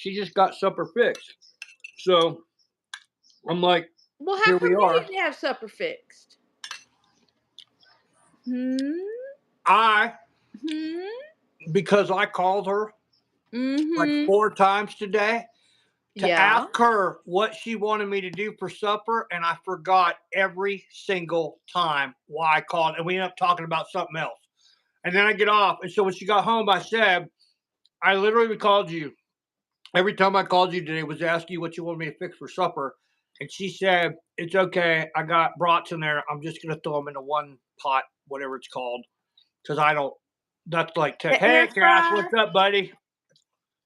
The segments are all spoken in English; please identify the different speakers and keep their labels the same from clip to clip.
Speaker 1: She just got supper fixed. So I'm like,
Speaker 2: Well, how
Speaker 1: here
Speaker 2: come
Speaker 1: we
Speaker 2: you
Speaker 1: are.
Speaker 2: didn't have supper fixed?
Speaker 1: Because I called her like
Speaker 2: Mm-hmm.
Speaker 1: 4 times today to
Speaker 2: Yeah.
Speaker 1: ask her what she wanted me to do for supper, and I forgot every single time why I called, and we ended up talking about something else. And then I get off, and so when she got home, I said, I literally called you. Every time I called you today was to ask you what you wanted me to fix for supper. And she said, it's okay. I got brats in there. I'm just going to throw them into one pot, whatever it's called. Because I don't, that's like,
Speaker 2: The
Speaker 1: hey,
Speaker 2: air
Speaker 1: Cash,
Speaker 2: fryer.
Speaker 1: what's up, buddy?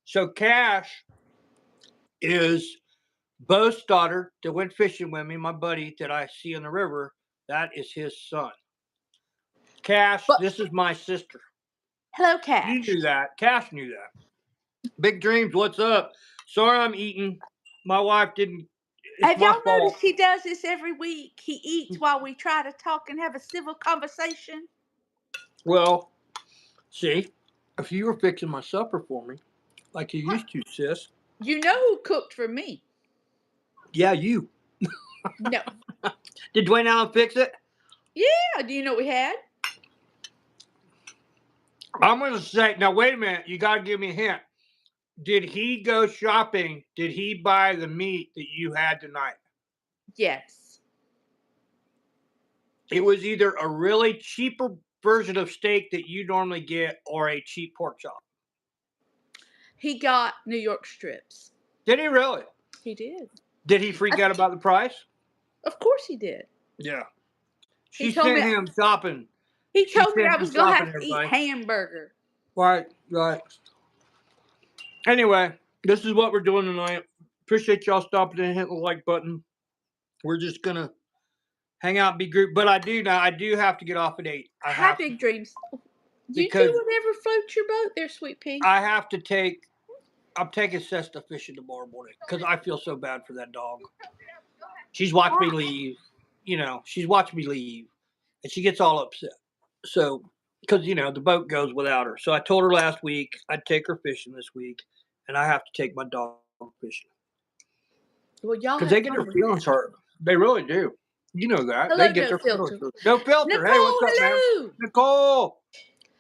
Speaker 1: So Cash is Bo's daughter that went fishing with me, my buddy that I see in the river. That is his son. Cash,
Speaker 2: But
Speaker 1: this is my sister.
Speaker 2: hello,
Speaker 1: You
Speaker 2: Cash.
Speaker 1: knew that. Cash knew that. Big Dreams, what's up? Sorry I'm eating. My wife didn't. It's
Speaker 2: Have
Speaker 1: my
Speaker 2: y'all
Speaker 1: fault.
Speaker 2: noticed he does this every week? He eats while we try to talk and have a civil conversation.
Speaker 1: Well, see, if you were fixing my supper for me, like you
Speaker 2: Huh.
Speaker 1: used to, sis.
Speaker 2: You know who cooked for me?
Speaker 1: Yeah, you.
Speaker 2: No.
Speaker 1: Did Dwayne Allen fix it?
Speaker 2: Yeah. Do you know what we had?
Speaker 1: I'm going to say, now wait a minute. You got to give me a hint. Did he go shopping? Did he buy the meat that you had tonight?
Speaker 2: Yes.
Speaker 1: It was either a really cheaper version of steak that you normally get or a cheap pork chop.
Speaker 2: He got New York strips.
Speaker 1: Did he really?
Speaker 2: He did.
Speaker 1: Did he freak out about the price?
Speaker 2: Of course he did.
Speaker 1: Yeah.
Speaker 2: He
Speaker 1: She
Speaker 2: told me
Speaker 1: sent him shopping.
Speaker 2: he
Speaker 1: She
Speaker 2: told me I
Speaker 1: sent him
Speaker 2: was gonna
Speaker 1: shopping,
Speaker 2: have to eat
Speaker 1: everybody.
Speaker 2: hamburger.
Speaker 1: Right, right. Anyway, this is what we're doing tonight. Appreciate y'all stopping and hitting the like button. We're just going to hang out and be group. But I do have to get off at 8. I
Speaker 2: Hi,
Speaker 1: have to.
Speaker 2: Big Dreams. You
Speaker 1: Because
Speaker 2: do whatever floats your boat there, sweet pea.
Speaker 1: I have to take, I'm taking Cesta fishing tomorrow morning because I feel so bad for that dog. She's watched me leave. She's watched me leave. And she gets all upset. So, because, the boat goes without her. So I told her last week I'd take her fishing this week. And I have to take my dog fishing.
Speaker 2: Well, y'all
Speaker 1: Because
Speaker 2: have
Speaker 1: they get their
Speaker 2: fun with
Speaker 1: feelings
Speaker 2: that.
Speaker 1: hurt. They really do. You know that.
Speaker 2: Hello,
Speaker 1: They get
Speaker 2: no
Speaker 1: their feelings
Speaker 2: filter.
Speaker 1: hurt. No filter. Hey,
Speaker 2: Nicole,
Speaker 1: what's up, man?
Speaker 2: hello.
Speaker 1: Nicole.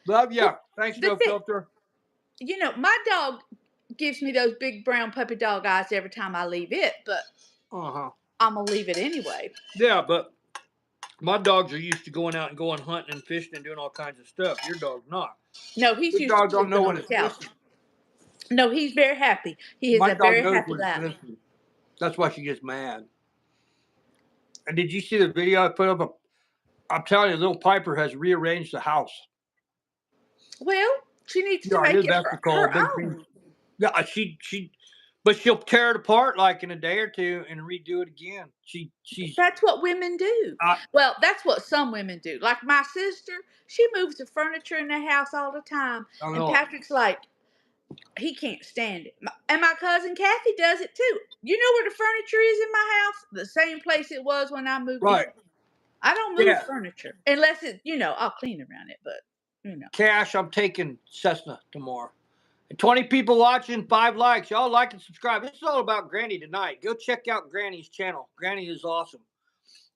Speaker 1: Love ya.
Speaker 2: Well,
Speaker 1: Thanks,
Speaker 2: the
Speaker 1: No
Speaker 2: thing,
Speaker 1: Filter.
Speaker 2: my dog gives me those big brown puppy dog eyes every time I leave it, but
Speaker 1: Uh-huh.
Speaker 2: I'm gonna leave it anyway.
Speaker 1: Yeah, but my dogs are used to going out and going hunting and fishing and doing all kinds of stuff. Your dog's not.
Speaker 2: No, he's
Speaker 1: Your
Speaker 2: used to
Speaker 1: dog don't know
Speaker 2: sleeping on
Speaker 1: when
Speaker 2: the
Speaker 1: it's
Speaker 2: couch.
Speaker 1: missing.
Speaker 2: No, he's very happy. He is
Speaker 1: My
Speaker 2: a
Speaker 1: dog
Speaker 2: very
Speaker 1: knows
Speaker 2: happy
Speaker 1: when it's
Speaker 2: lab.
Speaker 1: missing. That's why she gets mad. And did you see the video I put up? I'm telling you, little Piper has rearranged the house.
Speaker 2: Well, she needs to
Speaker 1: Yeah, it
Speaker 2: make
Speaker 1: is.
Speaker 2: it
Speaker 1: That's
Speaker 2: her,
Speaker 1: Nicole.
Speaker 2: her
Speaker 1: Big thing.
Speaker 2: own.
Speaker 1: Yeah, but she'll tear it apart like in a day or two and redo it again. She's.
Speaker 2: That's what women do. Well, that's what some women do. Like my sister, she moves the furniture in the house all the time.
Speaker 1: I
Speaker 2: And
Speaker 1: know.
Speaker 2: Patrick's like, he can't stand it. And my cousin Kathy does it too. You know where the furniture is in my house? The same place it was when I moved in.
Speaker 1: Right.
Speaker 2: I don't move
Speaker 1: Yeah.
Speaker 2: furniture unless I'll clean around it, but
Speaker 1: Cash, I'm taking Cessna tomorrow. 20 people watching, 5 likes. Y'all like and subscribe. This is all about Granny tonight. Go check out Granny's channel. Granny is awesome.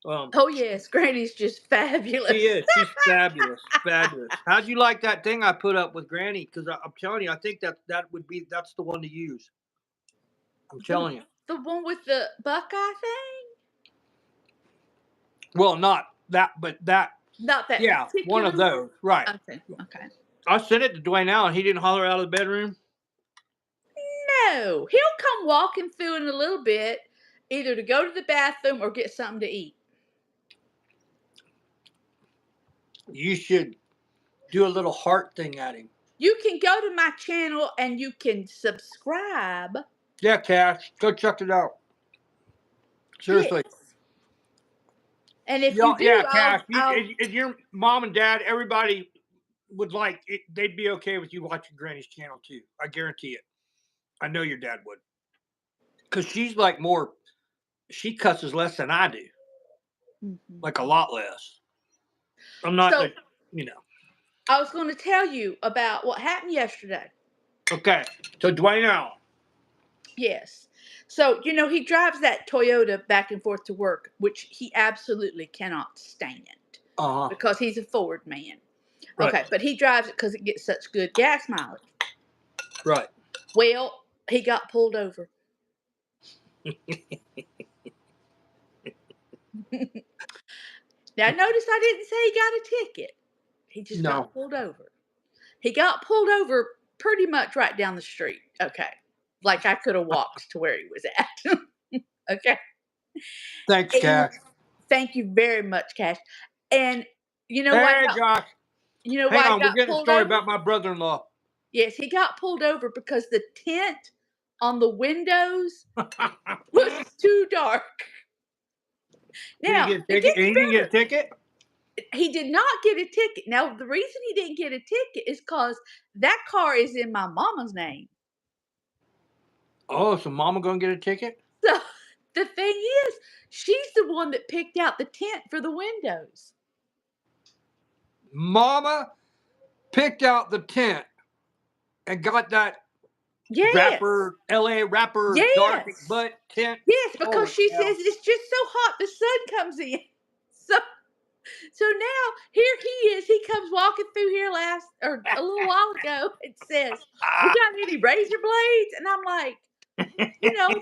Speaker 2: Oh yes, Granny's just fabulous.
Speaker 1: She is. She's fabulous. Fabulous. How'd you like that thing I put up with Granny? Because I'm telling you, I think that's the one to use. I'm telling you.
Speaker 2: The one with the Buckeye thing?
Speaker 1: Well, not that, but that.
Speaker 2: Not that
Speaker 1: Yeah, one of those. Right.
Speaker 2: Okay.
Speaker 1: I sent it to Dwayne Allen. He didn't holler out of the bedroom.
Speaker 2: No, he'll come walking through in a little bit, either to go to the bathroom or get something to eat.
Speaker 1: You should do a little heart thing at him.
Speaker 2: You can go to my channel and you can subscribe.
Speaker 1: Yeah, Cash, go check it out. Seriously.
Speaker 2: Yes. And if you do,
Speaker 1: yeah, Cash.
Speaker 2: I'll
Speaker 1: If your mom and dad, everybody would like it, they'd be okay with you watching Granny's channel too. I guarantee it. I know your dad would. Because she's like more, she cusses less than I do.
Speaker 2: Mm-hmm.
Speaker 1: Like a lot less. I'm not,
Speaker 2: So,
Speaker 1: you know.
Speaker 2: I was going to tell you about what happened yesterday.
Speaker 1: Okay. So Dwayne Allen.
Speaker 2: Yes. So, he drives that Toyota back and forth to work, which he absolutely cannot stand
Speaker 1: Uh-huh.
Speaker 2: because he's a Ford man.
Speaker 1: Right.
Speaker 2: Okay, but he drives it because it gets such good gas mileage.
Speaker 1: Right.
Speaker 2: Well, he got pulled over. Now, notice I didn't say he got a ticket. He just
Speaker 1: No.
Speaker 2: got pulled over. He got pulled over pretty much right down the street. Okay. Like I could have walked to where he was at. Okay.
Speaker 1: Thanks,
Speaker 2: And
Speaker 1: Cash.
Speaker 2: thank you very much, Cash. And you know why?
Speaker 1: Hey, Josh.
Speaker 2: You know
Speaker 1: Hang
Speaker 2: why he
Speaker 1: on. We're
Speaker 2: got
Speaker 1: getting a
Speaker 2: pulled
Speaker 1: story
Speaker 2: over?
Speaker 1: about my brother-in-law.
Speaker 2: Yes, he got pulled over because the tint on the windows was too dark.
Speaker 1: Did he
Speaker 2: Now,
Speaker 1: get a
Speaker 2: it
Speaker 1: ticket?
Speaker 2: gets
Speaker 1: He didn't get a
Speaker 2: better.
Speaker 1: ticket?
Speaker 2: He did not get a ticket. Now, the reason he didn't get a ticket is because that car is in my mama's name.
Speaker 1: Oh, so Mama gonna get a ticket?
Speaker 2: So the thing is, she's the one that picked out the tint for the windows.
Speaker 1: Mama picked out the tent and got that
Speaker 2: Yes.
Speaker 1: LA rapper, dark
Speaker 2: Yes.
Speaker 1: butt tent.
Speaker 2: Yes, because
Speaker 1: Holy
Speaker 2: she
Speaker 1: cow.
Speaker 2: says it's just so hot the sun comes in. So now here he is. He comes walking through here a little while ago and says, "You got any razor blades?" And I'm like,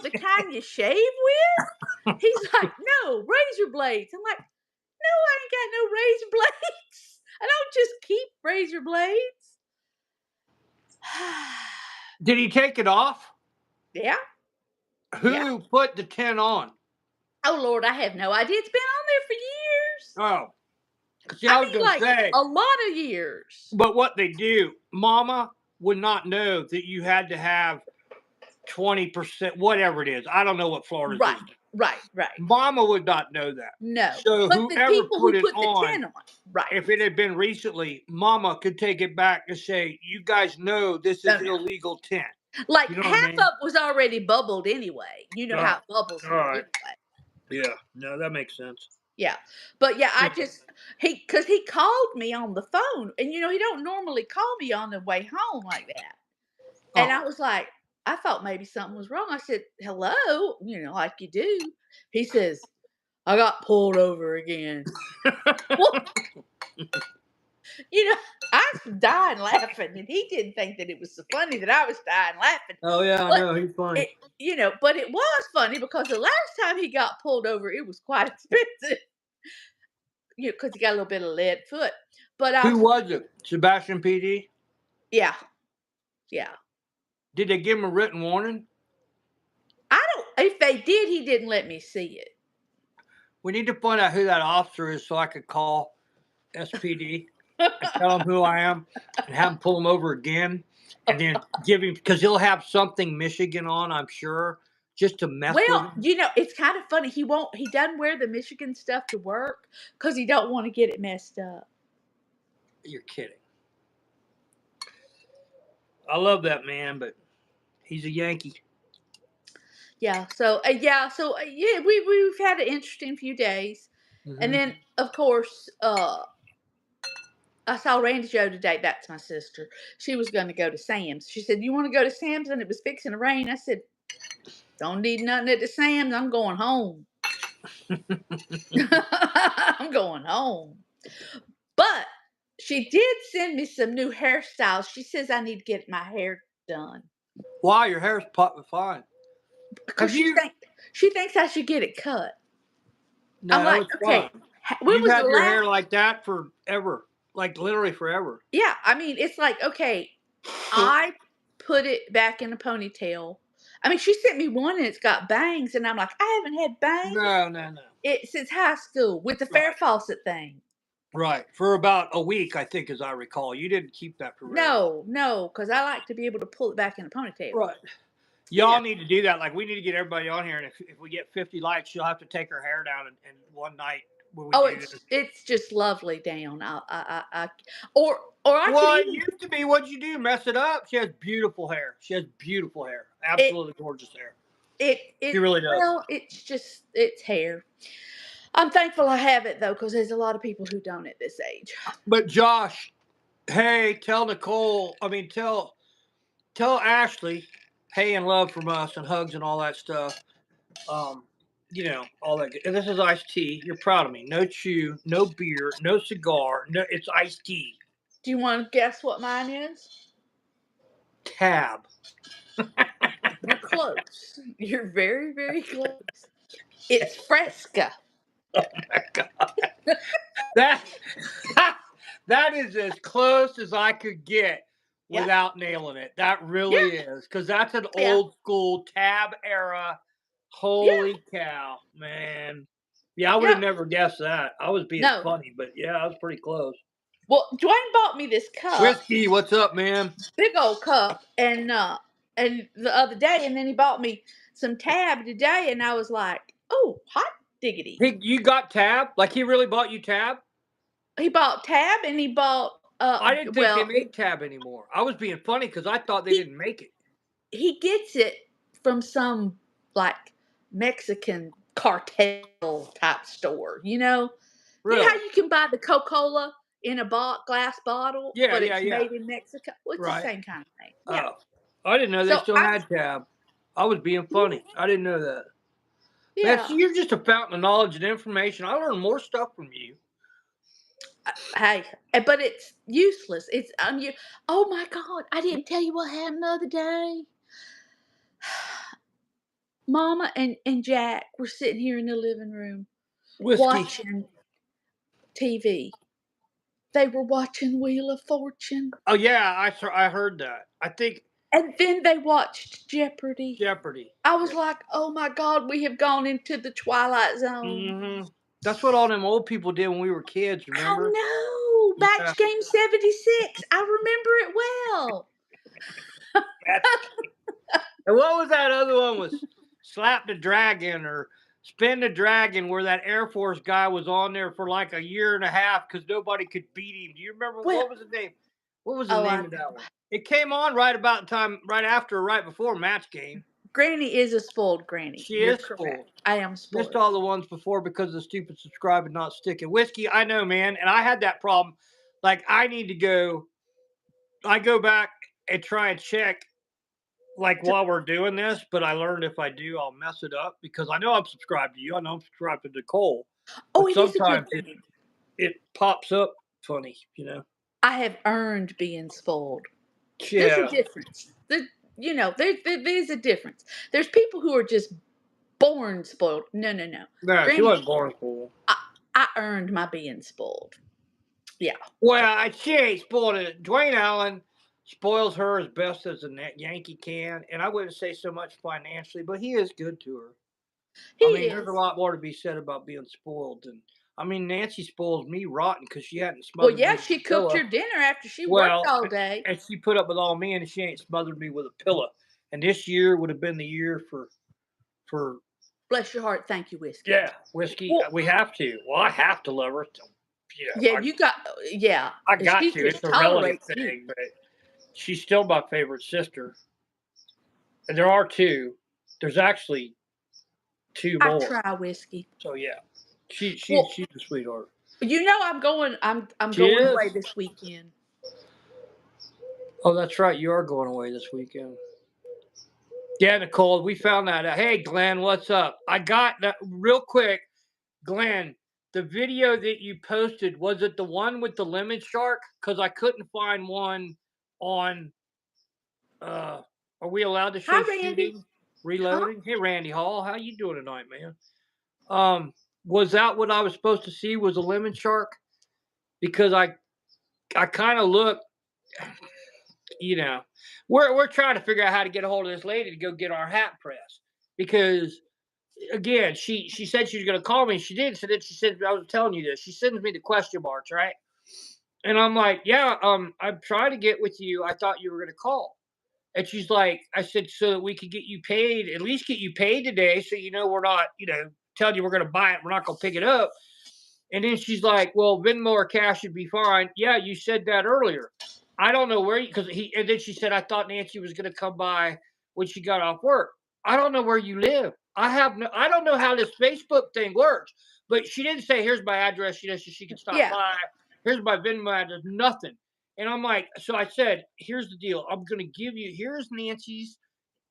Speaker 2: the kind you shave with? He's like, "No, razor blades." I'm like, "No, I ain't got no razor blades. I don't just keep razor blades."
Speaker 1: Did he take it off?
Speaker 2: Yeah. Yeah.
Speaker 1: Who put the tent on?
Speaker 2: Oh Lord, I have no idea. It's been on there for years.
Speaker 1: Oh, see,
Speaker 2: I
Speaker 1: I was
Speaker 2: mean,
Speaker 1: gonna
Speaker 2: like
Speaker 1: say,
Speaker 2: a lot of years.
Speaker 1: but what they do, Mama would not know that you had to have 20%, whatever it is. I don't know what Florida's
Speaker 2: Right,
Speaker 1: is.
Speaker 2: right.
Speaker 1: Mama would not know that.
Speaker 2: No,
Speaker 1: So
Speaker 2: but the
Speaker 1: whoever
Speaker 2: people
Speaker 1: put
Speaker 2: who
Speaker 1: it
Speaker 2: put the
Speaker 1: on,
Speaker 2: tin on, right?
Speaker 1: if it had been recently, Mama could take it back and say, "You guys know this
Speaker 2: No,
Speaker 1: is
Speaker 2: no.
Speaker 1: illegal tent."
Speaker 2: Like
Speaker 1: You know what I
Speaker 2: half
Speaker 1: mean?
Speaker 2: of it was already bubbled anyway. You know how
Speaker 1: Oh,
Speaker 2: it bubbles
Speaker 1: all
Speaker 2: here
Speaker 1: right.
Speaker 2: anyway.
Speaker 1: Yeah. No, that makes sense.
Speaker 2: Yeah, but yeah, I
Speaker 1: Yeah.
Speaker 2: just because he called me on the phone, and he don't normally call me on the way home like that. And I
Speaker 1: Oh.
Speaker 2: was like, I thought maybe something was wrong. I said, "Hello," like you do. He says, "I got pulled over again." Well, you know, I was dying laughing, and he didn't think that it was so funny that I was dying laughing.
Speaker 1: Oh yeah, I
Speaker 2: But
Speaker 1: know. He's funny.
Speaker 2: but it was funny because the last time he got pulled over, it was quite expensive. Because he got a little bit of lead foot. But
Speaker 1: Who was it? Sebastian PD?
Speaker 2: yeah, yeah.
Speaker 1: Did they give him a written warning?
Speaker 2: I don't. If they did, he didn't let me see it.
Speaker 1: We need to find out who that officer is so I could call SPD and tell him who I am and have him pull him over again and then give him, because he'll have something Michigan on, I'm sure, just to mess with
Speaker 2: Well,
Speaker 1: him.
Speaker 2: it's kind of funny. He doesn't wear the Michigan stuff to work because he don't want to get it messed up.
Speaker 1: You're kidding. I love that man, but he's a Yankee.
Speaker 2: Yeah. So yeah. We've had an interesting few days, and
Speaker 1: Mm-hmm.
Speaker 2: then of course I saw Randy Joe today. That's my sister. She was going to go to Sam's. She said, "You want to go to Sam's?" And it was fixing to rain. I said, "Don't need nothing at the Sam's. I'm going home." I'm going home. But she did send me some new hairstyles. She says I need to get my hair done
Speaker 1: Wow, your hair's fine.
Speaker 2: because she thinks I should get it cut. I'm
Speaker 1: No,
Speaker 2: like,
Speaker 1: it's
Speaker 2: okay,
Speaker 1: fine.
Speaker 2: when
Speaker 1: You've
Speaker 2: was the
Speaker 1: had your hair
Speaker 2: last?
Speaker 1: like that forever, like literally forever.
Speaker 2: Yeah, I mean, it's like, okay, I put it back in a ponytail. I mean, she sent me one and it's got bangs, and I'm like, I haven't had bangs
Speaker 1: No.
Speaker 2: since high school with the Fair
Speaker 1: Right.
Speaker 2: Fawcett thing.
Speaker 1: Right. For about a week, I think, as I recall. You didn't keep that for very long.
Speaker 2: No, because I like to be able to pull it back in a ponytail.
Speaker 1: Right.
Speaker 2: Yeah.
Speaker 1: Y'all need to do that. Like, we need to get everybody on here, and if we get 50 likes, she'll have to take her hair down and one night when we
Speaker 2: Oh,
Speaker 1: do this.
Speaker 2: it's just lovely down. Or I could
Speaker 1: Well, it
Speaker 2: even
Speaker 1: used to be what you do, mess it up. She has beautiful hair. She has beautiful hair.
Speaker 2: it
Speaker 1: Absolutely gorgeous hair. She
Speaker 2: it
Speaker 1: really does.
Speaker 2: well, it's hair. I'm thankful I have it though, because there's a lot of people who don't at this age.
Speaker 1: But Josh, hey, tell Nicole, tell Ashley, hey and love from us and hugs and all that stuff. Um, all that. Good. And this is iced tea. You're proud of me. No chew, no beer, no cigar. No, it's iced tea.
Speaker 2: Do you want to guess what mine is?
Speaker 1: Tab.
Speaker 2: You're close. You're very, very close. It's Fresca.
Speaker 1: Oh my god. That that is as close as I could get
Speaker 2: Yeah.
Speaker 1: without nailing it. That
Speaker 2: Yeah.
Speaker 1: really is because that's an
Speaker 2: Yeah.
Speaker 1: old school tab era.
Speaker 2: Yeah.
Speaker 1: Holy cow, man! Yeah, I would have
Speaker 2: Yeah.
Speaker 1: never guessed that. I was being
Speaker 2: No.
Speaker 1: funny, but yeah, I was pretty close.
Speaker 2: Well, Dwayne bought me this cup,
Speaker 1: Whiskey, what's up, man?
Speaker 2: big old cup, and the other day, and then he bought me some tab today, and I was like, oh, hot diggity.
Speaker 1: Hey, you got tab? Like he really bought you tab?
Speaker 2: He bought tab, and he bought
Speaker 1: I didn't think they made tab anymore. I was being funny because I thought they
Speaker 2: he
Speaker 1: didn't make it.
Speaker 2: he gets it from some like Mexican cartel type store. You know how
Speaker 1: Really?
Speaker 2: you can buy the Coca-Cola in a glass bottle,
Speaker 1: Yeah,
Speaker 2: but
Speaker 1: yeah,
Speaker 2: it's
Speaker 1: yeah.
Speaker 2: made in Mexico. Well, it's the
Speaker 1: Right.
Speaker 2: same kind of thing. Yeah.
Speaker 1: Oh, I didn't know they
Speaker 2: So
Speaker 1: still
Speaker 2: I,
Speaker 1: had tab. I was being funny. I didn't know that. Man,
Speaker 2: yeah.
Speaker 1: see, you're just a fountain of knowledge and information. I learn more stuff from you.
Speaker 2: Hey, but it's useless. Oh my God! I didn't tell you what happened the other day. Mama and Jack were sitting here in the living room
Speaker 1: Whiskey.
Speaker 2: watching TV. They were watching Wheel of Fortune.
Speaker 1: Oh yeah, I heard that. I think
Speaker 2: And then they watched Jeopardy.
Speaker 1: Jeopardy.
Speaker 2: I was like, oh my God, we have gone into the Twilight Zone.
Speaker 1: That's what all them old people did when we were kids.
Speaker 2: I
Speaker 1: Remember?
Speaker 2: know.
Speaker 1: Yeah.
Speaker 2: Batch Game 76. I remember it well.
Speaker 1: And what was that other one? Was Slap the Dragon or Spin the Dragon, where that Air Force guy was on there for like a year and a half because nobody could beat him. Do you remember
Speaker 2: Well,
Speaker 1: what was the name? What was the
Speaker 2: oh,
Speaker 1: name of that one? It came on right about the time, right after, or right before Match Game.
Speaker 2: Granny is a spoiled granny.
Speaker 1: She
Speaker 2: You're
Speaker 1: is
Speaker 2: correct.
Speaker 1: spoiled.
Speaker 2: I am
Speaker 1: Missed
Speaker 2: spoiled.
Speaker 1: all the ones before because of the stupid subscribe and not sticking. Whiskey, I know, man, and I had that problem. Like I need to go. I go back and try and check like
Speaker 2: To-
Speaker 1: while we're doing this, but I learned if I do, I'll mess it up because I know I'm subscribed to you. I know I'm subscribed to Nicole,
Speaker 2: oh,
Speaker 1: but
Speaker 2: it is a good
Speaker 1: sometimes it
Speaker 2: thing.
Speaker 1: it pops up funny.
Speaker 2: I have earned being spoiled. There's a
Speaker 1: Yeah,
Speaker 2: difference. There's a difference. There's people who are just born spoiled. No, no, no.
Speaker 1: no, she
Speaker 2: Granny,
Speaker 1: wasn't born spoiled.
Speaker 2: I earned my being spoiled. Yeah.
Speaker 1: Well, she ain't spoiled it. Dwayne Allen spoils her as best as a Yankee can, and I wouldn't say so much financially, but he is good to her.
Speaker 2: He
Speaker 1: I mean, there's a
Speaker 2: is.
Speaker 1: lot more to be said about being spoiled, and I mean, Nancy spoils me rotten because she hadn't
Speaker 2: Well,
Speaker 1: smothered
Speaker 2: yeah,
Speaker 1: me with
Speaker 2: she
Speaker 1: a
Speaker 2: cooked
Speaker 1: pillow.
Speaker 2: your dinner after she worked
Speaker 1: Well,
Speaker 2: all day.
Speaker 1: and she put up with all me, and she ain't smothered me with a pillow. And this year would have been the year for
Speaker 2: Bless your heart. Thank you, Whiskey.
Speaker 1: yeah, whiskey.
Speaker 2: Well,
Speaker 1: We have to. Well, I have to love her.
Speaker 2: yeah, yeah.
Speaker 1: I got
Speaker 2: She
Speaker 1: to. It's
Speaker 2: just
Speaker 1: a relative
Speaker 2: tolerates you.
Speaker 1: thing, but she's still my favorite sister. And there are two. There's actually two
Speaker 2: I
Speaker 1: more.
Speaker 2: try Whiskey.
Speaker 1: So yeah,
Speaker 2: Well,
Speaker 1: she's a sweetheart.
Speaker 2: I'm
Speaker 1: She
Speaker 2: going
Speaker 1: is.
Speaker 2: away this weekend.
Speaker 1: Oh, that's right. You are going away this weekend. Yeah, Nicole, we found that out. Hey, Glenn, what's up? I got that real quick. Glenn, the video that you posted, was it the one with the lemon shark? Because I couldn't find one on. Are we allowed to
Speaker 2: Hi,
Speaker 1: show
Speaker 2: Randy.
Speaker 1: shooting,
Speaker 2: Huh?
Speaker 1: reloading? Hey, Randy Hall, how you doing tonight, man? Was that what I was supposed to see? Was a lemon shark? Because I kind of looked, you know, we're trying to figure out how to get a hold of this lady to go get our hat pressed because again, she said she was going to call me. She did. So then she said, I was telling you this. She sends me the question marks, right? And I'm like, yeah, I'm trying to get with you. I thought you were going to call. And she's like, I said, so that we could get you paid, at least get you paid today. So, we're not, telling you we're going to buy it. We're not going to pick it up. And then she's like, well, Venmo or cash should be fine. Yeah, you said that earlier. I don't know where and then she said, I thought Nancy was going to come by when she got off work. I don't know where you live. I don't know how this Facebook thing works, but she didn't say, here's my address. She can stop
Speaker 2: Yeah.
Speaker 1: by. Here's my Venmo address, nothing. And I'm like, so I said, here's the deal. I'm going to give you, here's Nancy's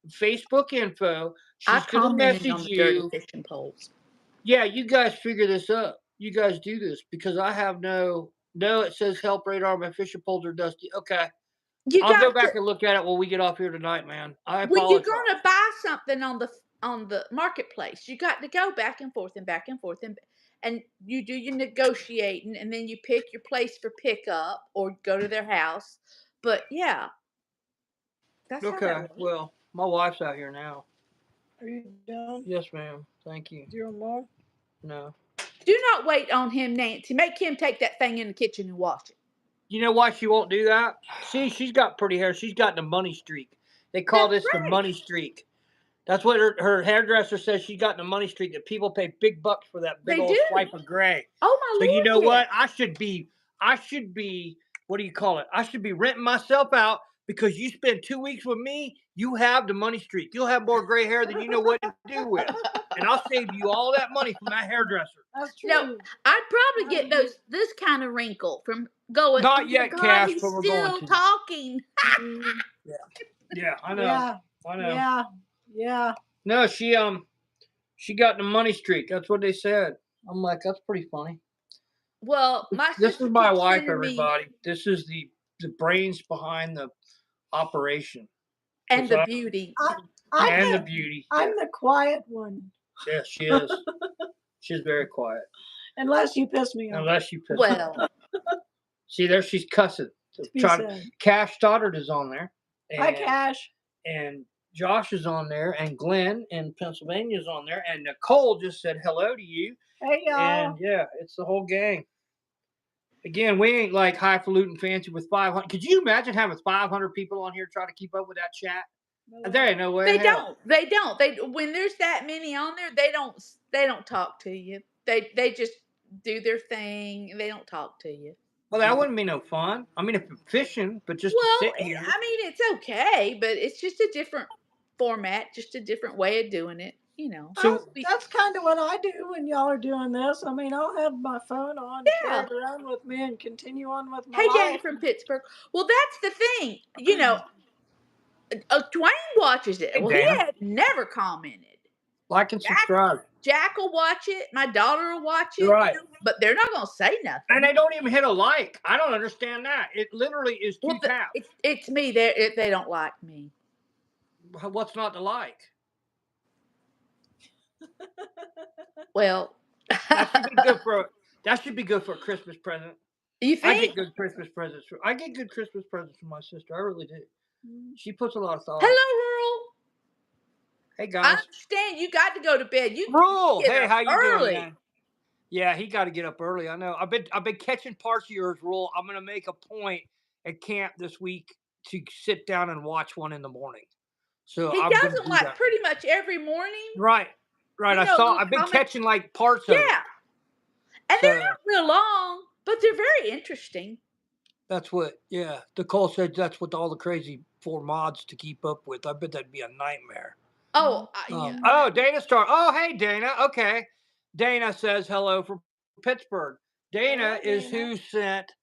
Speaker 1: Facebook info.
Speaker 2: I
Speaker 1: She's gonna
Speaker 2: commented
Speaker 1: message
Speaker 2: on the dirty
Speaker 1: you.
Speaker 2: fishing poles.
Speaker 1: Yeah, you guys figure this up. You guys do this because I have no. It says help radar. My fishing poles are dusty. Okay,
Speaker 2: You
Speaker 1: I'll go
Speaker 2: got to.
Speaker 1: back and look at it when we get off here tonight, man. I
Speaker 2: When you're
Speaker 1: apologize.
Speaker 2: gonna buy something on the marketplace, you got to go back and forth, and you do your negotiating, and then you pick your place for pickup or go to their house. But yeah, that's how that
Speaker 1: Okay,
Speaker 2: works.
Speaker 1: well, my wife's out here now.
Speaker 3: Are you done?
Speaker 1: Yes, ma'am. Thank you.
Speaker 3: Do you want more?
Speaker 1: No.
Speaker 2: Do not wait on him, Nancy. Make him take that thing in the kitchen and wash it.
Speaker 1: You know why she won't do that? See, she's got pretty hair. She's got the money streak. They call
Speaker 2: That's
Speaker 1: this the
Speaker 2: right.
Speaker 1: money streak. That's what her hairdresser says. She got the money streak that people pay big bucks for that big
Speaker 2: They
Speaker 1: old
Speaker 2: do.
Speaker 1: swipe of gray.
Speaker 2: Oh my
Speaker 1: So you
Speaker 2: lord!
Speaker 1: know
Speaker 2: Yes.
Speaker 1: what? I should be, what do you call it? I should be renting myself out because you spend 2 weeks with me, you have the money streak. You'll have more gray hair than you know what to do with. And I'll save you all that money from that hairdresser.
Speaker 3: That's true.
Speaker 2: No, I'd probably get this kind of wrinkle from going.
Speaker 1: Not
Speaker 2: oh
Speaker 1: yet,
Speaker 2: my God,
Speaker 1: Cash,
Speaker 2: he's
Speaker 1: but we're going
Speaker 2: still
Speaker 1: to.
Speaker 2: talking.
Speaker 1: Yeah, I know.
Speaker 3: Yeah.
Speaker 1: I know.
Speaker 3: Yeah. Yeah.
Speaker 1: No, she got the money streak. That's what they said. I'm like, that's pretty funny.
Speaker 2: Well, my
Speaker 1: This
Speaker 2: sister
Speaker 1: is my
Speaker 2: keeps
Speaker 1: wife,
Speaker 2: sending me
Speaker 1: everybody. This is the brains behind the operation.
Speaker 2: and the beauty.
Speaker 1: And the beauty.
Speaker 3: I'm the quiet one.
Speaker 1: Yeah, she is. She's very quiet.
Speaker 3: Unless you piss me off.
Speaker 1: Unless you piss
Speaker 2: Well,
Speaker 1: her off. See, there she's cussing. Cash Stoddard is on there.
Speaker 3: Hi, Cash.
Speaker 1: And Josh is on there. And Glenn in Pennsylvania is on there. And Nicole just said hello to you.
Speaker 3: Hey, y'all.
Speaker 1: And yeah, it's the whole gang. Again, we ain't like highfalutin fancy with 500. Could you imagine having 500 people on here trying to keep up with that chat?
Speaker 3: No.
Speaker 1: There ain't no way.
Speaker 2: they don't. They don't. They when there's that many on there, they don't talk to you. They just do their thing. They don't talk to you.
Speaker 1: Well, that wouldn't be no fun. I mean, if you're fishing, but just
Speaker 2: Well,
Speaker 1: to sit here.
Speaker 2: I mean, it's okay, but it's just a different format, just a different way of doing it. You know.
Speaker 1: So
Speaker 3: that's kind of what I do when y'all are doing this. I mean, I'll have my phone on, carry it around with me, and continue on with my
Speaker 2: Hey,
Speaker 3: life.
Speaker 2: Danny from Pittsburgh. Well, that's the thing. You know, Dwayne watches it.
Speaker 1: Hey,
Speaker 2: well,
Speaker 1: Dana.
Speaker 2: he had never commented.
Speaker 1: Like and subscribe.
Speaker 2: Jack will watch it. My daughter will watch it.
Speaker 1: Right.
Speaker 2: You know, but they're not going to say nothing.
Speaker 1: And they don't even hit a like. I don't understand that. It literally is two taps.
Speaker 2: It's me. They don't like me.
Speaker 1: What's not to like?
Speaker 2: Well,
Speaker 1: that should be good for a Christmas present.
Speaker 2: You think?
Speaker 1: I get good Christmas presents. I get good Christmas presents from my sister. I really do. She puts a lot of thought.
Speaker 2: Hello, Rural.
Speaker 1: Hey guys.
Speaker 2: I understand you got to go to bed.
Speaker 1: Rural. Hey, how you
Speaker 2: early.
Speaker 1: doing, man? Yeah, he got to get up early. I know. I've been catching parts of yours, Rural. I'm gonna make a point at camp this week to sit down and watch one in the morning. So
Speaker 2: he does them like pretty much every morning.
Speaker 1: Right. I've been catching like parts of it.
Speaker 2: Yeah. And they're not real long, but they're very interesting.
Speaker 1: That's what, Nicole said that's what all the crazy 4 mods to keep up with. I bet that'd be a nightmare.
Speaker 2: Oh, yeah.
Speaker 1: Oh, Dana Star. Oh, hey, Dana. Okay. Dana says hello from Pittsburgh. Dana is who sent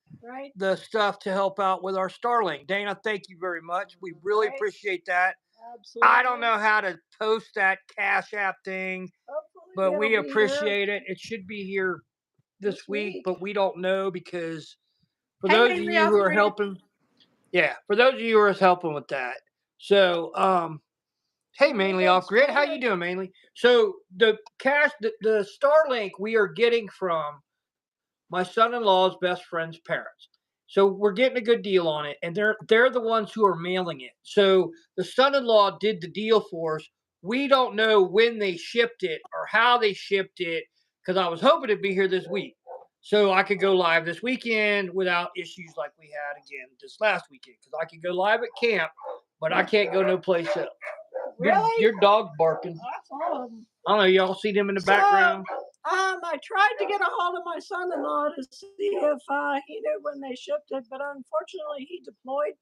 Speaker 1: the stuff to help out with our Starlink. Dana, thank you very much. We really appreciate that.
Speaker 3: Absolutely.
Speaker 1: I don't know how to post that Cash App thing, but we appreciate it. It should be here this week, but we don't know because for those of you who are helping, for those of you who are helping with that. So, hey, Mainly Off Grid, how you doing, Mainly? So the Starlink we are getting from my son-in-law's best friend's parents. So we're getting a good deal on it, and they're the ones who are mailing it. So the son-in-law did the deal for us. We don't know when they shipped it or how they shipped it because I was hoping it'd be here this week so I could go live this weekend without issues like we had again this last weekend because I could go live at camp, but I can't go no place else.
Speaker 3: Really?
Speaker 1: Your dog's barking.
Speaker 3: That's all of them.
Speaker 1: I don't know. Y'all see them in the background?
Speaker 3: I tried to get a hold of my son-in-law to see if he knew when they shipped it, but unfortunately he deployed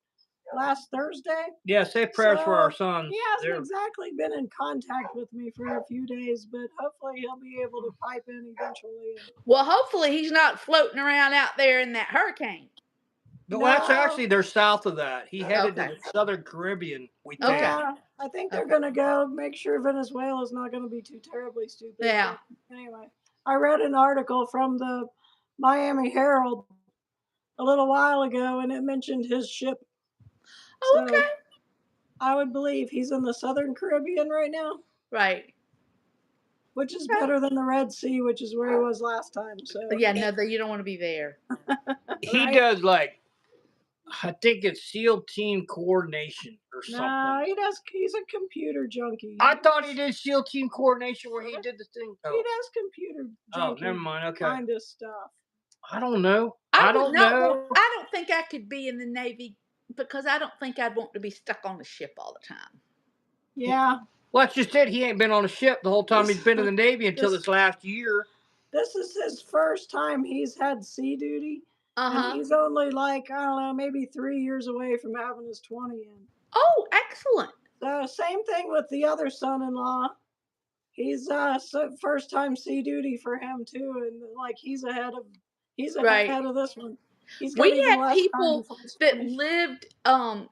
Speaker 3: last Thursday.
Speaker 1: Yeah, say prayers for our sons.
Speaker 3: He hasn't exactly been in contact with me for a few days, but hopefully he'll be able to pipe in eventually.
Speaker 2: Well, hopefully he's not floating around out there in that hurricane.
Speaker 1: Well, that's
Speaker 3: No.
Speaker 1: actually they're south of that. He headed to
Speaker 2: Okay.
Speaker 1: the Southern Caribbean, we think.
Speaker 2: Okay.
Speaker 3: Yeah, I think they're
Speaker 2: Okay.
Speaker 3: going to go make sure Venezuela's not going to be too terribly stupid.
Speaker 2: Yeah.
Speaker 3: But anyway, I read an article from the Miami Herald a little while ago, and it mentioned his ship.
Speaker 2: Oh,
Speaker 3: So
Speaker 2: okay.
Speaker 3: I would believe he's in the Southern Caribbean right now,
Speaker 2: Right.
Speaker 3: which is
Speaker 2: Okay.
Speaker 3: better than the Red Sea, which is where he was last time. So
Speaker 2: Yeah, no, you don't want to be there.
Speaker 1: He
Speaker 3: Right.
Speaker 1: does like, I think it's SEAL team coordination or something.
Speaker 3: No, he's a computer junkie.
Speaker 1: I thought he did SEAL team coordination where he did the thing.
Speaker 3: He
Speaker 1: Oh,
Speaker 3: does computer
Speaker 1: oh
Speaker 3: junkie
Speaker 1: never mind. Okay.
Speaker 3: kind of stuff.
Speaker 1: I don't know.
Speaker 2: I
Speaker 1: don't know.
Speaker 2: I don't think I could be in the Navy because I don't think I'd want to be stuck on the ship all the time.
Speaker 3: Yeah,
Speaker 1: Well, that's just it. He ain't been on a ship the whole time he's been in the Navy until this last year.
Speaker 3: this is his first time he's had sea duty, and
Speaker 2: Uh-huh.
Speaker 3: he's only like, I don't know, maybe 3 years away from having his 20 in.
Speaker 2: Oh, excellent.
Speaker 3: So same thing with the other son-in-law. He's first time sea duty for him too, and like he's ahead of
Speaker 2: Right.
Speaker 3: this one. He's
Speaker 2: We
Speaker 3: got even
Speaker 2: had
Speaker 3: less time
Speaker 2: people
Speaker 3: before he's
Speaker 2: that
Speaker 3: 20.
Speaker 2: lived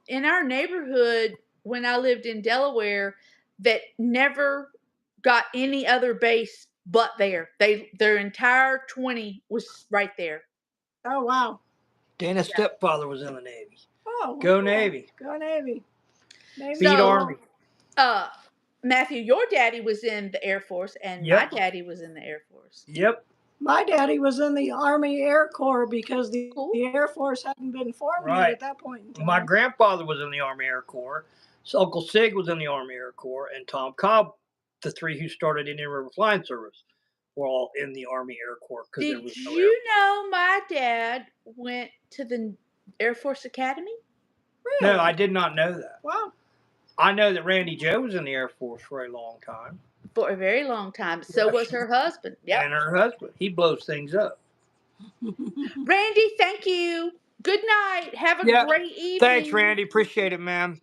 Speaker 2: in our neighborhood when I lived in Delaware that never got any other base but there. Their entire 20 was right there.
Speaker 3: Oh wow!
Speaker 1: Dana's stepfather was in the Navy.
Speaker 3: Oh,
Speaker 1: Go
Speaker 3: cool.
Speaker 1: Navy.
Speaker 3: Go Navy! Navy.
Speaker 1: Beat
Speaker 2: So-
Speaker 1: Army.
Speaker 2: Matthew, your daddy was in the Air Force, and
Speaker 1: Yep.
Speaker 2: my daddy was in the Air Force.
Speaker 1: Yep.
Speaker 3: My daddy was in the Army Air Corps because the
Speaker 2: Cool.
Speaker 3: Air Force hadn't been formed yet
Speaker 1: Right.
Speaker 3: at that point in time.
Speaker 1: My grandfather was in the Army Air Corps. So Uncle Sig was in the Army Air Corps, and Tom Cobb, the three who started Indian River Flying Service, were all in the Army Air Corps. There
Speaker 2: Did
Speaker 1: was no
Speaker 2: you know my dad went to the Air Force Academy?
Speaker 3: Really?
Speaker 1: No, I did not know that.
Speaker 3: Wow.
Speaker 1: I know that Randy Joe was in the Air Force for a long time.
Speaker 2: For a very long time. So was her husband. Yep.
Speaker 1: And her husband. He blows things up.
Speaker 2: Randy, thank you. Good night. Have a
Speaker 1: Yep.
Speaker 2: great evening.
Speaker 1: Thanks, Randy. Appreciate it, man.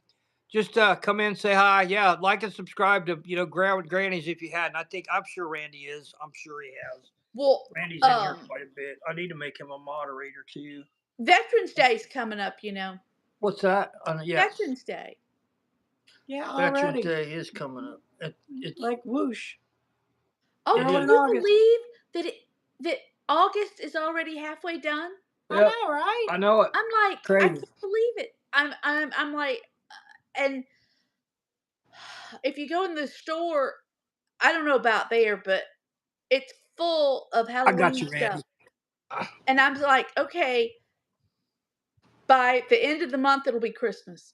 Speaker 1: Just come in, say hi. Yeah, like and subscribe to Granny's if you hadn't. I'm sure Randy is. I'm sure he has.
Speaker 2: Well,
Speaker 1: Randy's in here quite a bit. I need to make him a moderator too.
Speaker 2: Veterans Day's coming up, you know.
Speaker 1: What's that? Yes.
Speaker 2: Veterans Day.
Speaker 3: Yeah,
Speaker 1: Veterans
Speaker 3: already.
Speaker 1: Day is coming up. It's
Speaker 3: Like whoosh.
Speaker 2: Oh,
Speaker 1: It
Speaker 2: can
Speaker 1: is.
Speaker 2: you
Speaker 3: August.
Speaker 2: believe that August is already halfway done?
Speaker 3: I
Speaker 1: Yep.
Speaker 3: know, right?
Speaker 1: I know it.
Speaker 2: I'm like, I
Speaker 1: Crazy.
Speaker 2: can't believe it. I'm like, and if you go in the store, I don't know about there, but it's full of
Speaker 1: I
Speaker 2: Halloween
Speaker 1: got you,
Speaker 2: stuff.
Speaker 1: Randy.
Speaker 2: And I'm like, okay, by the end of the month, it'll be Christmas.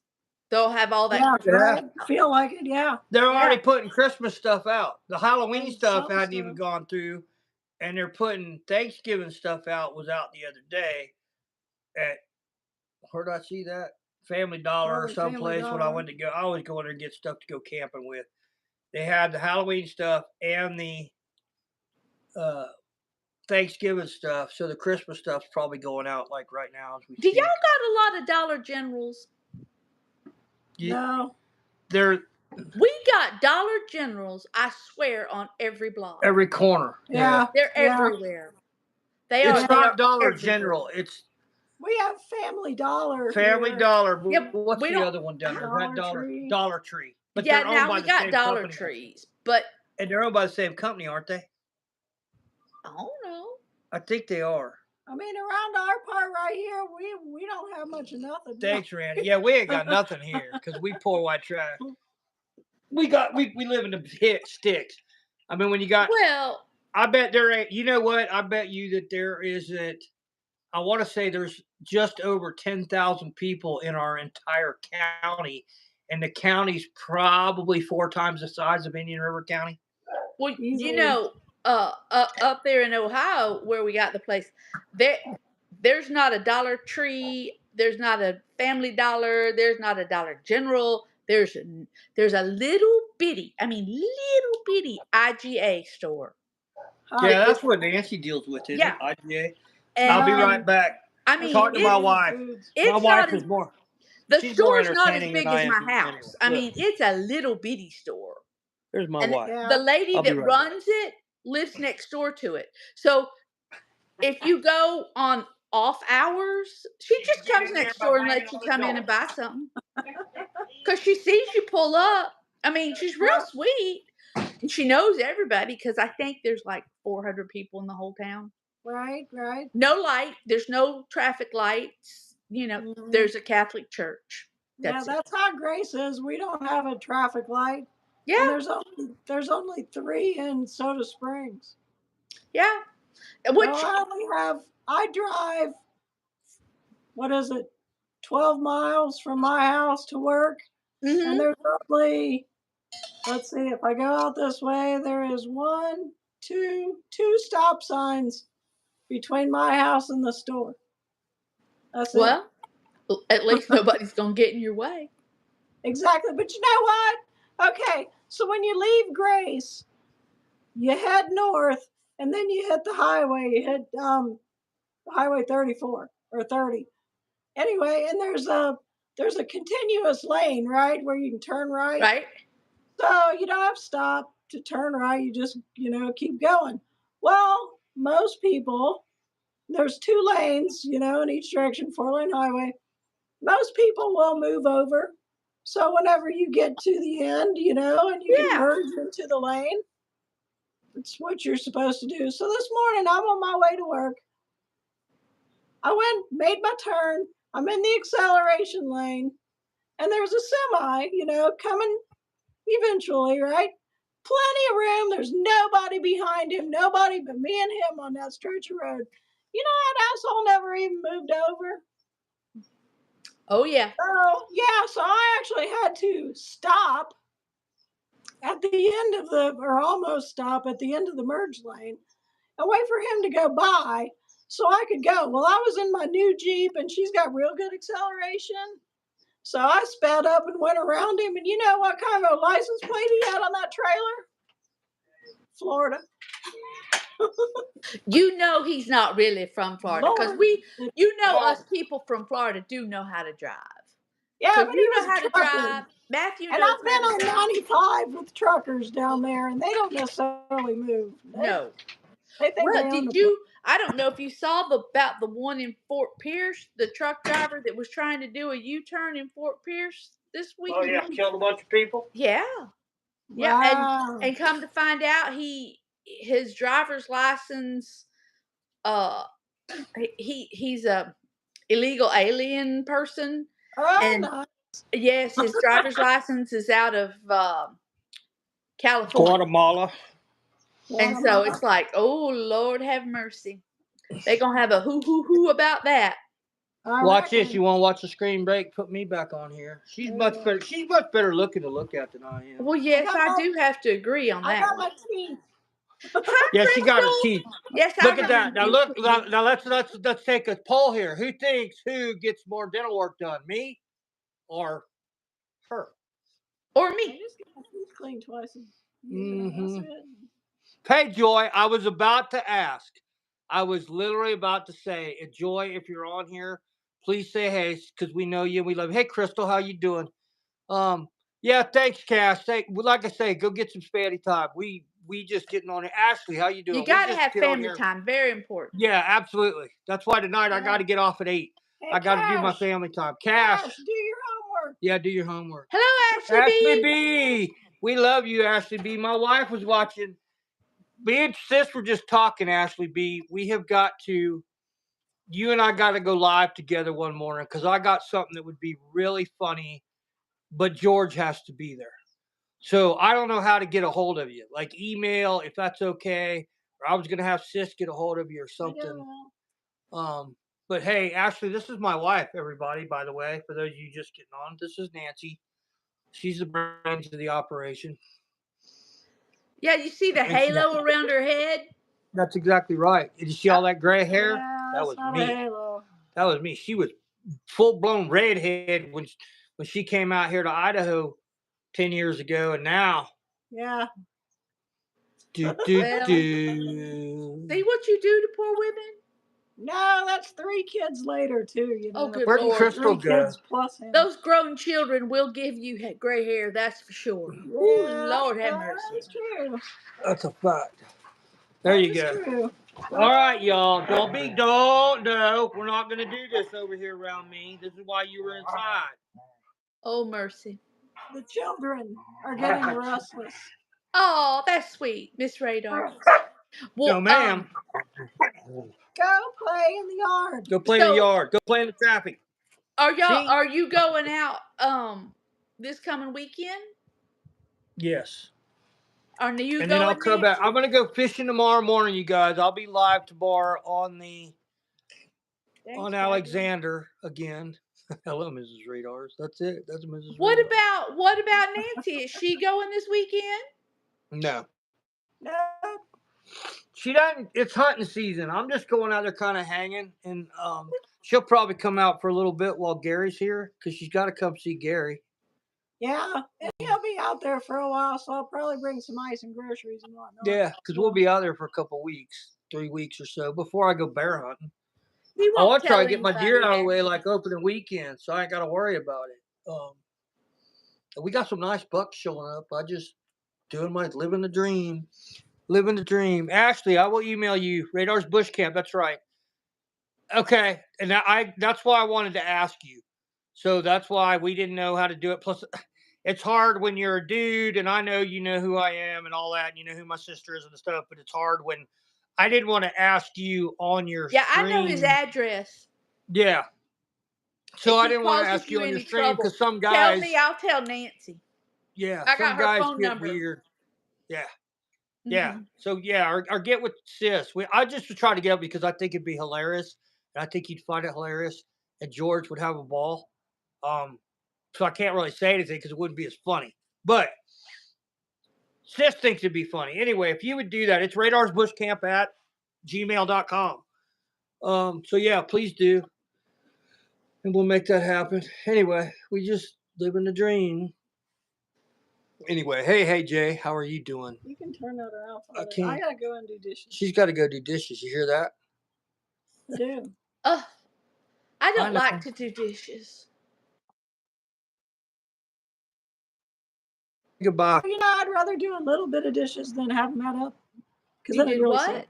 Speaker 2: They'll have all that.
Speaker 3: Yeah,
Speaker 2: Christmas
Speaker 3: right.
Speaker 2: stuff.
Speaker 3: Feel like it, yeah.
Speaker 1: They're
Speaker 2: Yeah.
Speaker 1: already putting Christmas stuff out. The Halloween
Speaker 3: And
Speaker 1: stuff
Speaker 3: some
Speaker 1: hadn't even
Speaker 3: stuff.
Speaker 1: gone through, and they're putting Thanksgiving stuff out. Was out the other day at, where did I see that? Family Dollar or
Speaker 3: Oh, Family
Speaker 1: someplace when I
Speaker 3: Dollar.
Speaker 1: went to go. I always go in there and get stuff to go camping with. They had the Halloween stuff and the Thanksgiving stuff. So the Christmas stuff's probably going out like right now as we
Speaker 2: Do
Speaker 1: speak.
Speaker 2: y'all got a lot of Dollar Generals?
Speaker 3: No.
Speaker 1: They're
Speaker 2: We got Dollar Generals, I swear, on every block.
Speaker 1: every corner.
Speaker 3: Yeah.
Speaker 2: They're
Speaker 3: yeah.
Speaker 2: everywhere. They
Speaker 1: It's
Speaker 2: are. They
Speaker 1: not
Speaker 2: are
Speaker 1: Dollar
Speaker 2: everywhere.
Speaker 1: General. It's
Speaker 3: We have Family Dollar.
Speaker 1: Family
Speaker 3: here.
Speaker 1: Dollar. But
Speaker 2: Yep,
Speaker 1: what's
Speaker 2: we
Speaker 1: the
Speaker 2: don't-
Speaker 1: other one down there?
Speaker 3: Dollar
Speaker 1: That
Speaker 3: Tree.
Speaker 1: Dollar Tree. But
Speaker 2: Yeah,
Speaker 1: they're owned
Speaker 2: now
Speaker 1: by
Speaker 2: we
Speaker 1: the
Speaker 2: got
Speaker 1: same
Speaker 2: Dollar
Speaker 1: company.
Speaker 2: Trees, but
Speaker 1: And they're owned by the same company, aren't they?
Speaker 2: I don't know.
Speaker 1: I think they are.
Speaker 3: I mean, around our part right here, we don't have much of nothing.
Speaker 1: Thanks, Randy. Yeah, we ain't got nothing here because we pour white trash. We live in the pit sticks. I mean, when you got,
Speaker 2: Well,
Speaker 1: I bet there ain't. You know what? I bet you that there isn't. I want to say there's just over 10,000 people in our entire county, and the county's probably 4 times the size of Indian River County.
Speaker 2: well,
Speaker 3: Easily.
Speaker 2: you know, up there in Ohio where we got the place, there's not a Dollar Tree, there's not a Family Dollar, there's not a Dollar General. There's a little bitty IGA store.
Speaker 1: Yeah, that's what Nancy deals with, isn't
Speaker 2: Yeah.
Speaker 1: it? IGA.
Speaker 2: And
Speaker 1: I'll be right back.
Speaker 2: I mean,
Speaker 1: Talk to my
Speaker 2: it's-
Speaker 1: wife.
Speaker 2: it's
Speaker 1: My wife
Speaker 2: not
Speaker 1: is more.
Speaker 2: the
Speaker 1: she's more
Speaker 2: store's not as
Speaker 1: entertaining
Speaker 2: big
Speaker 1: than I
Speaker 2: as
Speaker 1: am
Speaker 2: my house.
Speaker 1: anyway.
Speaker 2: I
Speaker 1: Look.
Speaker 2: mean, it's a little bitty store.
Speaker 1: There's my
Speaker 2: And
Speaker 1: wife.
Speaker 3: Yeah.
Speaker 2: the lady
Speaker 1: I'll be
Speaker 2: that
Speaker 1: right back.
Speaker 2: runs it lives next door to it. So if you go on off hours, she just
Speaker 1: Get
Speaker 2: comes
Speaker 1: in there
Speaker 2: next
Speaker 1: by
Speaker 2: door and
Speaker 1: banging
Speaker 2: lets you
Speaker 1: on the
Speaker 2: come in
Speaker 1: door.
Speaker 2: and buy something. Because she sees you pull up. I mean, she's real sweet. And she knows everybody because I think there's like 400 people in the whole town.
Speaker 3: Right.
Speaker 2: No light. There's no traffic lights. You know,
Speaker 3: Mhm.
Speaker 2: there's a Catholic church.
Speaker 3: Yeah,
Speaker 2: That's it.
Speaker 3: that's how Grace is. We don't have a traffic light,
Speaker 2: Yeah,
Speaker 3: and there's only 3 in Soda Springs.
Speaker 2: yeah.
Speaker 3: So
Speaker 2: Which,
Speaker 3: I drive, what is it, 12 miles from my house to work, and
Speaker 2: mhm.
Speaker 3: there's only, let's see, if I go out this way, there is two stop signs between my house and the store. That's it.
Speaker 2: Well, at least nobody's going to get in your way.
Speaker 3: Exactly. But you know what? Okay, so when you leave Grace, you head north, and then you hit the highway. You hit Highway 34 or 30. Anyway, and there's a continuous lane, right, where you can turn right.
Speaker 2: Right?
Speaker 3: So you don't have to stop to turn right. You just, keep going. Well, most people, there's 2 lanes, in each direction, 4-lane highway. Most people will move over. So whenever you get to the end, and you can
Speaker 2: Yeah.
Speaker 3: merge into the lane, it's what you're supposed to do. So this morning, I'm on my way to work. I made my turn. I'm in the acceleration lane, and there's a semi, coming eventually, right? Plenty of room. There's nobody behind him, nobody but me and him on that stretch of road. That asshole never even moved over.
Speaker 2: Oh, yeah.
Speaker 3: So I actually had to stop at the end of or almost stop at the end of the merge lane and wait for him to go by so I could go. Well, I was in my new Jeep, and she's got real good acceleration. So I sped up and went around him, and you know what kind of a license plate he had on that trailer? Florida.
Speaker 2: You know he's not really from Florida because
Speaker 3: Lord.
Speaker 2: us people from Florida do know how to drive.
Speaker 3: Yeah,
Speaker 2: Because
Speaker 3: but he
Speaker 2: you know
Speaker 3: was
Speaker 2: how
Speaker 3: a
Speaker 2: to
Speaker 3: trucker.
Speaker 2: drive. Matthew
Speaker 3: And
Speaker 2: knows
Speaker 3: I've
Speaker 2: how
Speaker 3: been
Speaker 2: to drive.
Speaker 3: on 95 with truckers down there, and they don't necessarily move.
Speaker 2: No.
Speaker 3: They think
Speaker 2: Well,
Speaker 3: they own
Speaker 2: did
Speaker 3: the place.
Speaker 2: you? I don't know if you saw about the one in Fort Pierce, the truck driver that was trying to do a U-turn in Fort Pierce this week.
Speaker 1: Oh yeah, killed a bunch of people.
Speaker 2: Yeah, yeah,
Speaker 3: Wow.
Speaker 2: and come to find out, his driver's license, uh, he's a illegal alien person,
Speaker 3: Oh,
Speaker 2: and
Speaker 3: no.
Speaker 2: yes, his driver's license is out of California,
Speaker 1: Guatemala.
Speaker 2: and so it's like, oh Lord, have mercy. They're gonna have a hoo about that.
Speaker 1: Watch this. You want to watch the screen break? Put me back on here. She's much better. She's much better looking to look at than I am.
Speaker 2: Well, yes, I do have to agree on
Speaker 3: I
Speaker 2: that
Speaker 3: got
Speaker 2: one.
Speaker 3: my teeth.
Speaker 2: Hi,
Speaker 1: Yeah, she got her
Speaker 2: Crystal.
Speaker 1: teeth.
Speaker 2: Yes,
Speaker 1: Look
Speaker 2: I
Speaker 1: at that.
Speaker 2: remember
Speaker 1: Now
Speaker 2: you.
Speaker 1: look. Now let's take a poll here. Who thinks who gets more dental work done, me or her?
Speaker 2: Or
Speaker 3: I
Speaker 2: me.
Speaker 3: just get my teeth cleaned twice a year. That's it.
Speaker 1: Hey, Joy, I was about to ask. I was literally about to say, Joy, if you're on here, please say hey, because we know you and we love you. Hey, Crystal, how you doing? Yeah, thanks, Cass. Like I say, go get some spatty time. We just getting on it. Ashley, how you doing?
Speaker 2: You got to
Speaker 1: just
Speaker 2: have
Speaker 1: get on
Speaker 2: family
Speaker 1: here.
Speaker 2: time. Very important.
Speaker 1: Yeah, absolutely. That's why tonight I got to get off at 8.
Speaker 3: Hey,
Speaker 1: I got to do my
Speaker 3: Cash.
Speaker 1: family time. Cash.
Speaker 3: Do your homework.
Speaker 1: Yeah, do your homework.
Speaker 2: Hello, Ashley
Speaker 1: Ashley
Speaker 2: B.
Speaker 1: B. We love you, Ashley B. My wife was watching. Me and sis were just talking, Ashley B. We have got to, you and I got to go live together one morning because I got something that would be really funny, but George has to be there. So I don't know how to get a hold of you. Like email, if that's okay. Or I was going to have sis get a hold of you or something. But hey, Ashley, this is my wife, everybody, by the way, for those of you just getting on. This is Nancy. She's the brains of the operation.
Speaker 2: Yeah, you see the halo around her head?
Speaker 1: That's exactly right. Did you see all that gray hair?
Speaker 3: Yeah,
Speaker 1: That was
Speaker 3: not
Speaker 1: me.
Speaker 3: a halo.
Speaker 1: That was me. She was full-blown redhead when she came out here to Idaho 10 years ago, and now.
Speaker 3: Yeah.
Speaker 2: See what you do to poor women?
Speaker 3: No, that's 3 kids later too.
Speaker 2: Oh, good
Speaker 1: Where did
Speaker 2: Lord.
Speaker 1: Crystal
Speaker 3: 3
Speaker 1: go?
Speaker 3: kids plus him.
Speaker 2: Those grown children will give you gray hair, that's for sure.
Speaker 3: Yeah,
Speaker 2: Ooh, Lord have mercy.
Speaker 3: that's true.
Speaker 1: That's a fact. There you go.
Speaker 3: True.
Speaker 1: All right, y'all. Don't no. We're not gonna do this over here around me. This is why you were inside.
Speaker 2: Oh, mercy.
Speaker 3: The children are getting restless.
Speaker 2: Oh, that's sweet, Miss Radar.
Speaker 1: No,
Speaker 2: Well,
Speaker 1: ma'am.
Speaker 3: Go play in the yard.
Speaker 1: Go play in the
Speaker 2: So-
Speaker 1: yard. Go play in the traffic. See?
Speaker 2: are you going out this coming weekend?
Speaker 1: Yes.
Speaker 2: Are you
Speaker 1: And then I'll
Speaker 2: going,
Speaker 1: come back.
Speaker 2: Nancy?
Speaker 1: I'm gonna go fishing tomorrow morning, you guys. I'll be live tomorrow on the on Alexander again. Hello, Mrs. Radars. That's it. That's Mrs.
Speaker 2: What
Speaker 1: Radars.
Speaker 2: about Nancy? Is she going this weekend?
Speaker 1: No.
Speaker 3: No.
Speaker 1: She doesn't. It's hunting season. I'm just going out there kind of hanging. And she'll probably come out for a little bit while Gary's here because she's got to come see Gary.
Speaker 3: Yeah, and he'll be out there for a while, so I'll probably bring some ice and groceries and whatnot.
Speaker 1: Yeah, because we'll be out there for a couple weeks, 3 weeks or so before I go bear hunting.
Speaker 2: He
Speaker 1: I
Speaker 2: won't
Speaker 1: want to
Speaker 2: tell
Speaker 1: try to get my deer
Speaker 2: anybody,
Speaker 1: out of the way
Speaker 2: Nancy.
Speaker 1: like opening weekend, so I ain't got to worry about it. We got some nice bucks showing up. I just doing my living the dream. Living the dream. Ashley, I will email you. Radar's Bush Camp. That's right. Okay, and that's why I wanted to ask you. So that's why we didn't know how to do it. Plus, it's hard when you're a dude, and I know you know who I am and all that, and you know who my sister is and stuff. But it's hard when I didn't want to ask you on your
Speaker 2: Yeah,
Speaker 1: stream.
Speaker 2: I know his address.
Speaker 1: Yeah. So
Speaker 2: If
Speaker 1: I
Speaker 2: he
Speaker 1: didn't want to
Speaker 2: causes
Speaker 1: ask you on your
Speaker 2: any
Speaker 1: stream
Speaker 2: trouble,
Speaker 1: because some
Speaker 2: tell
Speaker 1: guys,
Speaker 2: me. I'll tell Nancy.
Speaker 1: yeah,
Speaker 2: I
Speaker 1: some
Speaker 2: got her
Speaker 1: guys
Speaker 2: phone
Speaker 1: get
Speaker 2: number.
Speaker 1: weird. Yeah. Yeah.
Speaker 2: Mhm.
Speaker 1: So yeah, or get with sis. I just would try to get up because I think it'd be hilarious, and I think you'd find it hilarious, and George would have a ball. So I can't really say anything because it wouldn't be as funny. But sis thinks it'd be funny. Anyway, if you would do that, it's radarsbushcamp at gmail.com. So yeah, please do, and we'll make that happen. Anyway, we just living the dream. Anyway, hey Jay, how are you doing?
Speaker 3: You can turn that around for
Speaker 1: I
Speaker 3: me.
Speaker 1: can't.
Speaker 3: I gotta go and do dishes.
Speaker 1: She's got to go do dishes. You hear that?
Speaker 3: I do.
Speaker 2: I don't
Speaker 1: know.
Speaker 2: like to do dishes.
Speaker 1: Goodbye.
Speaker 3: You know, I'd rather do a little bit of dishes than have them add up. Because
Speaker 2: You
Speaker 3: then it
Speaker 2: did
Speaker 3: really
Speaker 2: what?
Speaker 3: sucks.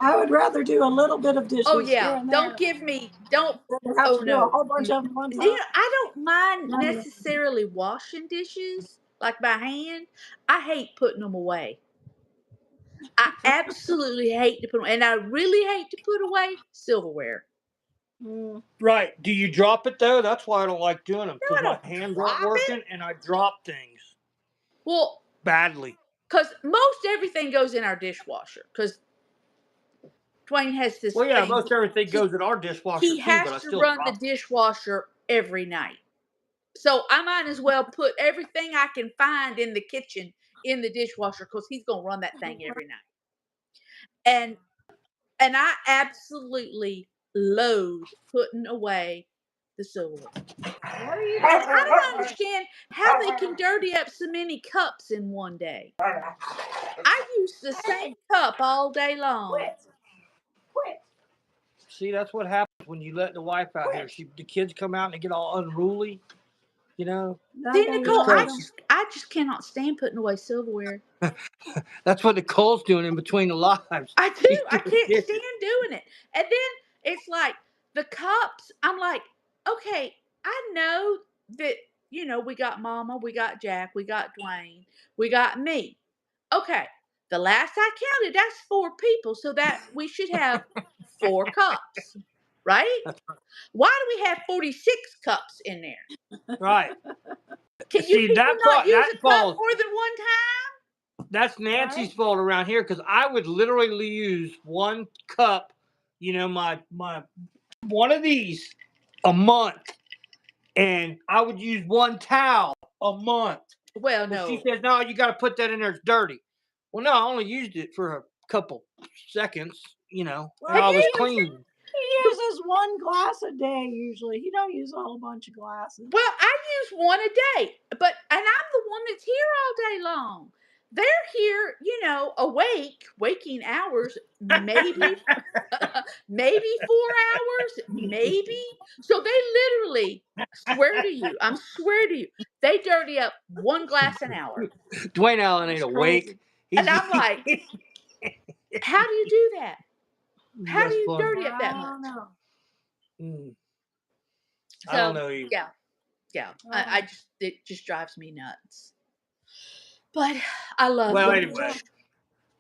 Speaker 3: I would rather do a little bit of dishes.
Speaker 2: Oh
Speaker 3: here
Speaker 2: yeah.
Speaker 3: and
Speaker 2: Don't
Speaker 3: there
Speaker 2: give me. Don't.
Speaker 3: than have
Speaker 2: Oh
Speaker 3: to do a
Speaker 2: no.
Speaker 3: whole bunch of them one time.
Speaker 2: You know, I don't mind
Speaker 3: No.
Speaker 2: necessarily washing dishes like by hand. I hate putting them away. I absolutely hate to put them, and I really hate to put away silverware.
Speaker 3: Mm.
Speaker 1: Right. Do you drop it though? That's why I don't like doing them because
Speaker 2: I
Speaker 1: my
Speaker 2: don't
Speaker 1: hands
Speaker 2: drop
Speaker 1: aren't
Speaker 2: it.
Speaker 1: working and I drop things
Speaker 2: Well,
Speaker 1: badly.
Speaker 2: because most everything goes in our dishwasher. Because Dwayne has this
Speaker 1: Well, yeah,
Speaker 2: thing.
Speaker 1: most everything goes in our dishwasher
Speaker 2: He
Speaker 1: too, but I
Speaker 2: has to
Speaker 1: still
Speaker 2: run the
Speaker 1: drop it.
Speaker 2: dishwasher every night. So I might as well put everything I can find in the kitchen in the dishwasher because he's gonna run that thing every night. And I absolutely loathe putting away the silverware.
Speaker 3: What are you
Speaker 2: And I
Speaker 3: doing?
Speaker 2: don't understand how they can dirty up so many cups in one day. I use the same cup all day long.
Speaker 3: Quit.
Speaker 1: See, that's what happens when you let the wife out here. The kids come out and they get all unruly, you know.
Speaker 2: See, Nicole, I
Speaker 1: crazy.
Speaker 2: just cannot stand putting away silverware.
Speaker 1: That's what Nicole's doing in between the lives.
Speaker 2: I do. I can't stand doing it. And then it's like the cups. I'm like, okay, I know that, we got Mama, we got Jack, we got Dwayne, we got me. Okay, the last I counted, that's 4 people, so that we should have 4 cups, right? Why do we have 46 cups in there?
Speaker 1: Right.
Speaker 2: Can
Speaker 1: See,
Speaker 2: you people
Speaker 1: that
Speaker 2: not use
Speaker 1: that
Speaker 2: a cup
Speaker 1: falls.
Speaker 2: more than one time?
Speaker 1: That's Nancy's fault around here because I would literally use 1 cup, my one of these a month, and I would use 1 towel a month.
Speaker 2: Well,
Speaker 1: But
Speaker 2: no.
Speaker 1: she says, no, you got to put that in there. It's dirty. Well, no, I only used it for a couple seconds, and I was clean.
Speaker 3: He uses 1 glass a day usually. He don't use a whole bunch of glasses.
Speaker 2: Well, I use 1 a day, and I'm the one that's here all day long. They're here, waking hours, maybe, maybe 4 hours, maybe. So they literally swear to you, they dirty up 1 glass an hour.
Speaker 1: Dwayne Allen ain't awake.
Speaker 2: And I'm like, How do you do that? How do
Speaker 1: That's
Speaker 2: you
Speaker 1: funny.
Speaker 2: dirty up that
Speaker 3: I
Speaker 2: much?
Speaker 3: don't know.
Speaker 1: I don't
Speaker 2: So
Speaker 1: know either.
Speaker 2: yeah. It just drives me nuts. But I love
Speaker 1: Well,
Speaker 2: them.
Speaker 1: anyway.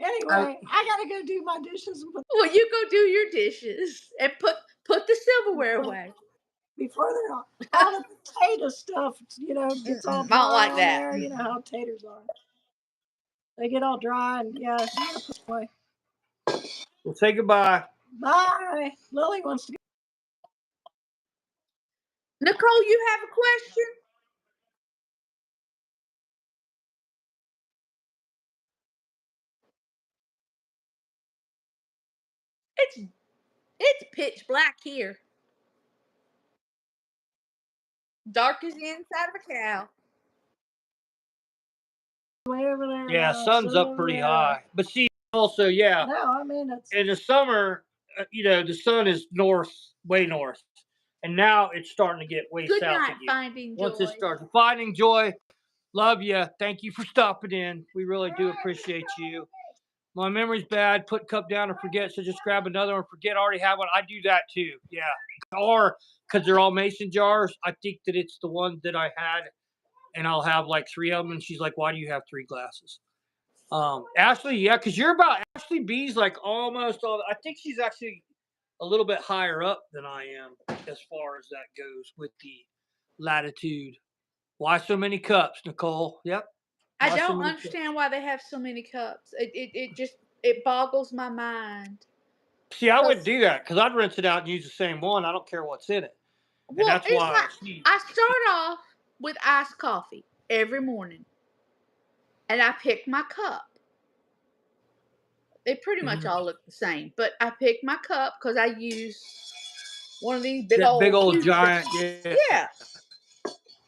Speaker 3: Anyway, I gotta go do my dishes and put
Speaker 2: Well, you go do your dishes and put the silverware away.
Speaker 3: before they're all the potato stuff, gets all
Speaker 2: I
Speaker 3: dry
Speaker 2: don't like
Speaker 3: on
Speaker 2: that.
Speaker 3: there. You know how taters are. They get all dry, and yeah, you gotta put them away.
Speaker 1: Well, say goodbye.
Speaker 3: Bye. Lily wants to go.
Speaker 2: Nicole, you have a question? It's pitch black here. Dark as the inside of a cow.
Speaker 3: Way over there
Speaker 1: Yeah,
Speaker 3: now.
Speaker 1: sun's
Speaker 3: Sun
Speaker 1: up
Speaker 3: over
Speaker 1: pretty
Speaker 3: there.
Speaker 1: high. But see, also, yeah,
Speaker 3: No, I mean it's
Speaker 1: in the summer, the sun is north, way north. And now it's starting to get way
Speaker 2: Good
Speaker 1: south
Speaker 2: night,
Speaker 1: again.
Speaker 2: Finding
Speaker 1: Once it
Speaker 2: Joy.
Speaker 1: starts. Finding Joy, love you. Thank you for stopping in. We really do appreciate you. My memory's bad. Put cup down and forget, so just grab another one. Forget I already have one. I do that too. Yeah. Or because they're all mason jars, I think that it's the one that I had, and I'll have like 3 of them. And she's like, "Why do you have 3 glasses?" Ashley, yeah, because you're about Ashley B's like almost all. I think she's actually a little bit higher up than I am as far as that goes with the latitude. Why so many cups, Nicole? Yep.
Speaker 2: I
Speaker 1: Why so
Speaker 2: don't
Speaker 1: many cups?
Speaker 2: understand why they have so many cups. It just it boggles my mind.
Speaker 1: See, I wouldn't
Speaker 2: 'Cause-
Speaker 1: do that because I'd rinse it out and use the same one. I don't care what's in it, and
Speaker 2: Well,
Speaker 1: that's
Speaker 2: it's
Speaker 1: why
Speaker 2: like I start off with iced coffee every morning, and I pick my cup. They pretty much all look the same, but I pick my cup because I use one of these big
Speaker 1: that big
Speaker 2: old
Speaker 1: old
Speaker 2: cube
Speaker 1: giant.
Speaker 2: things.
Speaker 1: Yeah,
Speaker 2: Yeah,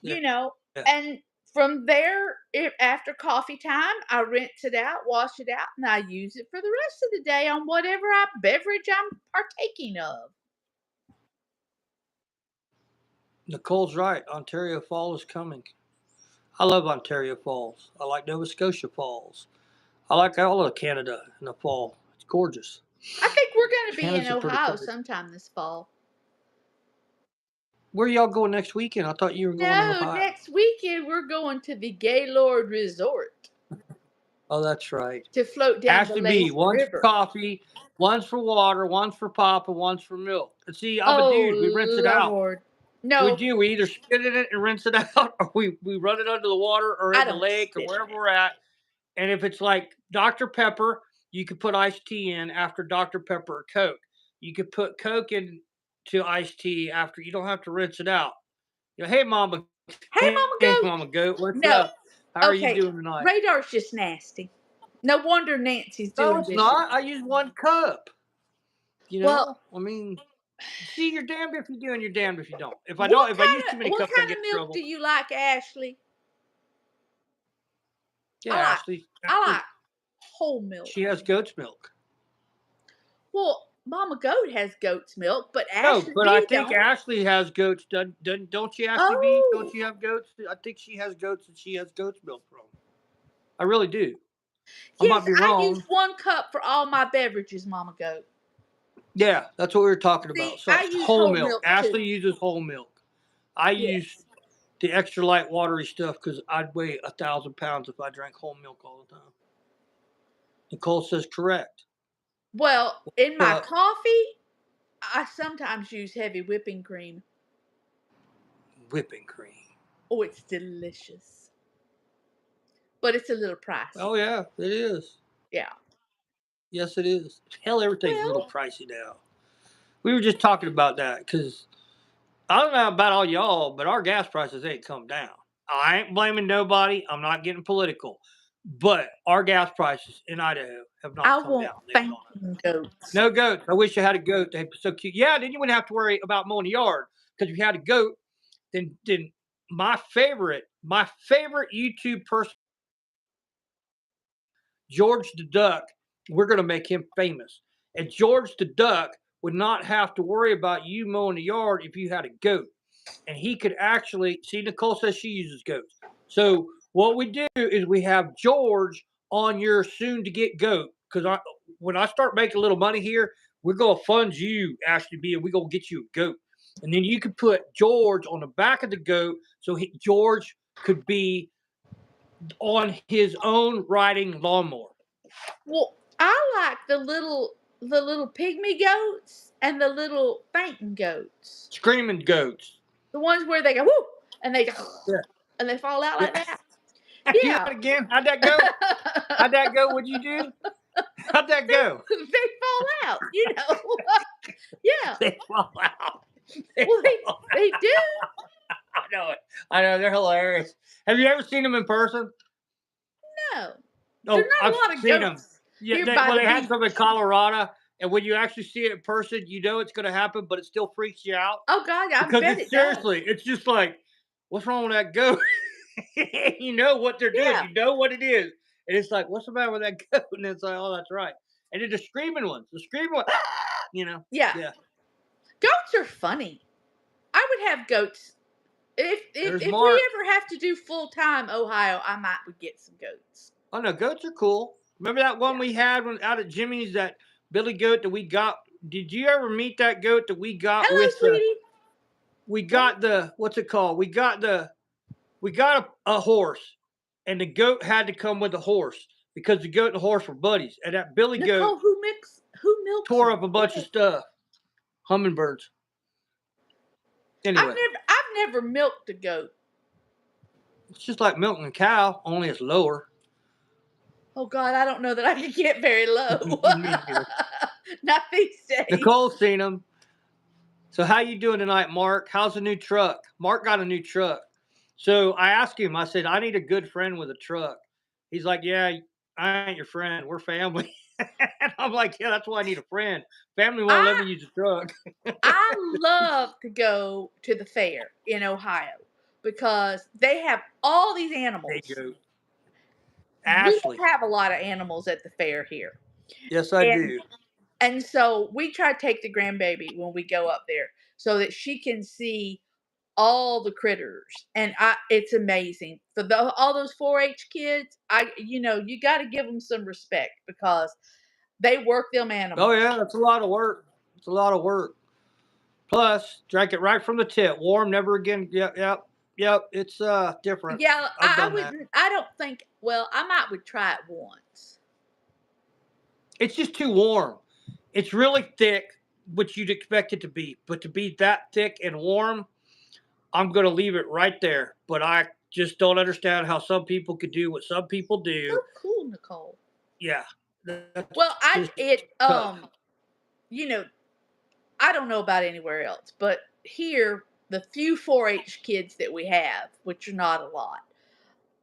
Speaker 1: yeah,
Speaker 2: you know.
Speaker 1: yeah.
Speaker 2: And from there, after coffee time, I rinse it out, wash it out, and I use it for the rest of the day on whatever beverage I'm partaking of.
Speaker 1: Nicole's right. Ontario Fall is coming. I love Ontario Falls. I like Nova Scotia Falls. I like all of Canada in the fall. It's gorgeous.
Speaker 2: I think we're going to be in
Speaker 1: Canada's a pretty
Speaker 2: Ohio
Speaker 1: place.
Speaker 2: sometime this fall.
Speaker 1: Where y'all going next weekend? I thought you were going to
Speaker 2: No,
Speaker 1: Ohio.
Speaker 2: next weekend we're going to the Gaylord Resort
Speaker 1: Oh, that's right.
Speaker 2: to float down the
Speaker 1: Ashley B.
Speaker 2: lazy
Speaker 1: One's for
Speaker 2: river.
Speaker 1: coffee, one's for water, one's for pop, and one's for milk. And see, I'm a
Speaker 2: Oh,
Speaker 1: dude. We rinse it out.
Speaker 2: Lord.
Speaker 1: We
Speaker 2: No,
Speaker 1: do. We either spit in it and rinse it out, or we run it under the water or
Speaker 2: I
Speaker 1: in the
Speaker 2: don't
Speaker 1: lake or
Speaker 2: spit
Speaker 1: wherever
Speaker 2: in it.
Speaker 1: we're at. And if it's like Dr. Pepper, you could put iced tea in after Dr. Pepper or Coke. You could put Coke in to iced tea after. You don't have to rinse it out. Hey, Mama.
Speaker 2: Hey, Mama
Speaker 1: Hey,
Speaker 2: Goat.
Speaker 1: Mama Goat. What's
Speaker 2: No.
Speaker 1: up? How are you
Speaker 2: Okay,
Speaker 1: doing tonight?
Speaker 2: Radar's just nasty. No wonder Nancy's
Speaker 1: No,
Speaker 2: doing
Speaker 1: it's
Speaker 2: dishes.
Speaker 1: not. I use 1 cup.
Speaker 2: Well,
Speaker 1: I mean, see, you're damned if you do and you're damned if you don't. If I
Speaker 2: what
Speaker 1: use too
Speaker 2: kind
Speaker 1: many
Speaker 2: of
Speaker 1: cups, I get in
Speaker 2: milk
Speaker 1: trouble.
Speaker 2: do you like, Ashley?
Speaker 1: Yeah,
Speaker 2: I like
Speaker 1: Ashley.
Speaker 2: whole milk.
Speaker 1: She has goat's milk.
Speaker 2: Well, Mama Goat has goat's milk, but
Speaker 1: No,
Speaker 2: Ashley
Speaker 1: but I
Speaker 2: B
Speaker 1: think
Speaker 2: don't.
Speaker 1: Ashley has goats. Don't you, Ashley B? Don't
Speaker 2: Oh,
Speaker 1: you have goats? I think she has goats and she has goat's milk from. I really do. I
Speaker 2: yes,
Speaker 1: might be
Speaker 2: I use
Speaker 1: wrong.
Speaker 2: 1 cup for all my beverages, Mama Goat.
Speaker 1: Yeah, that's what we were talking about.
Speaker 2: See,
Speaker 1: So
Speaker 2: I use
Speaker 1: whole
Speaker 2: whole
Speaker 1: milk.
Speaker 2: milk too.
Speaker 1: Ashley uses whole milk. I use
Speaker 2: Yes.
Speaker 1: the extra light watery stuff because I'd weigh 1,000 pounds if I drank whole milk all the time. Nicole says correct.
Speaker 2: Well, in my
Speaker 1: Cup
Speaker 2: coffee, I sometimes use heavy whipping cream.
Speaker 1: whipping cream.
Speaker 2: Oh, it's delicious. But it's a little pricey.
Speaker 1: Oh yeah, it is.
Speaker 2: Yeah.
Speaker 1: Yes, it is. Hell, everything's a little
Speaker 2: Well,
Speaker 1: pricey now. We were just talking about that because I don't know about all y'all, but our gas prices ain't come down. I ain't blaming nobody. I'm not getting political, but our gas prices in Idaho have not
Speaker 2: I
Speaker 1: come
Speaker 2: want
Speaker 1: down. They've gone up.
Speaker 2: fainting goats.
Speaker 1: No goats. I wish I had a goat. They'd be so cute. Yeah, then you wouldn't have to worry about mowing the yard because if you had a goat, then my favorite YouTube person, George the Duck, we're gonna make him famous. And George the Duck would not have to worry about you mowing the yard if you had a goat. And he could actually see Nicole says she uses goats. So what we do is we have George on your soon to get goat because when I start making a little money here, we're gonna fund you, Ashley B, and we're gonna get you a goat. And then you could put George on the back of the goat, so George could be on his own riding lawnmower.
Speaker 2: Well, I like the little pygmy goats and the little fainting goats.
Speaker 1: Screaming goats.
Speaker 2: The ones where they go woo and they
Speaker 1: Yeah.
Speaker 2: and they fall out
Speaker 1: Yeah.
Speaker 2: like that.
Speaker 1: Do
Speaker 2: Yeah.
Speaker 1: that again. How'd that go? How'd that go? What'd you do? How'd that go?
Speaker 2: They fall out, Yeah.
Speaker 1: They fall out. They
Speaker 2: Well,
Speaker 1: fall out.
Speaker 2: they do.
Speaker 1: I know it. I know, they're hilarious. Have you ever seen them in person?
Speaker 2: No.
Speaker 1: Oh,
Speaker 2: There's not
Speaker 1: I've
Speaker 2: a lot of
Speaker 1: seen them.
Speaker 2: goats
Speaker 1: Yeah,
Speaker 2: here by
Speaker 1: they
Speaker 2: the
Speaker 1: had
Speaker 2: beach.
Speaker 1: some in Colorado, and when you actually see it in person, you know it's going to happen, but it still freaks you out
Speaker 2: Oh God, I
Speaker 1: because
Speaker 2: bet
Speaker 1: it's
Speaker 2: it does.
Speaker 1: seriously, it's just like, what's wrong with that goat? You know what they're doing.
Speaker 2: Yeah.
Speaker 1: You know what it is, and it's like, what's the matter with that goat? And it's like, oh, that's right. And then the screaming ones,
Speaker 2: Yeah.
Speaker 1: yeah.
Speaker 2: Goats are funny. I would have goats. If
Speaker 1: There's
Speaker 2: we
Speaker 1: Mark.
Speaker 2: ever have to do full time Ohio, I would get some goats.
Speaker 1: Oh no, goats are cool. Remember that one
Speaker 2: Yeah.
Speaker 1: we had out at Jimmy's, that Billy goat that we got? Did you ever meet that goat that we got
Speaker 2: Hello,
Speaker 1: with the?
Speaker 2: sweetie.
Speaker 1: We got the, what's it called? We got a horse, and the goat had to come with the horse because the goat and the horse were buddies. And that Billy goat
Speaker 2: Nicole, who milks
Speaker 1: tore
Speaker 2: them?
Speaker 1: up a bunch of stuff. Hummingbirds. Anyway,
Speaker 2: I've never milked a goat.
Speaker 1: it's just like milking a cow, only it's lower.
Speaker 2: Oh God, I don't know that I could get very low.
Speaker 1: Me neither.
Speaker 2: Not these days.
Speaker 1: Nicole's seen them. So how you doing tonight, Mark? How's the new truck? Mark got a new truck. So I asked him, I said, I need a good friend with a truck. He's like, yeah, I ain't your friend. We're family. And I'm like, yeah, that's why I need a friend. Family won't let me use a truck.
Speaker 2: I love to go to the fair in Ohio because they have all these animals.
Speaker 1: There you go.
Speaker 2: We
Speaker 1: Ashley.
Speaker 2: don't have a lot of animals at the fair here.
Speaker 1: Yes, I do.
Speaker 2: And so we try to take the grandbaby when we go up there so that she can see all the critters. And it's amazing. For all those 4-H kids, you got to give them some respect because they work them animals.
Speaker 1: Oh, yeah, that's a lot of work. It's a lot of work. Plus, drank it right from the tip. Warm, never again. Yep. It's different.
Speaker 2: Yeah,
Speaker 1: I
Speaker 2: wouldn't. I don't think. Well, I would try it once.
Speaker 1: It's just too warm. It's really thick, which you'd expect it to be. But to be that thick and warm, I'm going to leave it right there. But I just don't understand how some people could do what some people do.
Speaker 2: So cool, Nicole.
Speaker 1: Yeah.
Speaker 2: Well, I don't know about anywhere else, but here, the few 4-H kids that we have, which are not a lot,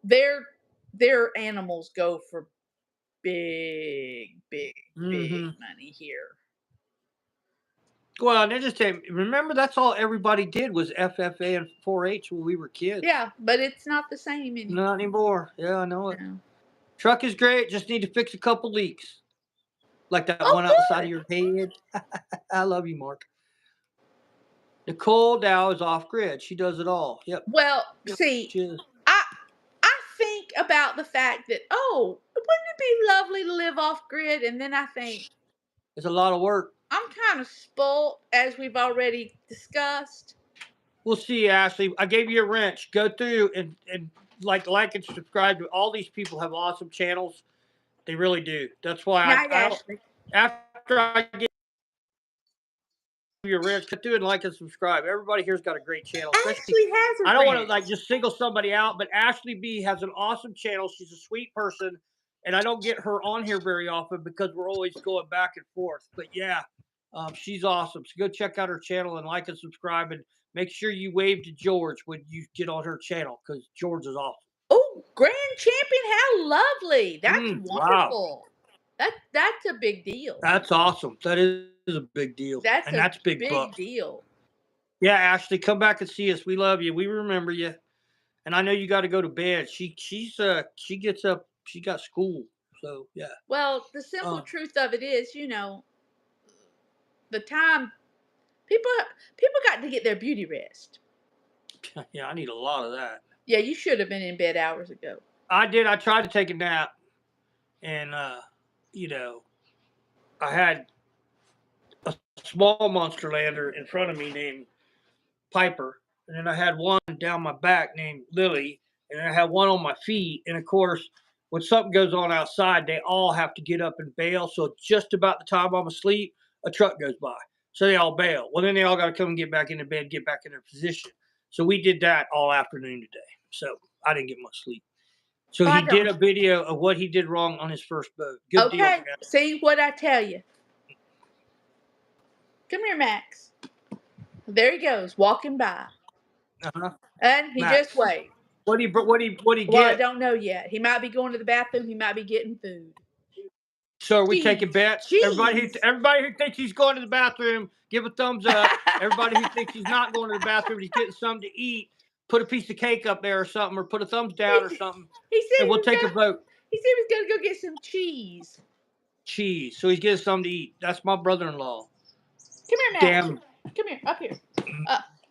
Speaker 2: their animals go for big money here.
Speaker 1: Well, and I just say, remember, that's all everybody did was FFA and 4-H when we were kids.
Speaker 2: Yeah, but it's not the same anymore.
Speaker 1: Not anymore. Yeah, I know it.
Speaker 2: No.
Speaker 1: Truck is great. Just need to fix a couple leaks. Like that one out the side of your head. I love you, Mark. Nicole Dow is off grid. She does it all. Yep.
Speaker 2: Well, see, I think about the fact that, wouldn't it be lovely to live off grid? And then I think
Speaker 1: it's a lot of work.
Speaker 2: I'm kind of spoiled, as we've already discussed.
Speaker 1: We'll see, Ashley. I gave you a wrench. Go through and like and subscribe to all these people. Have awesome channels. They really do. That's why after I get your wrench, go through and like and subscribe. Everybody here's got a great channel.
Speaker 2: Ashley has a
Speaker 1: I don't want to just single somebody out, but Ashley B has an awesome channel. She's a sweet person, and I don't get her on here very often because we're always going back and forth. But yeah, she's awesome. So go check out her channel and like and subscribe, and make sure you wave to George when you get on her channel because George is awesome.
Speaker 2: Oh, Grand Champion, how lovely. That's wonderful.
Speaker 1: Wow.
Speaker 2: That's a big deal.
Speaker 1: That's awesome. That is a big deal. That's big
Speaker 2: deal.
Speaker 1: Yeah, Ashley, come back and see us. We love you. We remember you. And I know you got to go to bed. She gets up. She got school. So, yeah.
Speaker 2: Well, the simple truth of it is, the time people got to get their beauty rest.
Speaker 1: Yeah, I need a lot of that.
Speaker 2: Yeah, you should have been in bed hours ago.
Speaker 1: I did. I tried to take a nap, and I had a small monster lander in front of me named Piper, and then I had one down my back named Lily, and I had one on my feet. And of course, when something goes on outside, they all have to get up and bail. So just about the time I'm asleep, a truck goes by. So they all bail. Well, then they all got to come and get back into bed, get back in their position. So we did that all afternoon today. So I didn't get much sleep. So
Speaker 2: I
Speaker 1: he did
Speaker 2: don't.
Speaker 1: a video of what he did wrong on his first boat. Good deal,
Speaker 2: Okay,
Speaker 1: man.
Speaker 2: see what I tell you. Come here, Max. There he goes, walking by.
Speaker 1: Uh-huh.
Speaker 2: And he just
Speaker 1: Max,
Speaker 2: waved.
Speaker 1: what he
Speaker 2: Well, I
Speaker 1: get?
Speaker 2: don't know yet. He might be going to the bathroom. He might be getting food.
Speaker 1: So are we taking
Speaker 2: Cheese.
Speaker 1: bets?
Speaker 2: Cheese.
Speaker 1: Everybody who thinks he's going to the bathroom, give a thumbs up. Everybody who thinks he's not going to the bathroom, he's getting something to eat, put a piece of cake up there or something, or put a thumbs down or something,
Speaker 2: He said
Speaker 1: and
Speaker 2: he
Speaker 1: we'll
Speaker 2: was
Speaker 1: take a
Speaker 2: gonna.
Speaker 1: vote.
Speaker 2: He said he was gonna go get some cheese.
Speaker 1: Cheese. So he's getting something to eat. That's my brother-in-law.
Speaker 2: Come here, Max.
Speaker 1: Damn
Speaker 2: Come here. Up here.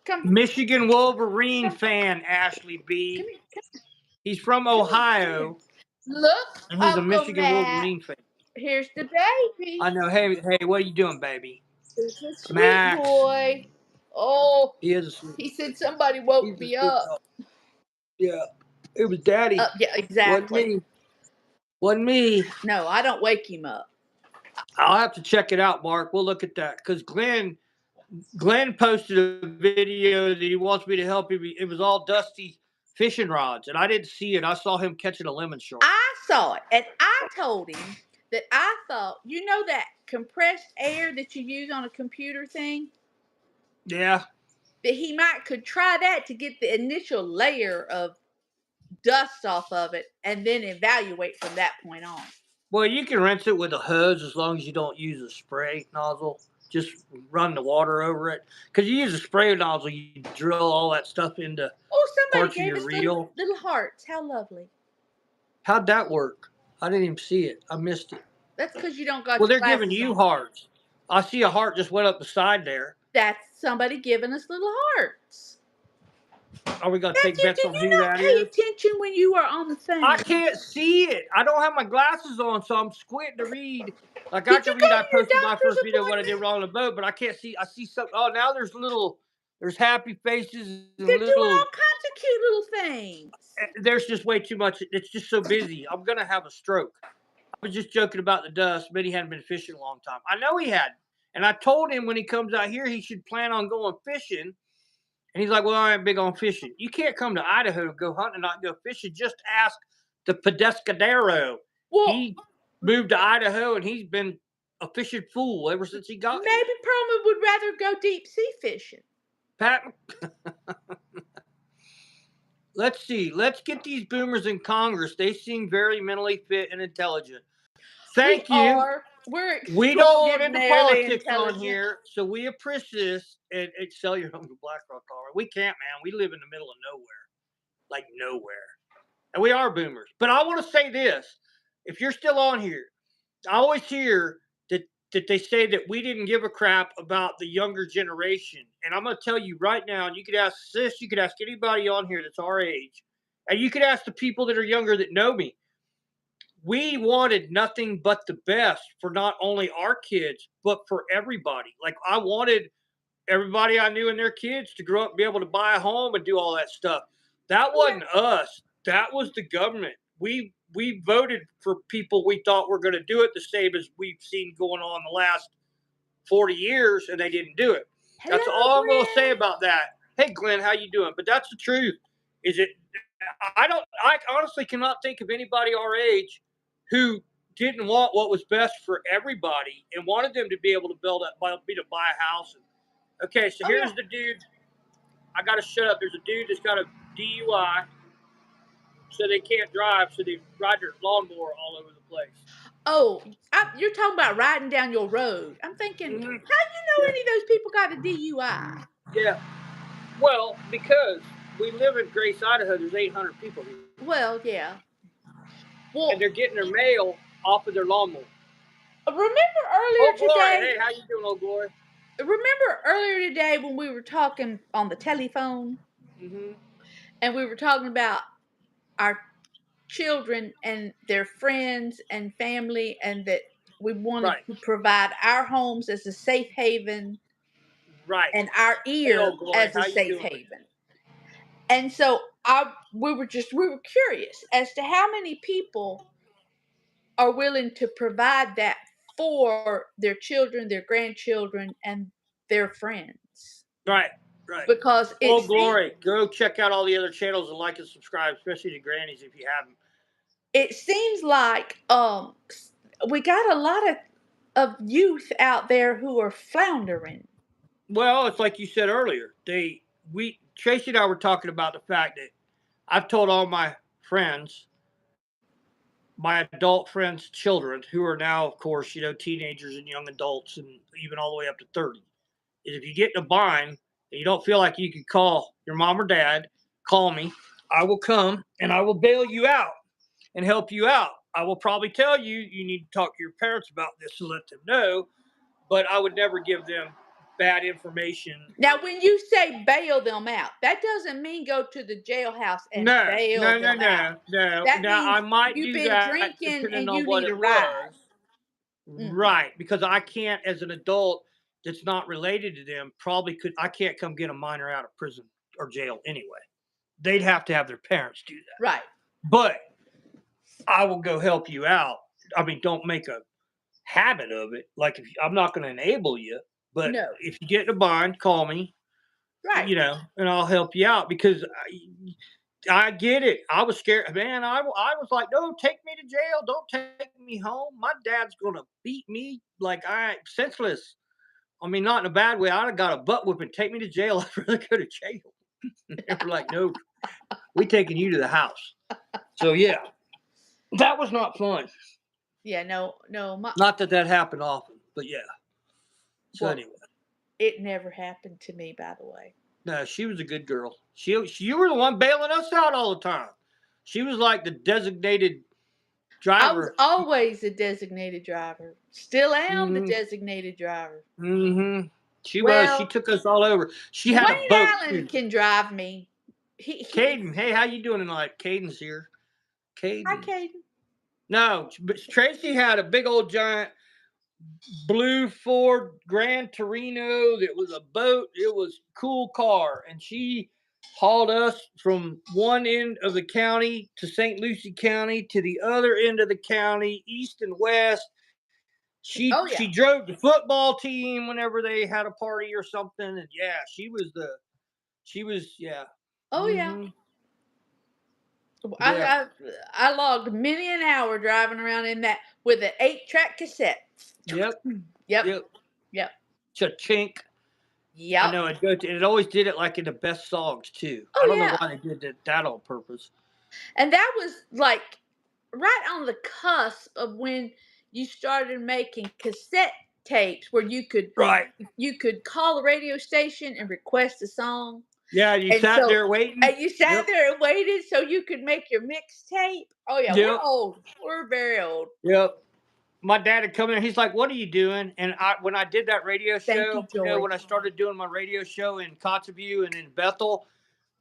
Speaker 2: Come.
Speaker 1: Michigan Wolverine
Speaker 2: Come.
Speaker 1: fan, Ashley
Speaker 2: Come
Speaker 1: B.
Speaker 2: here.
Speaker 1: He's from
Speaker 2: Come here. Come here.
Speaker 1: Ohio,
Speaker 2: Look,
Speaker 1: and he's a
Speaker 2: Uncle
Speaker 1: Michigan
Speaker 2: Matt.
Speaker 1: Wolverine fan.
Speaker 2: Here's the baby.
Speaker 1: I know. Hey, what are you doing, baby?
Speaker 2: This is sweet
Speaker 1: Max.
Speaker 2: boy. Oh,
Speaker 1: He is a sweet.
Speaker 2: he said somebody woke
Speaker 1: He's a
Speaker 2: me
Speaker 1: sweet
Speaker 2: up.
Speaker 1: dog. Yeah. It was Daddy.
Speaker 2: Yeah,
Speaker 1: Wasn't
Speaker 2: exactly.
Speaker 1: me. Wasn't me.
Speaker 2: No, I don't wake him up.
Speaker 1: I'll have to check it out, Mark. We'll look at that because Glenn posted a video that he wants me to help him. It was all dusty fishing rods, and I didn't see it. I saw him catching a lemon shark.
Speaker 2: I saw it, and I told him that I thought, you know, that compressed air that you use on a computer thing,
Speaker 1: Yeah.
Speaker 2: that he might could try that to get the initial layer of dust off of it, and then evaluate from that point on.
Speaker 1: Well, you can rinse it with a hose as long as you don't use a spray nozzle. Just run the water over it. Because you use a spray nozzle, you drill all that stuff into
Speaker 2: Oh, somebody
Speaker 1: parts of
Speaker 2: gave
Speaker 1: your
Speaker 2: us
Speaker 1: reel.
Speaker 2: little hearts. How lovely.
Speaker 1: How'd that work? I didn't even see it. I missed it.
Speaker 2: That's because you don't got
Speaker 1: Well,
Speaker 2: your
Speaker 1: they're giving
Speaker 2: glasses
Speaker 1: you
Speaker 2: on.
Speaker 1: hearts. I see a heart just went up the side there.
Speaker 2: That's somebody giving us little hearts.
Speaker 1: Are we going to take bets
Speaker 2: Did
Speaker 1: on
Speaker 2: you
Speaker 1: who
Speaker 2: not
Speaker 1: that
Speaker 2: pay
Speaker 1: is?
Speaker 2: attention when you were on the phone?
Speaker 1: I can't see it. I don't have my glasses on, so I'm squinting to read. Like I
Speaker 2: Did you
Speaker 1: can
Speaker 2: go
Speaker 1: read. I
Speaker 2: to your
Speaker 1: posted my
Speaker 2: doctor's
Speaker 1: first video of what I did
Speaker 2: appointment?
Speaker 1: wrong on the boat, but I can't see. I see something. Oh, now there's happy faces
Speaker 2: They're
Speaker 1: and
Speaker 2: doing
Speaker 1: little.
Speaker 2: all kinds of cute little things.
Speaker 1: There's just way too much. It's just so busy. I'm gonna have a stroke. I was just joking about the dust, but he hadn't been fishing a long time. I know he hadn't, and I told him when he comes out here he should plan on going fishing. And he's like, "Well, I ain't big on fishing. You can't come to Idaho to go hunting and not go fishing. Just ask the Pedescadero.
Speaker 2: Well,
Speaker 1: He moved to Idaho and he's been a fishing fool ever since he got here.
Speaker 2: maybe Perlman would rather go deep sea fishing.
Speaker 1: Pat, let's see. Let's get these boomers in Congress. They seem very mentally fit and intelligent. Thank you.
Speaker 2: We're
Speaker 1: We don't get into
Speaker 2: extraordinarily
Speaker 1: politics on
Speaker 2: intelligent.
Speaker 1: here, so we appreciate this and sell your home to BlackRock, Colorado. We can't, man. We live in the middle of nowhere, like nowhere. And we are boomers. But I want to say this. If you're still on here, I always hear that they say that we didn't give a crap about the younger generation. And I'm going to tell you right now, and you could ask Sis, you could ask anybody on here that's our age, and you could ask the people that are younger that know me. We wanted nothing but the best for not only our kids, but for everybody. Like I wanted everybody I knew and their kids to grow up and be able to buy a home and do all that stuff. That wasn't us. That was the government. We voted for people we thought were going to do it the same as we've seen going on the last 40 years, and they didn't do it. That's
Speaker 2: Hello,
Speaker 1: all I'm going to say
Speaker 2: Glenn.
Speaker 1: about that. Hey, Glenn, how you doing? But that's the truth. Is it? I honestly cannot think of anybody our age who didn't want what was best for everybody and wanted them to be able to buy a house. Okay, so here's the dude. I got to shut up. There's a dude that's got a DUI, so they can't drive, so they ride their lawnmower all over the place.
Speaker 2: Oh, you're talking about riding down your road. I'm thinking,
Speaker 1: Mhm.
Speaker 2: how do you know any of those people got a DUI?
Speaker 1: Yeah. Well, because we live in Grace, Idaho, there's 800 people here.
Speaker 2: Well, yeah. Well,
Speaker 1: And they're getting their mail off of their lawnmower.
Speaker 2: remember earlier
Speaker 1: Glory.
Speaker 2: today?
Speaker 1: Hey, how you doing, old Glory?
Speaker 2: Remember earlier today when we were talking on the telephone,
Speaker 1: Mm-hmm.
Speaker 2: and we were talking about our children and their friends and family, and that We wanted
Speaker 1: Right.
Speaker 2: to provide our homes as a safe haven
Speaker 1: Right.
Speaker 2: and our
Speaker 1: Hey,
Speaker 2: ear
Speaker 1: old Glory,
Speaker 2: as a
Speaker 1: how you
Speaker 2: safe
Speaker 1: doing?
Speaker 2: haven. And so we were curious as to how many people are willing to provide that for their children, their grandchildren, and their friends.
Speaker 1: Right. Right.
Speaker 2: Because
Speaker 1: Old Glory, go check out all the other channels and like and subscribe, especially the grannies if you haven't.
Speaker 2: it seems like we got a lot of youth out there who are floundering.
Speaker 1: Well, it's like you said earlier. Tracy and I were talking about the fact that I've told all my friends, my adult friends' children, who are now, of course, teenagers and young adults, and even all the way up to 30, is if you get in a bind and you don't feel like you can call your mom or dad, call me. I will come and I will bail you out and help you out. I will probably tell you you need to talk to your parents about this and let them know, but I would never give them bad information.
Speaker 2: Now, when you say bail them out, that doesn't mean go to the jailhouse and
Speaker 1: No,
Speaker 2: bail
Speaker 1: no, no,
Speaker 2: them out.
Speaker 1: no, no.
Speaker 2: That
Speaker 1: Now I
Speaker 2: means
Speaker 1: might
Speaker 2: you've
Speaker 1: do
Speaker 2: been
Speaker 1: that
Speaker 2: drinking
Speaker 1: depending
Speaker 2: and
Speaker 1: on
Speaker 2: you
Speaker 1: what
Speaker 2: need a
Speaker 1: it
Speaker 2: ride.
Speaker 1: was.
Speaker 2: Mm-mm.
Speaker 1: Right, because I can't, as an adult that's not related to them, I can't come get a minor out of prison or jail anyway. They'd have to have their parents do that.
Speaker 2: Right.
Speaker 1: But I will go help you out. I mean, don't make a habit of it. Like, I'm not going to enable you, but
Speaker 2: No.
Speaker 1: if you get in a bind, call me,
Speaker 2: Right.
Speaker 1: and I'll help you out because I get it. I was scared, man. I was like, no, take me to jail. Don't take me home. My dad's going to beat me like senseless. I mean, not in a bad way. I'd have got a butt whipping. Take me to jail. I'd rather go to jail. They were like, no, we taking you to the house. So yeah, that was not fun.
Speaker 2: Yeah. No.
Speaker 1: Not that that happened often, but yeah. So
Speaker 2: Well,
Speaker 1: anyway,
Speaker 2: it never happened to me, by the way.
Speaker 1: no, she was a good girl. You were the one bailing us out all the time. She was like the designated
Speaker 2: I was
Speaker 1: driver.
Speaker 2: always a designated driver. Still am the
Speaker 1: Mm-hmm.
Speaker 2: designated driver.
Speaker 1: Mm-hmm. She was. She
Speaker 2: Well,
Speaker 1: took us all over. She had a
Speaker 2: Wayne
Speaker 1: boat
Speaker 2: Allen
Speaker 1: too.
Speaker 2: can drive me. He
Speaker 1: Caden, hey, how you doing tonight? Caden's here.
Speaker 2: Hi,
Speaker 1: Caden.
Speaker 2: Caden.
Speaker 1: No, but Tracy had a big old giant blue Ford Grand Torino that was a boat. It was a cool car, and she hauled us from one end of the county to St. Lucie County to the other end of the county, east and west. She
Speaker 2: Oh yeah.
Speaker 1: she drove the football team whenever they had a party or something, and yeah, she was yeah.
Speaker 2: Oh yeah.
Speaker 1: Mm-hmm. Yeah.
Speaker 2: I I logged many an hour driving around in that with an 8-track cassette.
Speaker 1: Yep.
Speaker 2: Yep.
Speaker 1: Yep.
Speaker 2: Yep.
Speaker 1: Cha-chink. I
Speaker 2: Yep.
Speaker 1: know it always did it like in the best songs too. I
Speaker 2: Oh
Speaker 1: don't know
Speaker 2: yeah.
Speaker 1: why they did that on purpose.
Speaker 2: And that was like right on the cusp of when you started making cassette tapes where
Speaker 1: Right.
Speaker 2: you could call a radio station and request a song.
Speaker 1: Yeah, you
Speaker 2: And
Speaker 1: sat
Speaker 2: so
Speaker 1: there waiting.
Speaker 2: and you sat
Speaker 1: Yep.
Speaker 2: there and waited so you could make your mixtape. Oh yeah, we're
Speaker 1: Yep.
Speaker 2: old. We're very old.
Speaker 1: Yep. My dad would come in. He's like, "What are you doing?" And when I did that radio
Speaker 2: Thank you,
Speaker 1: show,
Speaker 2: Joy.
Speaker 1: when I started doing my radio show in Kotzebue and in Bethel,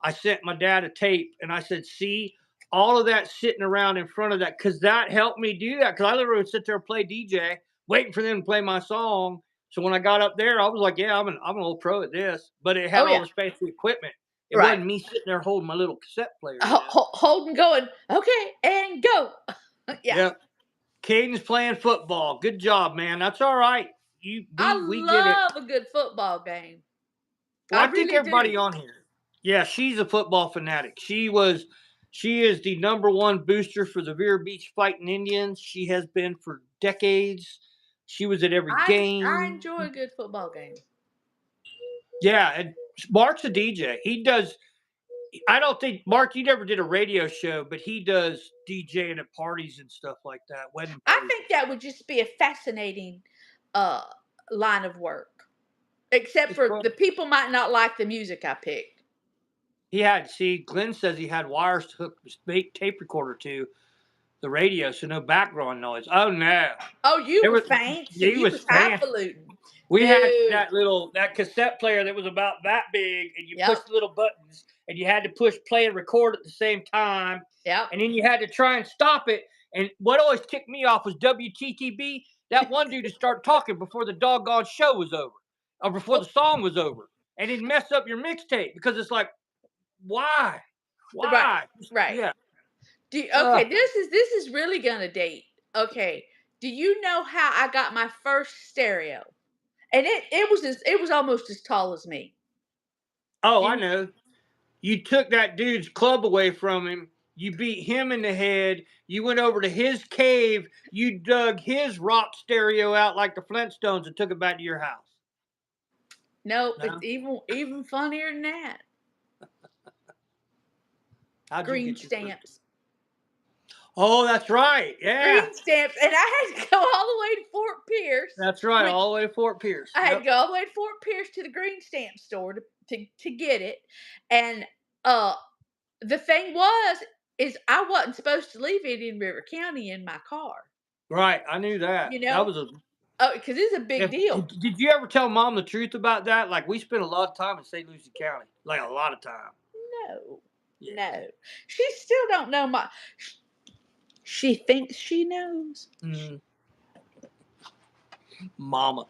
Speaker 1: I sent my dad a tape, and I said, "See, all of that sitting around in front of that, because that helped me do that. Because I literally would sit there and play DJ, waiting for them to play my song. So when I got up there, I was like, yeah, I'm an old pro at this. But it had
Speaker 2: Oh
Speaker 1: all
Speaker 2: yeah.
Speaker 1: the fancy equipment. It
Speaker 2: Right.
Speaker 1: wasn't me sitting there holding my little cassette player.
Speaker 2: Holding going, okay, and go. Yeah.
Speaker 1: Yep. Caden's playing football. Good job, man. That's all right.
Speaker 2: I
Speaker 1: We get it.
Speaker 2: love a good football game.
Speaker 1: Well,
Speaker 2: I
Speaker 1: I think
Speaker 2: really do.
Speaker 1: everybody on here. Yeah, she's a football fanatic. She is the number one booster for the Vero Beach Fighting Indians. She has been for decades. She was at every
Speaker 2: I
Speaker 1: game.
Speaker 2: enjoy a good football game.
Speaker 1: Yeah, and Mark's a DJ. He does. I don't think Mark, you never did a radio show, but he does DJing at parties and stuff like that, wedding
Speaker 2: I
Speaker 1: parties.
Speaker 2: think that would just be a fascinating uh line of work. Except
Speaker 1: It's
Speaker 2: for
Speaker 1: fun.
Speaker 2: the people might not like the music I picked.
Speaker 1: Glenn says he had wires to hook the tape recorder to the radio, so no background noise. Oh no,
Speaker 2: Oh, you
Speaker 1: there
Speaker 2: were
Speaker 1: was
Speaker 2: fancy.
Speaker 1: he
Speaker 2: You
Speaker 1: was
Speaker 2: was
Speaker 1: fan.
Speaker 2: highfalutin.
Speaker 1: We had
Speaker 2: No.
Speaker 1: that cassette player that was about that big, and you
Speaker 2: Yep.
Speaker 1: pushed the little buttons, and you had to push play and record at the same time,
Speaker 2: Yep.
Speaker 1: and then you had to try and stop it, And what always ticked me off was WTTB. That one dude to start talking before the doggone show was over, or before the song was over, and he'd mess up your mixtape because it's like, why,
Speaker 2: Right,
Speaker 1: why?
Speaker 2: right.
Speaker 1: Yeah.
Speaker 2: Okay, this is really gonna date. Okay, do you know how I got my first stereo? And it was almost as tall as me.
Speaker 1: Oh,
Speaker 2: Do
Speaker 1: I
Speaker 2: you,
Speaker 1: know. You took that dude's club away from him. You beat him in the head. You went over to his cave. You dug his rock stereo out like the Flintstones and took it back to your house.
Speaker 2: no, it's
Speaker 1: No?
Speaker 2: even funnier than that.
Speaker 1: How'd you
Speaker 2: Green
Speaker 1: get your first?
Speaker 2: stamps.
Speaker 1: Oh, that's right. Yeah.
Speaker 2: Green stamps, and I had to go all the way to Fort Pierce.
Speaker 1: That's right.
Speaker 2: Which
Speaker 1: All the way to Fort Pierce.
Speaker 2: I had to
Speaker 1: Yep.
Speaker 2: go all the way to Fort Pierce to the green stamp store to get it. And uh the thing is I wasn't supposed to leave Indian River County in my car.
Speaker 1: Right. I knew that.
Speaker 2: You
Speaker 1: That
Speaker 2: know?
Speaker 1: was a.
Speaker 2: Oh, because it's a big deal.
Speaker 1: Did you ever tell mom the truth about that? Like, we spent a lot of time in St. Lucie County. Like, a lot of time.
Speaker 2: No.
Speaker 1: Yeah.
Speaker 2: No. She still don't know my she thinks she knows.
Speaker 1: Mm. Mama.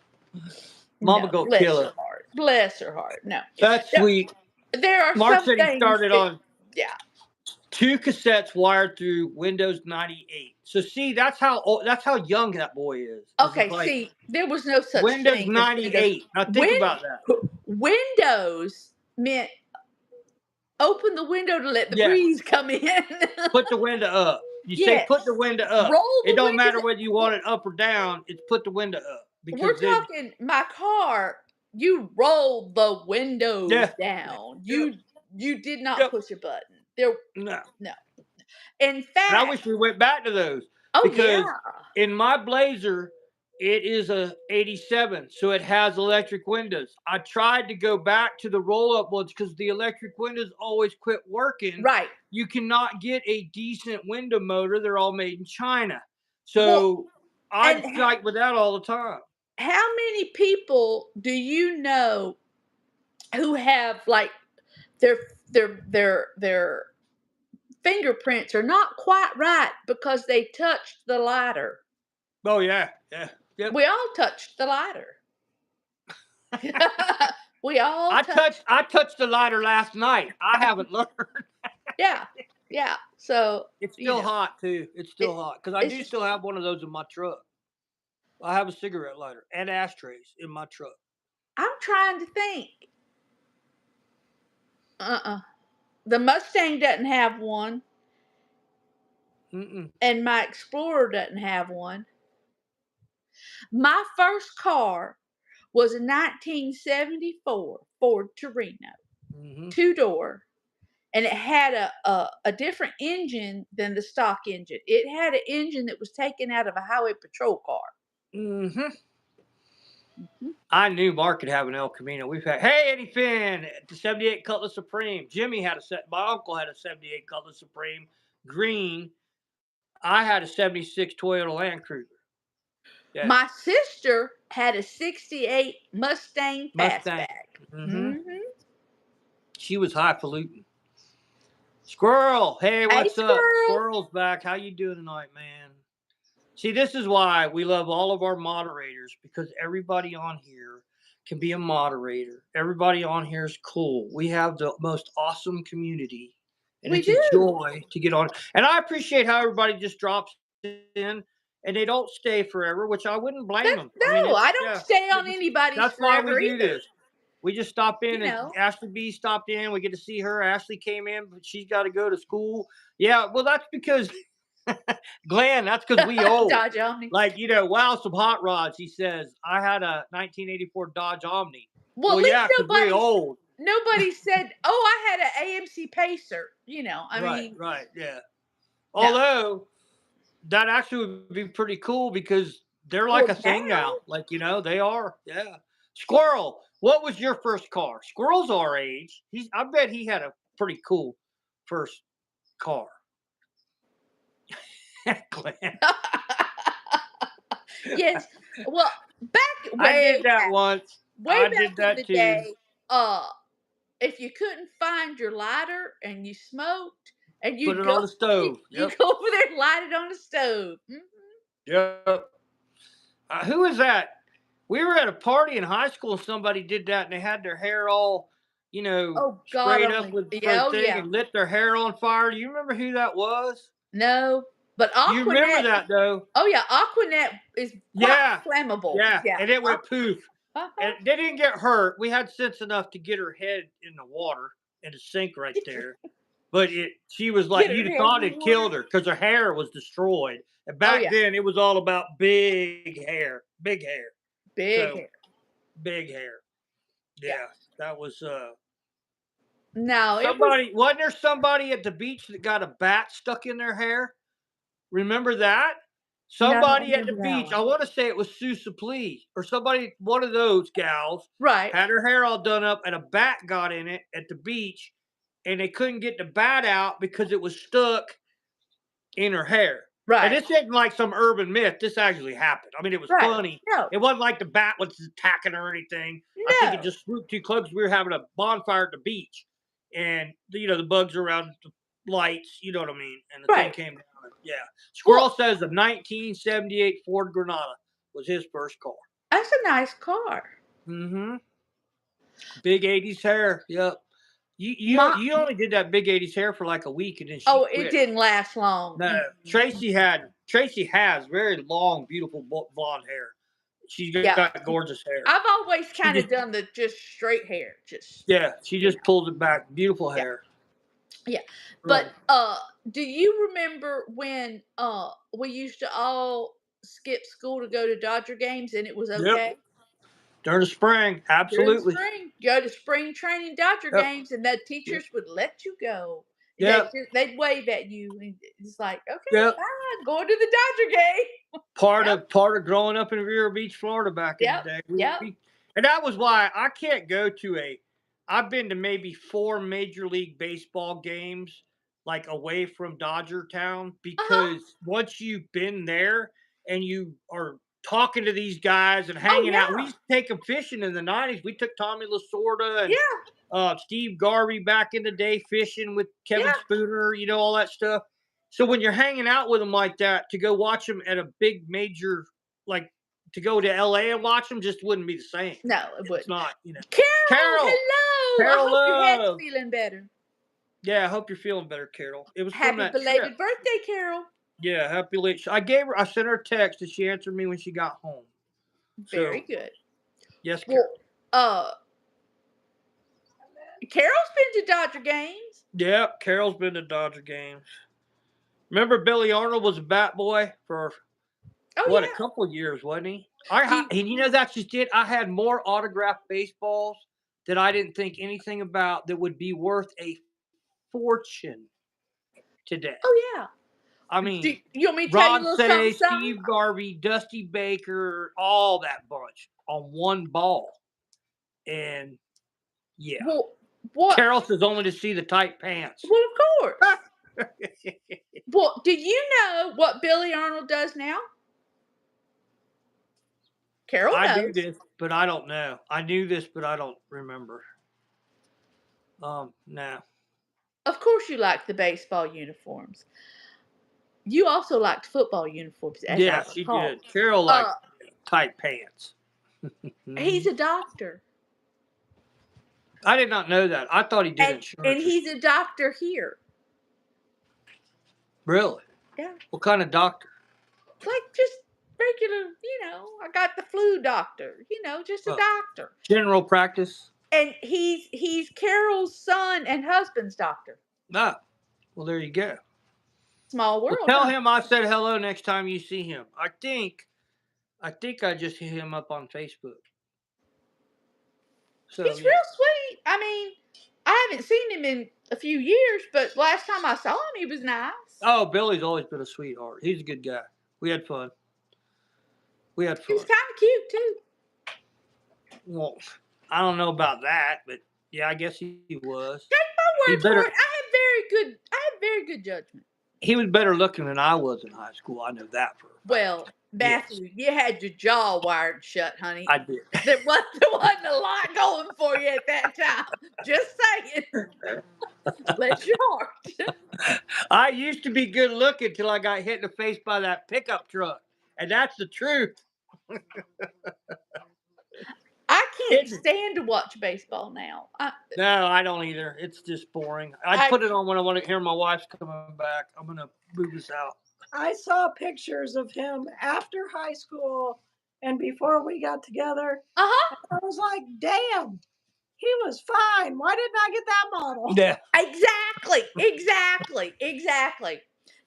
Speaker 1: Mama
Speaker 2: No,
Speaker 1: go
Speaker 2: bless
Speaker 1: kill
Speaker 2: her
Speaker 1: her.
Speaker 2: heart. Bless her heart. No.
Speaker 1: That's sweet.
Speaker 2: There are
Speaker 1: Mark
Speaker 2: some
Speaker 1: said he
Speaker 2: things
Speaker 1: started
Speaker 2: that,
Speaker 1: on
Speaker 2: yeah.
Speaker 1: 2 cassettes wired through Windows 98. So see, that's how young that boy is. It's
Speaker 2: Okay,
Speaker 1: like
Speaker 2: see, there was no such
Speaker 1: Windows
Speaker 2: thing as Windows.
Speaker 1: 98. Now think about that.
Speaker 2: Windows meant open the window to let the
Speaker 1: Yeah,
Speaker 2: breeze come in.
Speaker 1: put the window up. You say
Speaker 2: Yes.
Speaker 1: put the window up.
Speaker 2: Roll
Speaker 1: It
Speaker 2: the
Speaker 1: don't matter
Speaker 2: windows.
Speaker 1: whether you want it up or down. It's put the window up because
Speaker 2: We're
Speaker 1: then
Speaker 2: talking my car. You rolled the windows
Speaker 1: yeah,
Speaker 2: down.
Speaker 1: yep,
Speaker 2: You did not
Speaker 1: yep.
Speaker 2: push a button. There
Speaker 1: No.
Speaker 2: no. In
Speaker 1: And I
Speaker 2: fact,
Speaker 1: wish we went back to those
Speaker 2: oh
Speaker 1: because
Speaker 2: yeah.
Speaker 1: in my Blazer, it is a 87, so it has electric windows. I tried to go back to the roll-up ones because the electric windows always quit working.
Speaker 2: Right.
Speaker 1: You cannot get a decent window motor. They're all made in China.
Speaker 2: Well,
Speaker 1: So I
Speaker 2: and
Speaker 1: fight with that all the time.
Speaker 2: how many people do you know who have like their their fingerprints are not quite right because they touched the lighter?
Speaker 1: Oh yeah, yeah, yep.
Speaker 2: We all touched the lighter. We all touched.
Speaker 1: I touched the lighter last night. I haven't learned.
Speaker 2: Yeah, yeah. So
Speaker 1: It's
Speaker 2: you
Speaker 1: still
Speaker 2: know,
Speaker 1: hot too. It's still
Speaker 2: it,
Speaker 1: hot because I
Speaker 2: it's
Speaker 1: do
Speaker 2: just.
Speaker 1: still have one of those in my truck. I have a cigarette lighter and ashtrays in my truck.
Speaker 2: I'm trying to think. The Mustang doesn't have one,
Speaker 1: Mm-mm.
Speaker 2: and my Explorer doesn't have one. My first car was a 1974 Ford Torino,
Speaker 1: Mm-hmm.
Speaker 2: 2-door, and it had a different engine than the stock engine. It had an engine that was taken out of a highway patrol car.
Speaker 1: Mm-hmm.
Speaker 2: Mhm.
Speaker 1: I knew Mark could have an El Camino. We've had, hey, Eddie Finn, the 78 Cutlass Supreme. Jimmy had my uncle had a 78 Cutlass Supreme, green. I had a 76 Toyota Land Cruiser. Yeah.
Speaker 2: My sister had a 68 Mustang
Speaker 1: Mustang.
Speaker 2: Fastback.
Speaker 1: Mm-hmm.
Speaker 2: Mm-hmm.
Speaker 1: She was highfalutin. Squirrel, hey,
Speaker 2: Hey,
Speaker 1: what's up?
Speaker 2: squirrel.
Speaker 1: Squirrel's back. How you doing tonight, man? See, this is why we love all of our moderators because everybody on here can be a moderator. Everybody on here is cool. We have the most awesome community, and
Speaker 2: We
Speaker 1: it's a
Speaker 2: do.
Speaker 1: joy to get on. And I appreciate how everybody just drops in and they don't stay forever, which I wouldn't blame them. I mean,
Speaker 2: No,
Speaker 1: it's
Speaker 2: I don't
Speaker 1: yeah.
Speaker 2: stay on anybody's
Speaker 1: That's why we
Speaker 2: forever
Speaker 1: do
Speaker 2: either.
Speaker 1: this. We just stop in,
Speaker 2: You
Speaker 1: and
Speaker 2: know.
Speaker 1: Ashley B stopped in. We get to see her. Ashley came in, but she's got to go to school. Yeah, well, that's because Glenn. That's because we old.
Speaker 2: Dodge Omni.
Speaker 1: Like, wow, some hot rods. He says, I had a 1984 Dodge Omni.
Speaker 2: Well,
Speaker 1: Well,
Speaker 2: at least
Speaker 1: yeah, because we old.
Speaker 2: nobody said, "Oh, I had an AMC Pacer." I
Speaker 1: Right,
Speaker 2: mean,
Speaker 1: right, yeah.
Speaker 2: no.
Speaker 1: Although, that actually would be pretty cool because they're like
Speaker 2: Well,
Speaker 1: a thing now. Like, they are. Yeah. Squirrel, what was your first car? Squirrel's our age. I bet he had a pretty cool first car. Glenn.
Speaker 2: Yes. Well,
Speaker 1: I did that once.
Speaker 2: way
Speaker 1: I
Speaker 2: back
Speaker 1: did
Speaker 2: in
Speaker 1: that
Speaker 2: the
Speaker 1: too.
Speaker 2: day, if you couldn't find your lighter and you smoked, And
Speaker 1: Put
Speaker 2: you
Speaker 1: it
Speaker 2: go
Speaker 1: on the stove.
Speaker 2: you
Speaker 1: Yep.
Speaker 2: go over there and light it on the stove.
Speaker 1: Yep. Who is that? We were at a party in high school and somebody did that and they had their hair all,
Speaker 2: Oh, God
Speaker 1: sprayed up
Speaker 2: only.
Speaker 1: with
Speaker 2: Yeah,
Speaker 1: for
Speaker 2: oh,
Speaker 1: thing
Speaker 2: yeah.
Speaker 1: and lit their hair on fire. Do you remember who that was?
Speaker 2: No, but
Speaker 1: You remember
Speaker 2: Aquanet
Speaker 1: that though?
Speaker 2: oh, yeah, Aquanet is quite
Speaker 1: Yeah.
Speaker 2: flammable.
Speaker 1: Yeah.
Speaker 2: Yeah.
Speaker 1: And it went poof.
Speaker 2: Uh-huh.
Speaker 1: And they didn't get hurt. We had sense enough to get her head in the water in the sink right there. But she was like,
Speaker 2: Get her
Speaker 1: you'd have
Speaker 2: head in
Speaker 1: thought
Speaker 2: the
Speaker 1: it killed
Speaker 2: water.
Speaker 1: her because her hair was destroyed. And
Speaker 2: Oh,
Speaker 1: back
Speaker 2: yeah.
Speaker 1: then, it was all about big hair, big hair.
Speaker 2: Big
Speaker 1: So
Speaker 2: hair.
Speaker 1: big hair.
Speaker 2: Yeah.
Speaker 1: Yeah, that was
Speaker 2: No, it was
Speaker 1: somebody. Wasn't there somebody at the beach that got a bat stuck in their hair? Remember that?
Speaker 2: no, I don't
Speaker 1: Somebody at the
Speaker 2: remember that
Speaker 1: beach. I
Speaker 2: one.
Speaker 1: want to say it was Sue Supplee or somebody. One of those gals
Speaker 2: Right,
Speaker 1: had her hair all done up, and a bat got in it at the beach, and they couldn't get the bat out because it was stuck in her hair. And
Speaker 2: right,
Speaker 1: this isn't like some urban myth. This actually happened. I mean, it was
Speaker 2: right.
Speaker 1: funny.
Speaker 2: No,
Speaker 1: It wasn't like the bat was attacking her or anything. I think it
Speaker 2: no.
Speaker 1: just swooped too close. We were having a bonfire at the beach, and the bugs around the lights. You know what I mean? And the thing
Speaker 2: Right.
Speaker 1: came down. Yeah. Squirrel
Speaker 2: Well,
Speaker 1: says the 1978 Ford Granada was his first car.
Speaker 2: that's a nice car.
Speaker 1: Mm-hmm. Big 80s hair. Yep. You you
Speaker 2: My
Speaker 1: you only did that big 80s hair for like a week, and then she
Speaker 2: oh, it
Speaker 1: quit.
Speaker 2: didn't last long.
Speaker 1: No, Tracy has very long, beautiful blonde hair. She's
Speaker 2: Yeah.
Speaker 1: got gorgeous hair.
Speaker 2: I've always
Speaker 1: She
Speaker 2: kind
Speaker 1: just
Speaker 2: of done the just straight hair. Just,
Speaker 1: she
Speaker 2: you
Speaker 1: just
Speaker 2: know.
Speaker 1: pulls it back. Beautiful
Speaker 2: Yeah.
Speaker 1: hair.
Speaker 2: Yeah. But
Speaker 1: Right.
Speaker 2: do you remember when we used to all skip school to go to Dodger games and it was
Speaker 1: Yep.
Speaker 2: okay?
Speaker 1: During the spring,
Speaker 2: During the
Speaker 1: absolutely.
Speaker 2: spring, go to spring training Dodger
Speaker 1: Yep.
Speaker 2: games, and the
Speaker 1: Yep.
Speaker 2: teachers would let you go.
Speaker 1: Yep.
Speaker 2: They'd wave at you, and it's like, okay,
Speaker 1: Yep.
Speaker 2: bye, going to the Dodger game.
Speaker 1: Part
Speaker 2: Yep,
Speaker 1: of part of growing up in Vero Beach, Florida, back in the
Speaker 2: yep,
Speaker 1: day.
Speaker 2: yep.
Speaker 1: And that was why I can't go to a. I've been to maybe 4 Major League Baseball games, like away from Dodger Town,
Speaker 2: Uh huh.
Speaker 1: because once you've been there and you are talking to these guys and
Speaker 2: Oh
Speaker 1: hanging out, we
Speaker 2: yeah,
Speaker 1: used to take them fishing in the '90s. We took Tommy Lasorda and
Speaker 2: yeah,
Speaker 1: Steve Garvey back in the day fishing with Kevin
Speaker 2: yeah.
Speaker 1: Spooner, all that stuff. So when you're hanging out with them like that, to go watch them at a big major, like to go to LA and watch them, just wouldn't be the same.
Speaker 2: No, it
Speaker 1: It's
Speaker 2: wouldn't.
Speaker 1: not.
Speaker 2: Carol,
Speaker 1: Carol,
Speaker 2: hello. I
Speaker 1: Carol
Speaker 2: hope your head's
Speaker 1: Love.
Speaker 2: feeling better.
Speaker 1: Yeah, I hope you're feeling better, Carol. It was from
Speaker 2: Happy
Speaker 1: that trip.
Speaker 2: belated birthday, Carol.
Speaker 1: Yeah, happy late. I sent her a text and she answered me when she got home.
Speaker 2: Very
Speaker 1: So,
Speaker 2: good.
Speaker 1: yes, Carol.
Speaker 2: Well, Carol's been to Dodger games.
Speaker 1: Yeah, Carol's been to Dodger games. Remember Billy Arnold was a bat boy for
Speaker 2: Oh
Speaker 1: what, a
Speaker 2: yeah.
Speaker 1: couple years, wasn't he?
Speaker 2: Do
Speaker 1: And that's just it. I had more autographed baseballs that I didn't think anything about that would be worth a fortune today.
Speaker 2: oh yeah.
Speaker 1: I
Speaker 2: Do
Speaker 1: mean,
Speaker 2: you want me to tell you a
Speaker 1: Rod
Speaker 2: little something,
Speaker 1: Say,
Speaker 2: something?
Speaker 1: Steve Garvey, Dusty Baker, all that bunch on one ball. And yeah,
Speaker 2: Well, what?
Speaker 1: Carol says only to see the tight pants.
Speaker 2: Well, of course. Well, do you know what Billy Arnold does now? Carol
Speaker 1: I do
Speaker 2: knows.
Speaker 1: this, but I don't know. I knew this, but I don't remember. No.
Speaker 2: Of course, you like the baseball uniforms. You also liked football uniforms, as I
Speaker 1: Yeah, she
Speaker 2: recall.
Speaker 1: did. Carol liked
Speaker 2: Uh,
Speaker 1: tight pants.
Speaker 2: he's a doctor,
Speaker 1: I did not know that. I thought he did
Speaker 2: and
Speaker 1: insurance.
Speaker 2: he's a doctor here.
Speaker 1: Really?
Speaker 2: Yeah,
Speaker 1: What kind of doctor?
Speaker 2: like just regular. I got the flu doctor. Just a
Speaker 1: Oh,
Speaker 2: doctor.
Speaker 1: general practice?
Speaker 2: And he's Carol's son and husband's doctor.
Speaker 1: Ah, well, there you go.
Speaker 2: Small
Speaker 1: Well,
Speaker 2: world,
Speaker 1: tell
Speaker 2: huh?
Speaker 1: him I said hello next time you see him. I think I just hit him up on Facebook. So
Speaker 2: He's
Speaker 1: yeah.
Speaker 2: real sweet. I mean, I haven't seen him in a few years, but last time I saw him, he was nice.
Speaker 1: Oh, Billy's always been a sweetheart. He's a good guy. We had fun.
Speaker 2: He was kind of cute too.
Speaker 1: Well, I don't know about that, but yeah, I guess he was.
Speaker 2: Take my
Speaker 1: He
Speaker 2: word for
Speaker 1: better.
Speaker 2: it. I have very good judgment.
Speaker 1: He was better looking than I was in high school. I know that for a fact.
Speaker 2: Well,
Speaker 1: Yes,
Speaker 2: Matthew, you had your jaw wired shut, honey.
Speaker 1: I did.
Speaker 2: There wasn't a lot going for you at that time. Just saying. Bless your heart.
Speaker 1: I used to be good looking till I got hit in the face by that pickup truck. And that's the truth.
Speaker 2: I can't stand to watch baseball now.
Speaker 1: No, I don't either. It's just boring. I'd put it on when I want to hear my wife's coming back. I'm going to move this out.
Speaker 3: I saw pictures of him after high school and before we got together.
Speaker 2: Uh-huh.
Speaker 3: I was like, damn, he was fine. Why didn't I get that model?
Speaker 1: Yeah.
Speaker 2: Exactly.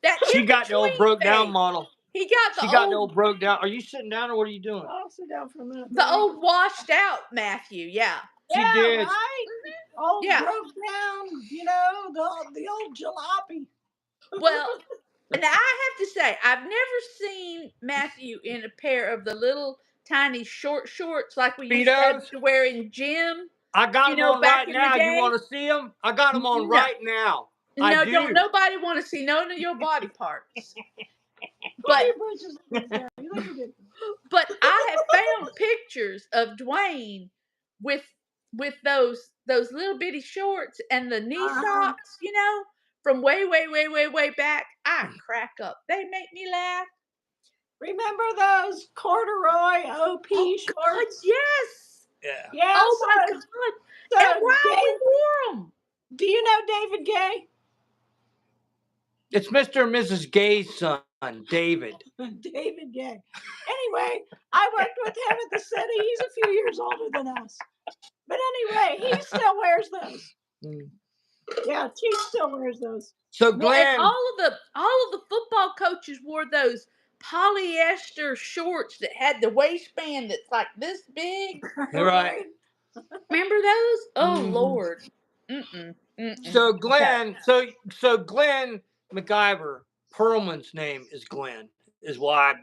Speaker 2: That
Speaker 1: She got the old broke down model.
Speaker 2: He got
Speaker 1: the old broke down. Are you sitting down or what are you doing?
Speaker 3: I'll sit down for a minute.
Speaker 2: The old washed out Matthew, yeah.
Speaker 1: She did.
Speaker 3: Right? Old broke down, the old jalopy.
Speaker 2: Well, now I have to say, I've never seen Matthew in a pair of the little tiny short shorts like we used to have to wear in gym.
Speaker 1: I got them on right now. You want to see them? I got them on right now.
Speaker 2: No, don't nobody want to see none of your body parts. But I have found pictures of Dwayne with those little bitty shorts and the knee socks, from way back. I crack up. They make me laugh.
Speaker 3: Remember those corduroy OP shorts?
Speaker 2: God, yes.
Speaker 1: Yeah.
Speaker 2: Oh my God. And why we wore them?
Speaker 3: Do you know David Gay?
Speaker 1: It's Mr. and Mrs. Gay's son, David.
Speaker 3: David Gay. Anyway, I worked with him at the city. He's a few years older than us. But anyway, he still wears those. Yeah, he still wears those.
Speaker 1: So Glenn,
Speaker 2: and all of the football coaches wore those polyester shorts that had the waistband that's like this big.
Speaker 1: Right.
Speaker 2: Remember those? Oh Lord.
Speaker 1: So Glenn, so Glenn MacGyver, Perlman's name is Glenn, is why.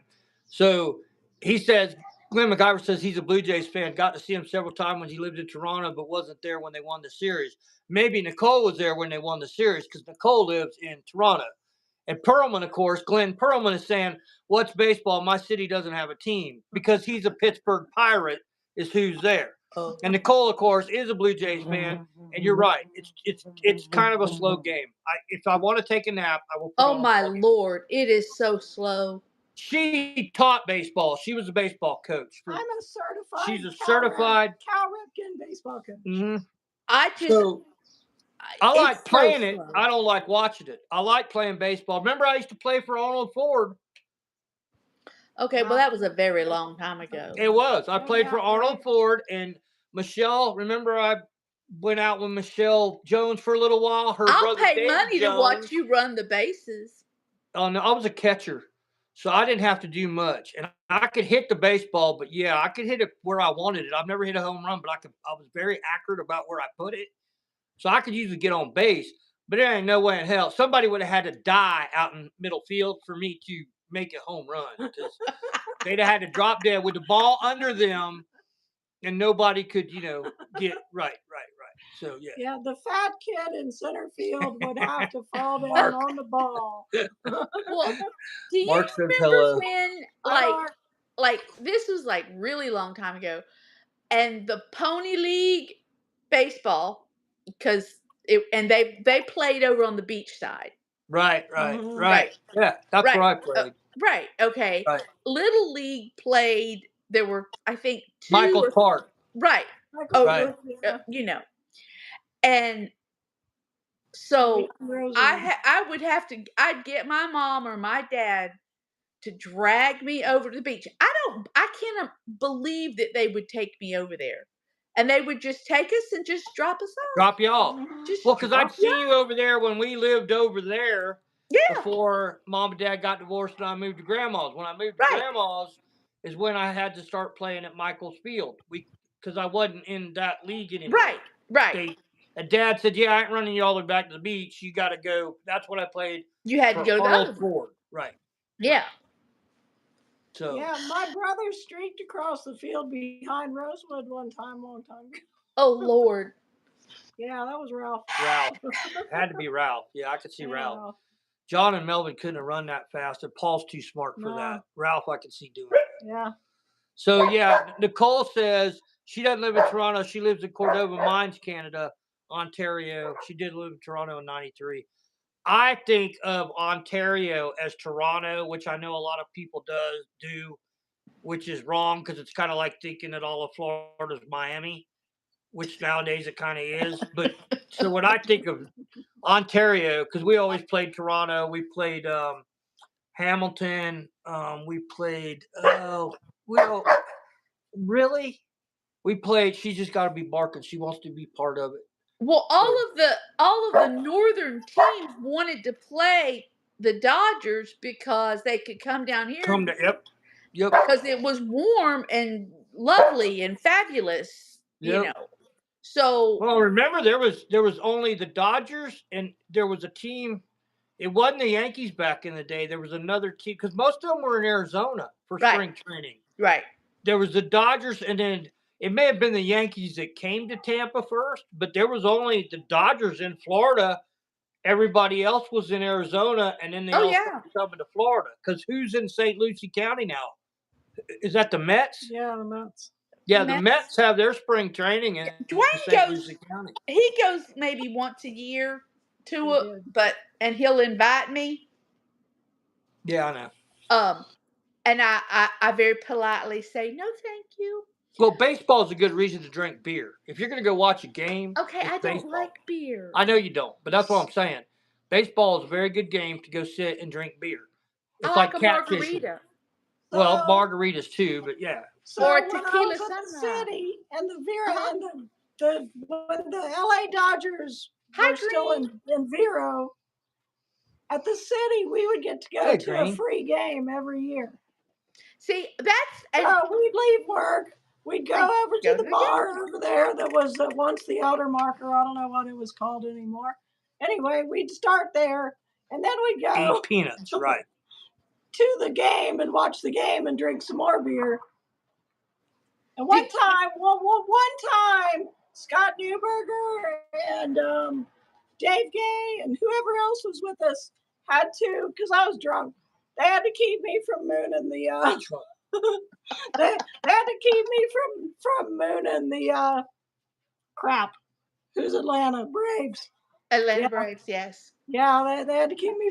Speaker 1: So he says, Glenn MacGyver says he's a Blue Jays fan. Got to see him several times when he lived in Toronto, but wasn't there when they won the series. Maybe Nicole was there when they won the series because Nicole lives in Toronto. And Perlman, of course, Glenn Perlman is saying, what's baseball? My city doesn't have a team because he's a Pittsburgh Pirate is who's there. And Nicole, of course, is a Blue Jays fan. And you're right. It's kind of a slow game. If I want to take a nap, I will.
Speaker 2: Oh my Lord. It is so slow.
Speaker 1: She taught baseball. She was a baseball coach.
Speaker 3: I'm a certified.
Speaker 1: She's a certified
Speaker 3: Cal Ripken baseball coach.
Speaker 1: Mm-hmm.
Speaker 2: I
Speaker 1: like playing it. I don't like watching it. I like playing baseball. Remember, I used to play for Arnold Ford.
Speaker 2: Okay, well, that was a very long time ago.
Speaker 1: It was. I played for Arnold Ford and Michelle. Remember, I went out with Michelle Jones for a little while.
Speaker 2: I'll pay money to watch you run the bases.
Speaker 1: Oh no, I was a catcher, so I didn't have to do much, and I could hit the baseball. But yeah, I could hit it where I wanted it. I've never hit a home run, but I was very accurate about where I put it, so I could usually get on base. But there ain't no way in hell somebody would have had to die out in middle field for me to make a home run because they'd have had to drop dead with the ball under them, and nobody could, get right. So yeah.
Speaker 3: Yeah, the fat kid in center field would have to fall down on the ball.
Speaker 2: Well, do you remember when, like this was like really long time ago, and the Pony League baseball, because they played over on the beach side.
Speaker 1: Right. Yeah, that's where I played.
Speaker 2: Right. Okay.
Speaker 1: Right.
Speaker 2: Little League played. There were, I think,
Speaker 1: Michael's Park.
Speaker 2: Right.
Speaker 1: Right.
Speaker 2: And so I'd get my mom or my dad to drag me over to the beach. I cannot believe that they would take me over there. And they would just take us and just drop us off.
Speaker 1: Drop you off. Because I'd see you over there when we lived over there. Yeah. Before Mom and Dad got divorced and I moved to Grandma's. When I moved to Grandma's is when I had to start playing at Michael's Field. Because I wasn't in that league anymore.
Speaker 2: Right.
Speaker 1: And Dad said, yeah, I ain't running you all the way back to the beach. You got to go. That's what I played.
Speaker 2: You had to go
Speaker 1: to Ford. Right.
Speaker 2: Yeah.
Speaker 1: So.
Speaker 3: Yeah, my brother streaked across the field behind Rosewood one time, long time ago.
Speaker 2: Oh, Lord.
Speaker 3: Yeah, that was Ralph.
Speaker 1: Ralph. Had to be Ralph. Yeah, I could see Ralph. John and Melvin couldn't have run that fast, and Paul's too smart for
Speaker 3: No.
Speaker 1: that. Ralph, I can see doing it.
Speaker 3: Yeah.
Speaker 1: So yeah, Nicole says she doesn't live in Toronto. She lives in Cordova Mines, Canada, Ontario. She did live in Toronto in '93. I think of Ontario as Toronto, which I know a lot of people do, which is wrong because it's kind of like thinking that all of Florida is Miami, which nowadays it kind of is. But so when I think of Ontario, because we always played Toronto, we played Hamilton, we played well, really, we played. She's just got to be barking. She wants to be part of it.
Speaker 2: Well, all of the northern teams wanted to play the Dodgers because they could come down here.
Speaker 1: Yep.
Speaker 2: Because it was warm and lovely and fabulous, you know. So
Speaker 1: well, remember there was only the Dodgers and there was a team. It wasn't the Yankees back in the day. There was another team because most of them were in Arizona for spring training.
Speaker 2: Right.
Speaker 1: There was the Dodgers, and then it may have been the Yankees that came to Tampa first, but there was only the Dodgers in Florida. Everybody else was in Arizona, and then they all started coming to Florida. Because who's in St. Lucie County now? Is that the Mets?
Speaker 3: Yeah, the Mets.
Speaker 1: Yeah, the Mets have their spring training in St. Lucie County.
Speaker 2: He goes maybe once a year to it, and he'll invite me.
Speaker 1: Yeah, I know.
Speaker 2: And I very politely say no, thank you.
Speaker 1: Well, baseball is a good reason to drink beer. If you're going to go watch a game,
Speaker 2: okay, I don't like beer.
Speaker 1: I know you don't, but that's what I'm saying. Baseball is a very good game to go sit and drink beer. It's
Speaker 2: like a
Speaker 1: catfishing.
Speaker 2: Margarita.
Speaker 1: Well, margaritas too, but yeah.
Speaker 3: So or a tequila sunrise. City and the Vero and when the LA Dodgers were still in Vero, at the city we would get to go to a free game every year.
Speaker 2: See, that's
Speaker 3: so we'd leave work, we'd go over to the bar over there that was once the Outer Marker. I don't know what it was called anymore. Anyway, we'd start there, and then we'd go
Speaker 1: eat peanuts, right?
Speaker 3: To the game and watch the game and drink some more beer. And one time, Scott Newberger and Dave Gay and whoever else was with us had to, because I was drunk, they had to keep me from mooning the. they had to keep me from mooning the crap. Who's Atlanta Braves?
Speaker 2: Atlanta Braves, yes.
Speaker 3: Yeah, they had to keep me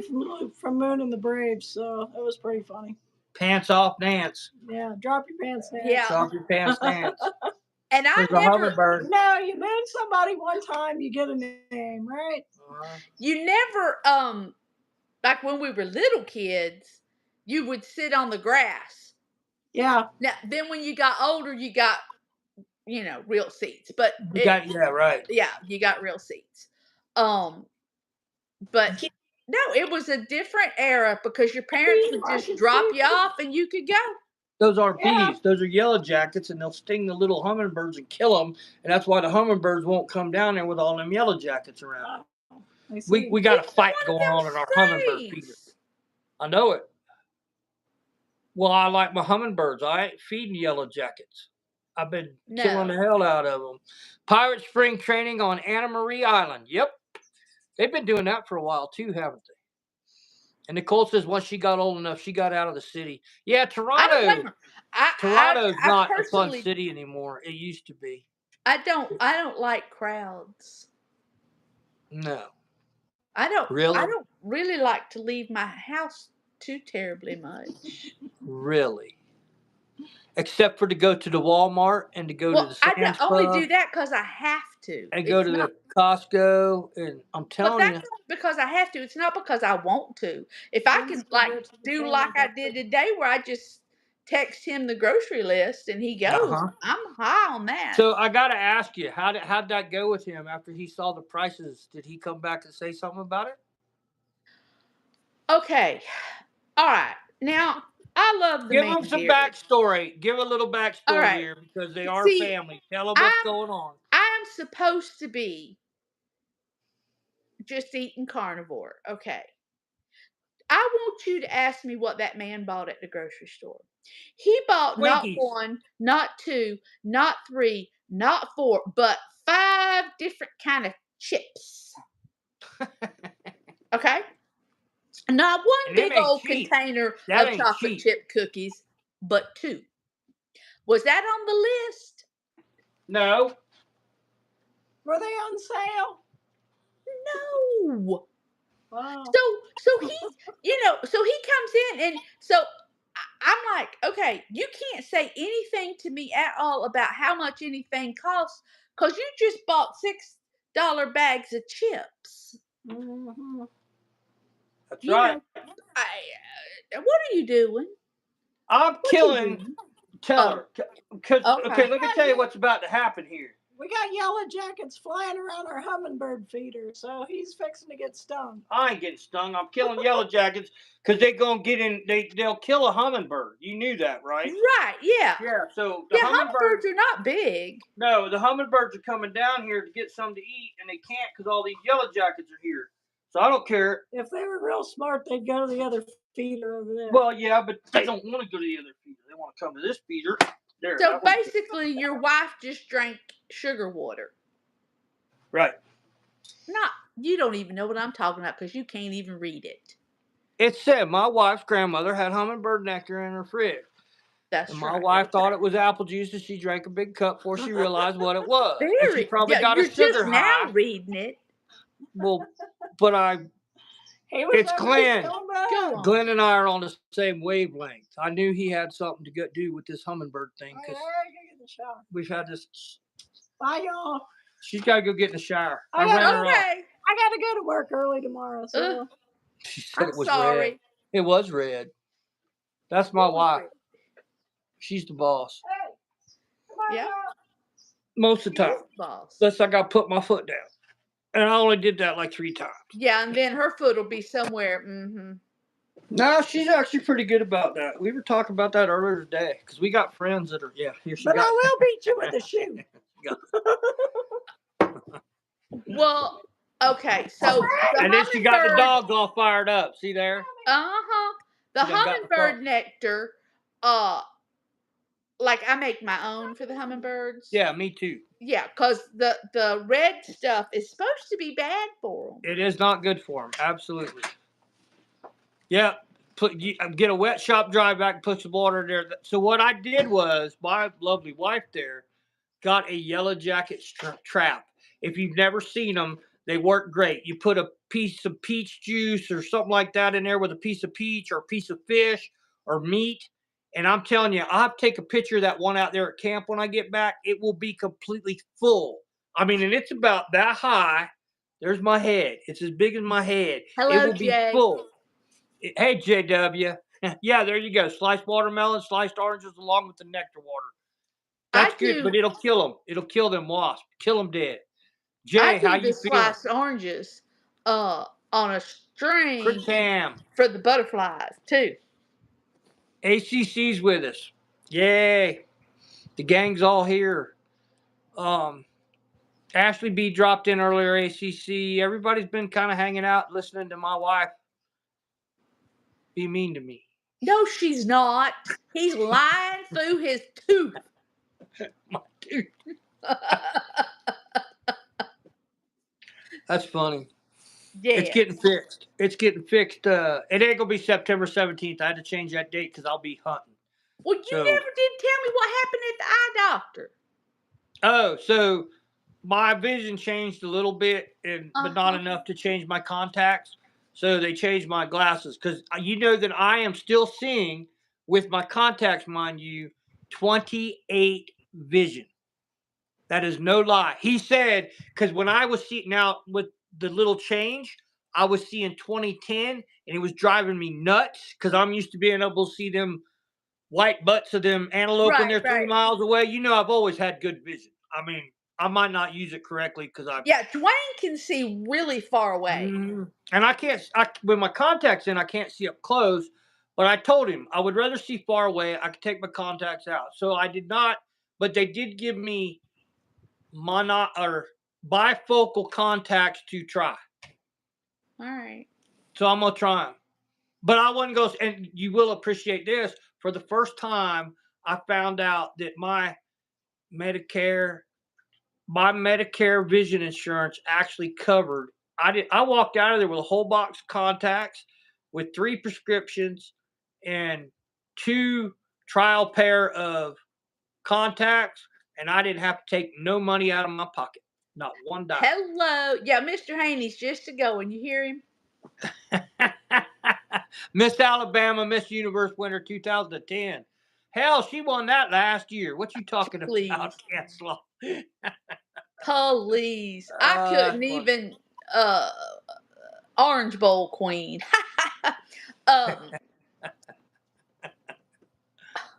Speaker 3: from mooning the Braves, so it was pretty funny.
Speaker 1: Pants off dance.
Speaker 3: Yeah, drop your pants dance.
Speaker 2: Yeah.
Speaker 1: Drop your pants dance.
Speaker 2: And
Speaker 1: there's a hoverbird.
Speaker 3: No, you moon somebody one time, you get a name, right?
Speaker 2: You never, like when we were little kids, you would sit on the grass.
Speaker 3: Yeah.
Speaker 2: Now, then when you got older, you got, real seats. But
Speaker 1: right.
Speaker 2: Yeah, you got real seats. But no, it was a different era because your parents would just drop you off and you could go.
Speaker 1: Those aren't bees. Those are yellow jackets, and they'll sting the little hummingbirds and kill them. And that's why the hummingbirds won't come down there with all them yellow jackets around. We got a fight going on in our hummingbird feeder. I know it. Well, I like my hummingbirds. I ain't feeding yellow jackets. I've been killing the hell out of them. Pirate spring training on Anna Marie Island. Yep. They've been doing that for a while too, haven't they? And Nicole says once she got old enough, she got out of the city. Yeah, Toronto's not a fun city anymore. It used to be.
Speaker 2: I don't like crowds.
Speaker 1: No.
Speaker 2: I don't
Speaker 1: really.
Speaker 2: I don't really like to leave my house too terribly much.
Speaker 1: Really. Except for to go to the Walmart and to go to the Sam's Club.
Speaker 2: I only do that because I have to.
Speaker 1: And go to the Costco, and I'm telling you.
Speaker 2: Because I have to. It's not because I want to. If I could do like I did today, where I just text him the grocery list and he goes, I'm high on that.
Speaker 1: So I got to ask you, how'd that go with him after he saw the prices? Did he come back and say something about it?
Speaker 2: Okay. All right. Now, I love the
Speaker 1: Give them some backstory. Give a little backstory here because they are family. Tell them what's going on.
Speaker 2: I'm supposed to be just eating carnivore. Okay. I want you to ask me what that man bought at the grocery store. He bought not one, not two, not three, not four, but 5 different kind of chips. Okay? Not one
Speaker 1: And them
Speaker 2: big
Speaker 1: ain't
Speaker 2: old
Speaker 1: cheap.
Speaker 2: container
Speaker 1: That
Speaker 2: of
Speaker 1: ain't
Speaker 2: chocolate
Speaker 1: cheap.
Speaker 2: chip cookies, but 2. Was that on the list?
Speaker 1: No.
Speaker 3: Were they on sale?
Speaker 2: No.
Speaker 3: Wow.
Speaker 2: So so he comes in, and so I'm like, okay, you can't say anything to me at all about how much anything costs because you just bought $6 bags of chips.
Speaker 3: Mm-hmm.
Speaker 1: That's
Speaker 2: You
Speaker 1: right.
Speaker 2: know, what are you doing?
Speaker 1: I'm
Speaker 2: What are you
Speaker 1: killing.
Speaker 2: doing?
Speaker 1: Tell
Speaker 2: Oh,
Speaker 1: her. Because,
Speaker 2: okay.
Speaker 1: okay, let me tell you what's about to happen here.
Speaker 3: We got yellow jackets flying around our hummingbird feeder, so he's fixing to get stung.
Speaker 1: I ain't getting stung. I'm killing yellow jackets because they gonna get in. They'll kill a hummingbird. You knew that, right?
Speaker 2: Right, yeah.
Speaker 1: Yeah. So the
Speaker 2: Yeah,
Speaker 1: hummingbirds.
Speaker 2: hummingbirds are not big.
Speaker 1: No, the hummingbirds are coming down here to get something to eat, and they can't because all these yellow jackets are here. So I don't care.
Speaker 3: If they were real smart, they'd go to the other feeder over there.
Speaker 1: Well, yeah, but they don't want to go to the other feeder. They want to come to this feeder. There.
Speaker 2: So basically, your wife just drank sugar water.
Speaker 1: Right.
Speaker 2: Not, you don't even know what I'm talking about because you can't even read it.
Speaker 1: It said my wife's grandmother had hummingbird nectar in her fridge.
Speaker 2: That's
Speaker 1: And my
Speaker 2: right.
Speaker 1: wife thought it was apple juice, and she drank a big cup before she realized what it was. And she probably
Speaker 2: Yeah,
Speaker 1: got a
Speaker 2: you're just
Speaker 1: sugar
Speaker 2: now
Speaker 1: high.
Speaker 2: reading it.
Speaker 1: Well, but it's Glenn.
Speaker 2: Go on.
Speaker 1: Glenn and I are on the same wavelength. I knew he had something to do with this hummingbird thing because we've had this.
Speaker 3: Bye, y'all.
Speaker 1: She's got to go get in the shower. I
Speaker 2: Okay.
Speaker 1: ran her off.
Speaker 3: I got to go to work early tomorrow, so.
Speaker 1: She said
Speaker 2: I'm
Speaker 1: it was
Speaker 2: sorry.
Speaker 1: red. It was red. That's my wife. She's the boss.
Speaker 3: Hey, come on,
Speaker 2: Yeah.
Speaker 3: y'all.
Speaker 1: Most of the time.
Speaker 2: Boss.
Speaker 1: Unless I got to put my foot down. And I only did that like 3 times.
Speaker 2: Yeah, and then her foot will be somewhere.
Speaker 1: No, she's actually pretty good about that. We were talking about that earlier today because we got friends that are, here she
Speaker 3: But
Speaker 1: got.
Speaker 3: I will beat you with a shoe.
Speaker 2: Well, okay, so the
Speaker 1: And then she got the
Speaker 2: hummingbird.
Speaker 1: dogs all fired up. See there?
Speaker 2: The
Speaker 1: She done got the
Speaker 2: hummingbird
Speaker 1: phone.
Speaker 2: nectar, like I make my own for the hummingbirds.
Speaker 1: Yeah, me too.
Speaker 2: Yeah, because the red stuff is supposed to be bad for them.
Speaker 1: It is not good for them. Absolutely. Yeah. Get a wet shop dry back and put some water in there. So what I did was my lovely wife there got a yellow jacket trap. If you've never seen them, they work great. You put a piece of peach juice or something like that in there with a piece of peach or a piece of fish or meat. And I'm telling you, I'll have to take a picture of that one out there at camp when I get back. It will be completely full. I mean, and it's about that high. There's my head. It's as big as my head.
Speaker 2: Hello,
Speaker 1: it will
Speaker 2: Jay.
Speaker 1: be full. Hey, JW. Yeah, there you go. Sliced watermelon, sliced oranges along with the nectar water. That's good, but it'll kill them. It'll kill them wasps. Kill them dead. Jay, how you feeling?
Speaker 2: Sliced oranges on a string
Speaker 1: Chris Ham.
Speaker 2: for the butterflies too.
Speaker 1: ACC's with us. Yay. The gang's all here. Ashley B dropped in earlier, ACC. Everybody's been kind of hanging out, listening to my wife be mean to me.
Speaker 2: No, she's not. He's lying through his tooth.
Speaker 1: My tooth. That's funny. Yeah. It's getting fixed. It's getting fixed. It ain't gonna be September 17th. I had to change that date because I'll be hunting.
Speaker 2: Well, you never did tell me what happened at the eye doctor.
Speaker 1: Oh, so my vision changed a little bit, but not enough to change my contacts. So they changed my glasses because you know that I am still seeing with my contacts, mind you, 28 vision. That is no lie. He said, because when I was seeing now with the little change, I was seeing 2010 and it was driving me nuts because I'm used to being able to see them white butts of them antelope when they're 3 miles away. You know, I've always had good vision. I mean, I might not use it correctly because
Speaker 2: Yeah, Dwayne can see really far away.
Speaker 1: And I can't, with my contacts in, I can't see up close. But I told him I would rather see far away. I could take my contacts out. So I did not, but they did give me bifocal contacts to try.
Speaker 2: All right.
Speaker 1: So I'm going to try them. But I wasn't going to, and you will appreciate this. For the first time, I found out that my Medicare vision insurance actually covered. I walked out of there with a whole box of contacts with 3 prescriptions and 2 trial pair of contacts, and I didn't have to take no money out of my pocket. Not one dime.
Speaker 2: Hello. Yeah, Mr. Haney's just a going. You hear him?
Speaker 1: Miss Alabama, Miss Universe winner 2010. Hell, she won that last year. What you talking
Speaker 2: Please.
Speaker 1: about, Chancellor?
Speaker 2: Please. I couldn't
Speaker 1: Funny.
Speaker 2: even Orange Bowl queen.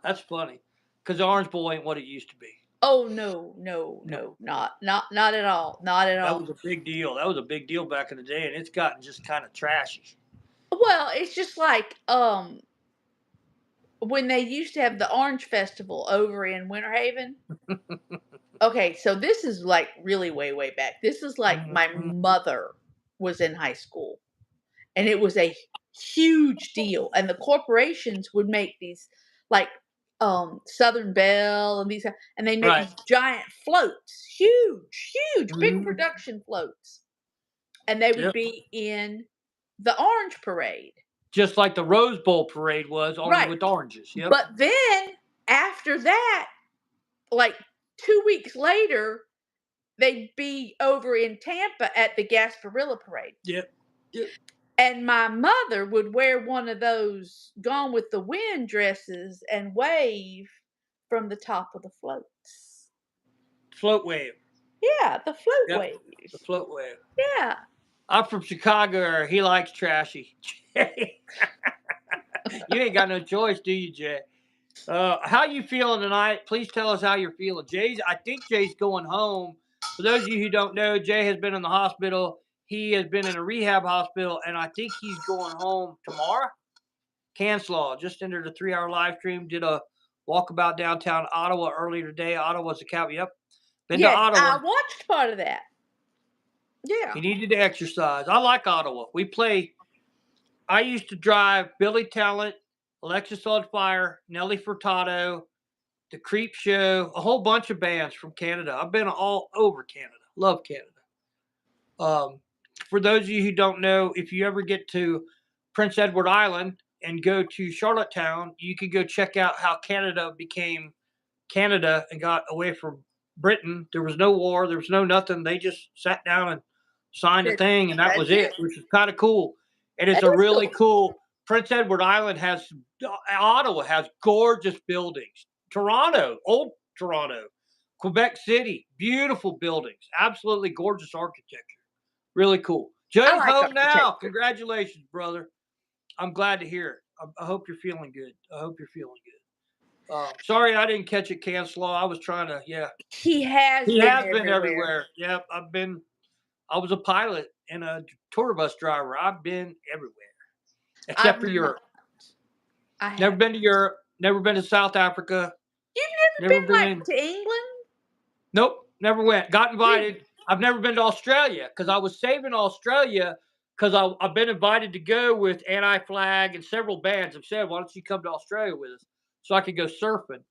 Speaker 1: That's funny. Because Orange Bowl ain't what it used to be.
Speaker 2: Oh no, not at all. Not at
Speaker 1: That
Speaker 2: all.
Speaker 1: was a big deal. That was a big deal back in the day, and it's gotten just kind of trashy.
Speaker 2: Well, it's just like when they used to have the Orange Festival over in Winter Haven. Okay, so this is like really way back. This is like my mother was in high school, and it was a huge deal. And the corporations would make these like Southern Belle and these, and they make these giant floats, huge, big production floats, and they would be in the Orange Parade.
Speaker 1: Just like the Rose Bowl parade was, only with oranges. Yep.
Speaker 2: But then after that, like 2 weeks later, they'd be over in Tampa at the Gasparilla Parade.
Speaker 1: Yep.
Speaker 2: And my mother would wear one of those Gone with the Wind dresses and wave from the top of the floats.
Speaker 1: Float wave.
Speaker 2: Yeah, the float waves.
Speaker 1: The float wave.
Speaker 2: Yeah.
Speaker 1: I'm from Chicago. He likes trashy. You ain't got no choice, do you, Jay? How you feeling tonight? Please tell us how you're feeling. I think Jay's going home. For those of you who don't know, Jay has been in the hospital. He has been in a rehab hospital, and I think he's going home tomorrow. Canslaw just entered a 3-hour live stream. Did a walkabout downtown Ottawa earlier today. Ottawa's a capital. Yep. Been to Ottawa.
Speaker 2: I watched part of that. Yeah.
Speaker 1: He needed to exercise. I like Ottawa. I used to drive Billy Talent, Alexis on Fire, Nelly Furtado, The Creep Show, a whole bunch of bands from Canada. I've been all over Canada. Love Canada. For those of you who don't know, if you ever get to Prince Edward Island and go to Charlottetown, you can go check out how Canada became Canada and got away from Britain. There was no war. There was no nothing. They just sat down and signed a thing, and that was it, which is kind of cool. And it's a really cool. Prince Edward Island Ottawa has gorgeous buildings. Toronto, old Toronto, Quebec City, beautiful buildings, absolutely gorgeous architecture. Really cool. Jay's home now. Congratulations, brother. I'm glad to hear it. I hope you're feeling good. Sorry I didn't catch it, Canslaw. I was trying to,
Speaker 2: He has been everywhere.
Speaker 1: Yep, I was a pilot and a tour bus driver. I've been everywhere. Except for Europe. Never been to Europe. Never been to South Africa.
Speaker 2: You've never been to England?
Speaker 1: Nope, never went. Got invited. I've never been to Australia because I was saving Australia because I've been invited to go with Anti-Flag and several bands have said, why don't you come to Australia with us so I could go surfing.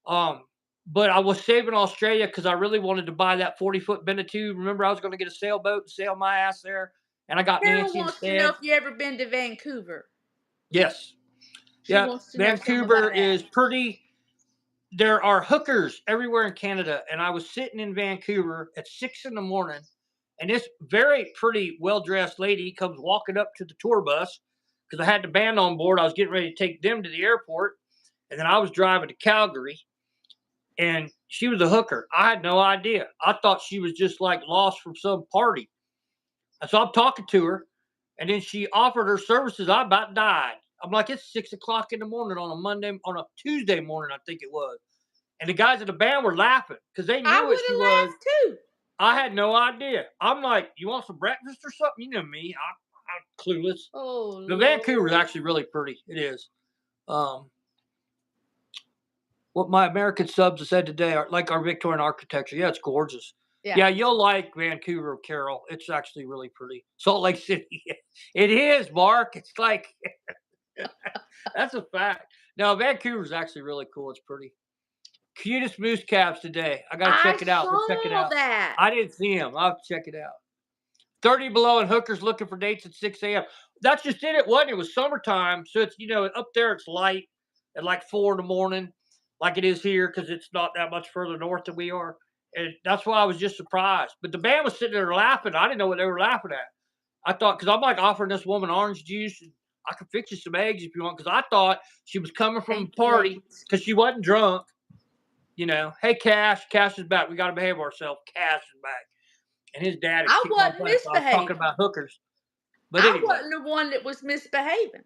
Speaker 1: But I was saving Australia because I really wanted to buy that 40-foot Benetton. Remember, I was going to get a sailboat and sail my ass there. And I got Nancy
Speaker 2: wants
Speaker 1: instead.
Speaker 2: to know if you ever been to Vancouver.
Speaker 1: Yes. Vancouver is pretty. There are hookers everywhere in Canada. And I was sitting in Vancouver at 6 a.m. and this very pretty, well-dressed lady comes walking up to the tour bus because I had the band on board. I was getting ready to take them to the airport. And then I was driving to Calgary. And she was a hooker. I had no idea. I thought she was just like lost from some party. And so I'm talking to her. And then she offered her services. I about died. I'm like, it's 6 o'clock in the morning on a Tuesday morning, I think it was. And the guys in the band were laughing because they knew what she was.
Speaker 2: Too.
Speaker 1: I had no idea. I'm like, you want some breakfast or something? You know me. I'm clueless.
Speaker 2: Oh,
Speaker 1: the Vancouver is actually really pretty. It is. What my American subs have said today, like our Victorian architecture. Yeah, it's gorgeous. Yeah, you'll like Vancouver, Carol. It's actually really pretty. Salt Lake City. It is, Mark. It's like, that's a fact. No, Vancouver's actually really cool. It's pretty. Cutest moose calves today. I got to check it out. Check it out.
Speaker 2: That.
Speaker 1: I didn't see them. I'll have to check it out. 30 below and hookers looking for dates at 6 a.m. that's just it. It wasn't. It was summertime, so it's up there. It's light at like 4 in the morning, like it is here, because it's not that much further north than we are. And that's why I was just surprised. But the band was sitting there laughing. I didn't know what they were laughing at. I thought, because I'm like offering this woman orange juice, and I can fix you some eggs if you want. Because I thought she was coming from a party because she wasn't drunk. Hey, Cash is back. We got to behave ourselves. Cash is back. And his daddy.
Speaker 2: I
Speaker 1: She called
Speaker 2: wasn't
Speaker 1: back. I was talking
Speaker 2: misbehaving.
Speaker 1: about hookers. But
Speaker 2: I
Speaker 1: anyway,
Speaker 2: wasn't the one that was misbehaving.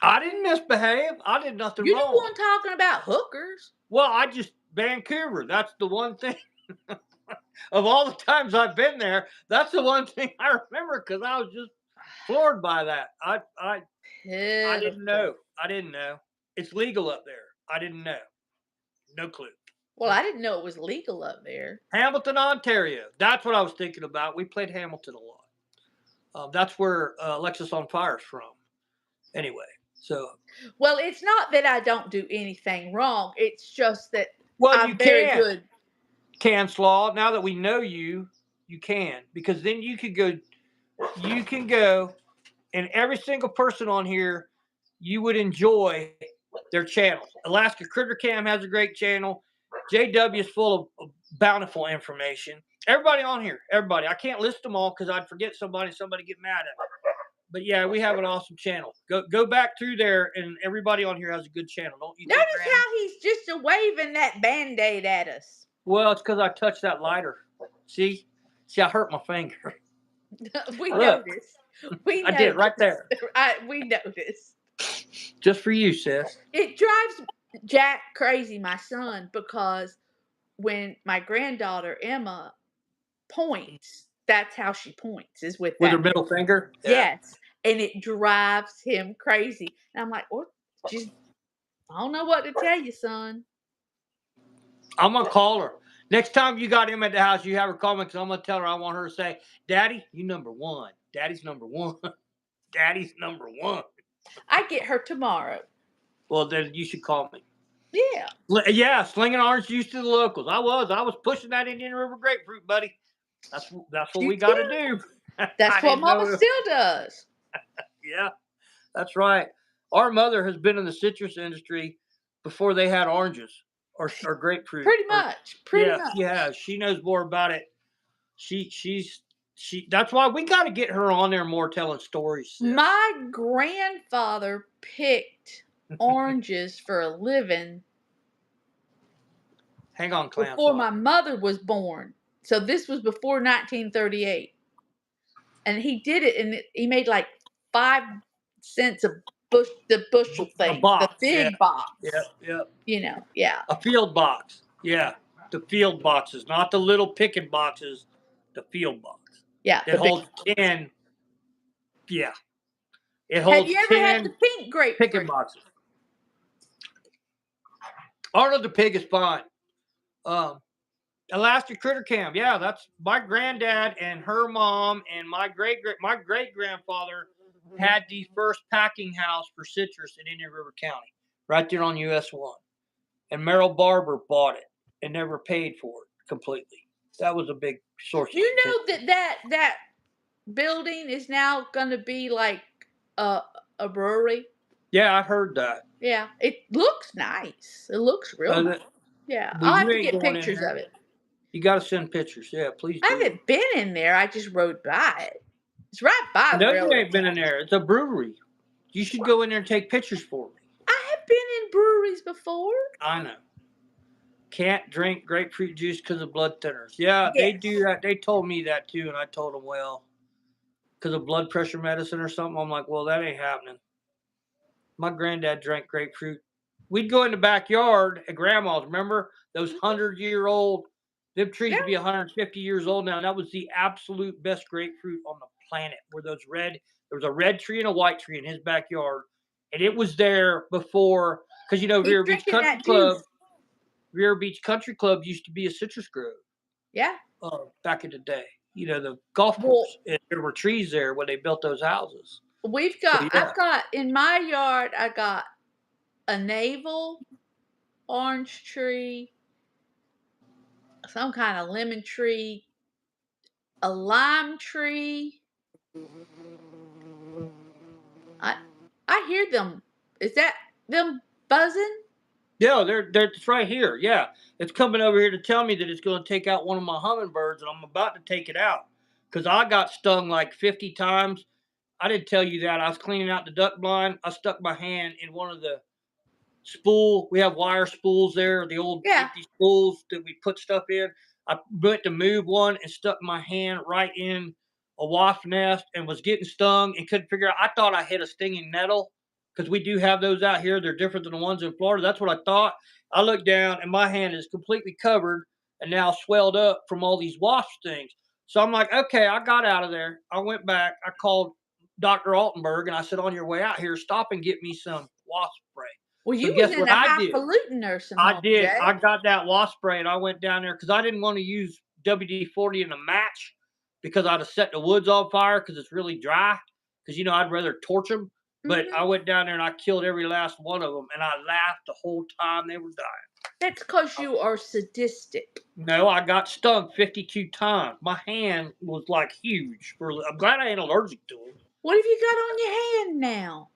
Speaker 1: I didn't misbehave. I did nothing
Speaker 2: You the
Speaker 1: wrong.
Speaker 2: one talking about hookers.
Speaker 1: Well, Vancouver. That's the one thing. Of all the times I've been there, that's the one thing I remember, because I was just floored by that. I didn't know. I didn't know. It's legal up there. I didn't know. No clue.
Speaker 2: Well, I didn't know it was legal up there.
Speaker 1: Hamilton, Ontario. That's what I was thinking about. We played Hamilton a lot. That's where Alexis on Fire's from. Anyway, so.
Speaker 2: Well, it's not that I don't do anything wrong. It's just that
Speaker 1: Well, you
Speaker 2: I'm very
Speaker 1: can.
Speaker 2: good.
Speaker 1: Canslaw. Now that we know you, you can, because then you can go. You can go, and every single person on here, you would enjoy their channels. Alaska Critter Cam has a great channel. JW is full of bountiful information. Everybody on here, everybody. I can't list them all because I'd forget somebody. Somebody get mad at me. But yeah, we have an awesome channel. Go back through there, and everybody on here has a good channel. Don't you think,
Speaker 2: Notice
Speaker 1: Granny?
Speaker 2: how he's just waving that Band-Aid at us.
Speaker 1: Well, it's because I touched that lighter. See, I hurt my finger.
Speaker 2: We
Speaker 1: Look,
Speaker 2: noticed. We
Speaker 1: I
Speaker 2: noticed.
Speaker 1: did right there.
Speaker 2: We noticed.
Speaker 1: Just for you, sis.
Speaker 2: It drives Jack crazy, my son, because when my granddaughter Emma points, that's how she points, is with
Speaker 1: With
Speaker 2: that.
Speaker 1: her middle finger? Yeah.
Speaker 2: Yes. And it drives him crazy. And I'm like, well, just, I don't know what to tell you, son.
Speaker 1: I'm going to call her. Next time you got him at the house, you have her call me, because I'm going to tell her I want her to say, Daddy, you number one. Daddy's number one. Daddy's number one.
Speaker 2: I get her tomorrow.
Speaker 1: Well, then you should call me.
Speaker 2: Yeah.
Speaker 1: Yeah, slinging orange juice to the locals. I was pushing that Indian River grapefruit, buddy. That's what we got to do.
Speaker 2: That's what Mama still does.
Speaker 1: Yeah, that's right. Our mother has been in the citrus industry before they had oranges or grapefruit.
Speaker 2: Pretty much. Pretty much.
Speaker 1: She has. She knows more about it. She's that's why we got to get her on there more, telling stories. Sis.
Speaker 2: My grandfather picked oranges for a living.
Speaker 1: Hang on, Clan.
Speaker 2: Before my mother was born. So this was before 1938. And he did it, and he made like 5 cents the bushel thing.
Speaker 1: Box,
Speaker 2: the big box.
Speaker 1: Yep.
Speaker 2: Yeah.
Speaker 1: A field box. Yeah. The field boxes, not the little picking boxes, the field box.
Speaker 2: Yeah.
Speaker 1: It holds 10. Yeah. It
Speaker 2: Have
Speaker 1: holds
Speaker 2: you ever
Speaker 1: 10
Speaker 2: had the pink grapefruit?
Speaker 1: picking boxes. Arnold the Pig is fine. Alaska Critter Cam. Yeah, that's my granddad and her mom and my great grandfather had the first packing house for citrus in Indian River County, right there on US 1. And Merrill Barber bought it and never paid for it completely. That was a big source.
Speaker 2: You know that building is now going to be like a brewery.
Speaker 1: Yeah, I heard that.
Speaker 2: Yeah, it looks nice. It looks real nice. Yeah,
Speaker 1: well,
Speaker 2: I'll have to get pictures of it.
Speaker 1: You got to send pictures. Yeah, please do.
Speaker 2: I haven't been in there. I just rode by it. It's right by the railroad.
Speaker 1: You ain't been in there. It's a brewery. You should go in there and take pictures for me.
Speaker 2: I have been in breweries before.
Speaker 1: I know. Can't drink grapefruit juice because of blood thinners. Yeah, they do that. They told me that too, and I told them, well, because of blood pressure medicine or something. I'm like, well, that ain't happening. My granddad drank grapefruit. We'd go in the backyard at grandma's. Remember those 100-year-old? Them trees would be 150 years old now. And that was the absolute best grapefruit on the planet. There was a red tree and a white tree in his backyard. And it was there before, because, Rear Beach Country Club used to be a citrus grove.
Speaker 2: Yeah.
Speaker 1: Back in the day. The golf course. There were trees there when they built those houses.
Speaker 2: I've got, in my yard, I got a navel orange tree, some kind of lemon tree, a lime tree, I hear them. Is that them buzzing?
Speaker 1: Yeah, they're it's right here. Yeah, it's coming over here to tell me that it's going to take out one of my hummingbirds, and I'm about to take it out because I got stung like 50 times. I didn't tell you that. I was cleaning out the duck blind. I stuck my hand in one of the spool. We have wire spools there, the old
Speaker 2: Yeah.
Speaker 1: empty spools that we put stuff in. I went to move one and stuck my hand right in a wasp nest and was getting stung and couldn't figure out. I thought I hit a stinging nettle because we do have those out here. They're different than the ones in Florida. That's what I thought. I looked down and my hand is completely covered and now swelled up from all these wasp stings. So I'm like, okay, I got out of there. I went back. I called Dr. Altenberg and I said, on your way out here, stop and get me some wasp spray.
Speaker 2: Well,
Speaker 1: So
Speaker 2: you was
Speaker 1: guess
Speaker 2: in
Speaker 1: what
Speaker 2: a
Speaker 1: I did?
Speaker 2: highfalutin nursing
Speaker 1: I
Speaker 2: home,
Speaker 1: did.
Speaker 2: Jay.
Speaker 1: I got that wasp spray and I went down there because I didn't want to use WD-40 in a match because I'd have set the woods on fire because it's really dry. Because, I'd rather torch them. But I went down there and I killed every last one of them. And I laughed the whole time they were dying.
Speaker 2: That's because you are sadistic.
Speaker 1: No, I got stung 52 times. My hand was like huge. I'm glad I ain't allergic to them.
Speaker 2: What have you got on your hand now?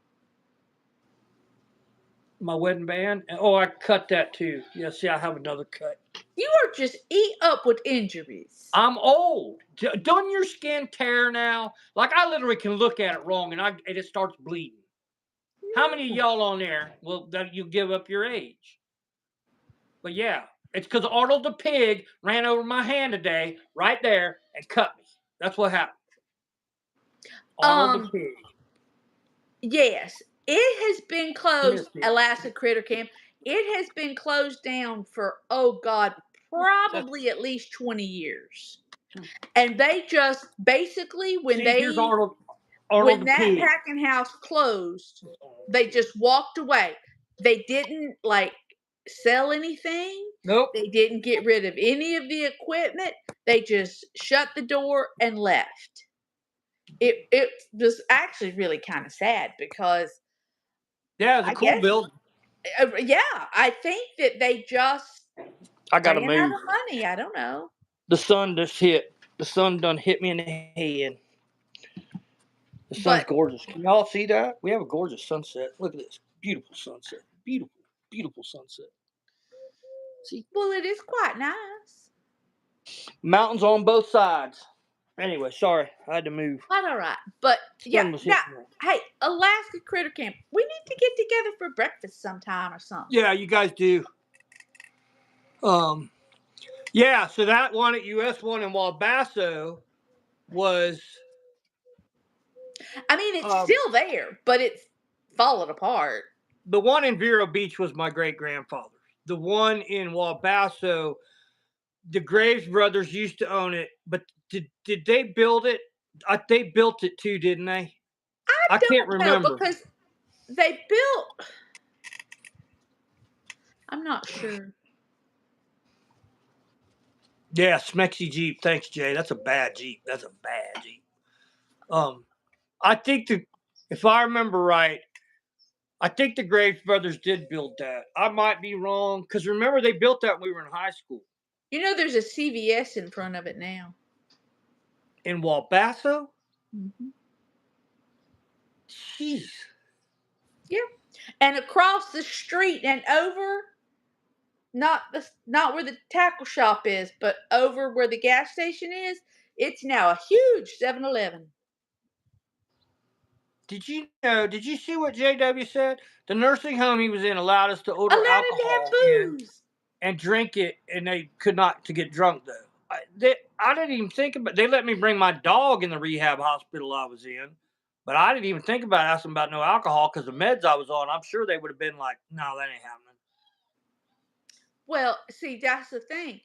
Speaker 1: My wedding band. Oh, I cut that too. Yeah, see, I have another cut.
Speaker 2: You are just eat up with injuries.
Speaker 1: I'm old. Doesn't your skin tear now? Like I literally can look at it wrong and it starts bleeding. How many of y'all on there that you give up your age? But yeah, it's because Arnold the pig ran over my hand today, right there, and cut me. That's what happened. Arnold the pig.
Speaker 2: Yes, it has been closed. Alaska Critter Camp. It has been closed down for probably at least 20 years. And they just basically when
Speaker 1: here's Arnold
Speaker 2: when
Speaker 1: the
Speaker 2: that
Speaker 1: pig.
Speaker 2: packing house closed, they just walked away. They didn't sell anything.
Speaker 1: Nope.
Speaker 2: They didn't get rid of any of the equipment. They just shut the door and left. It was actually really kind of sad because
Speaker 1: it's a cool building.
Speaker 2: Yeah, I think that they just
Speaker 1: I gotta
Speaker 2: ran out
Speaker 1: move.
Speaker 2: of money. I don't know.
Speaker 1: The sun just hit. The sun done hit me in the head. The sun's gorgeous. Can y'all see that? We have a gorgeous sunset. Look at this. Beautiful sunset. Beautiful, beautiful sunset. See?
Speaker 2: Well, it is quite nice.
Speaker 1: Mountains on both sides. Anyway, sorry. I had to move.
Speaker 2: Quite all right. But yeah, hey, Alaska Critter Camp. We need to get together for breakfast sometime or something.
Speaker 1: Yeah, you guys do. Yeah, so that one at US 1 in Wabasso was...
Speaker 2: I mean, it's still there, but it's falling apart.
Speaker 1: The one in Vero Beach was my great-grandfather's. The one in Wabasso, the Graves brothers used to own it, but did they build it? They built it too, didn't they? I can't remember.
Speaker 2: Because they built... I'm not sure.
Speaker 1: Yeah, Smexy Jeep. Thanks, Jay. That's a bad Jeep. That's a bad Jeep. I think if I remember right, I think the Graves brothers did build that. I might be wrong because remember they built that when we were in high school.
Speaker 2: There's a CVS in front of it now.
Speaker 1: In Wabasso?
Speaker 2: Mm-hmm.
Speaker 1: Jeez.
Speaker 2: Yeah, and across the street and over. Not where the tackle shop is, but over where the gas station is, it's now a huge 7-Eleven.
Speaker 1: Did you see what JW said? The nursing home he was in allowed us to order alcohol
Speaker 2: to have booze.
Speaker 1: And drink it, and they could not to get drunk though. I didn't even think about. They let me bring my dog in the rehab hospital I was in, but I didn't even think about asking about no alcohol because the meds I was on. I'm sure they would have been like, "No, that ain't happening."
Speaker 2: Well, see, that's the thing.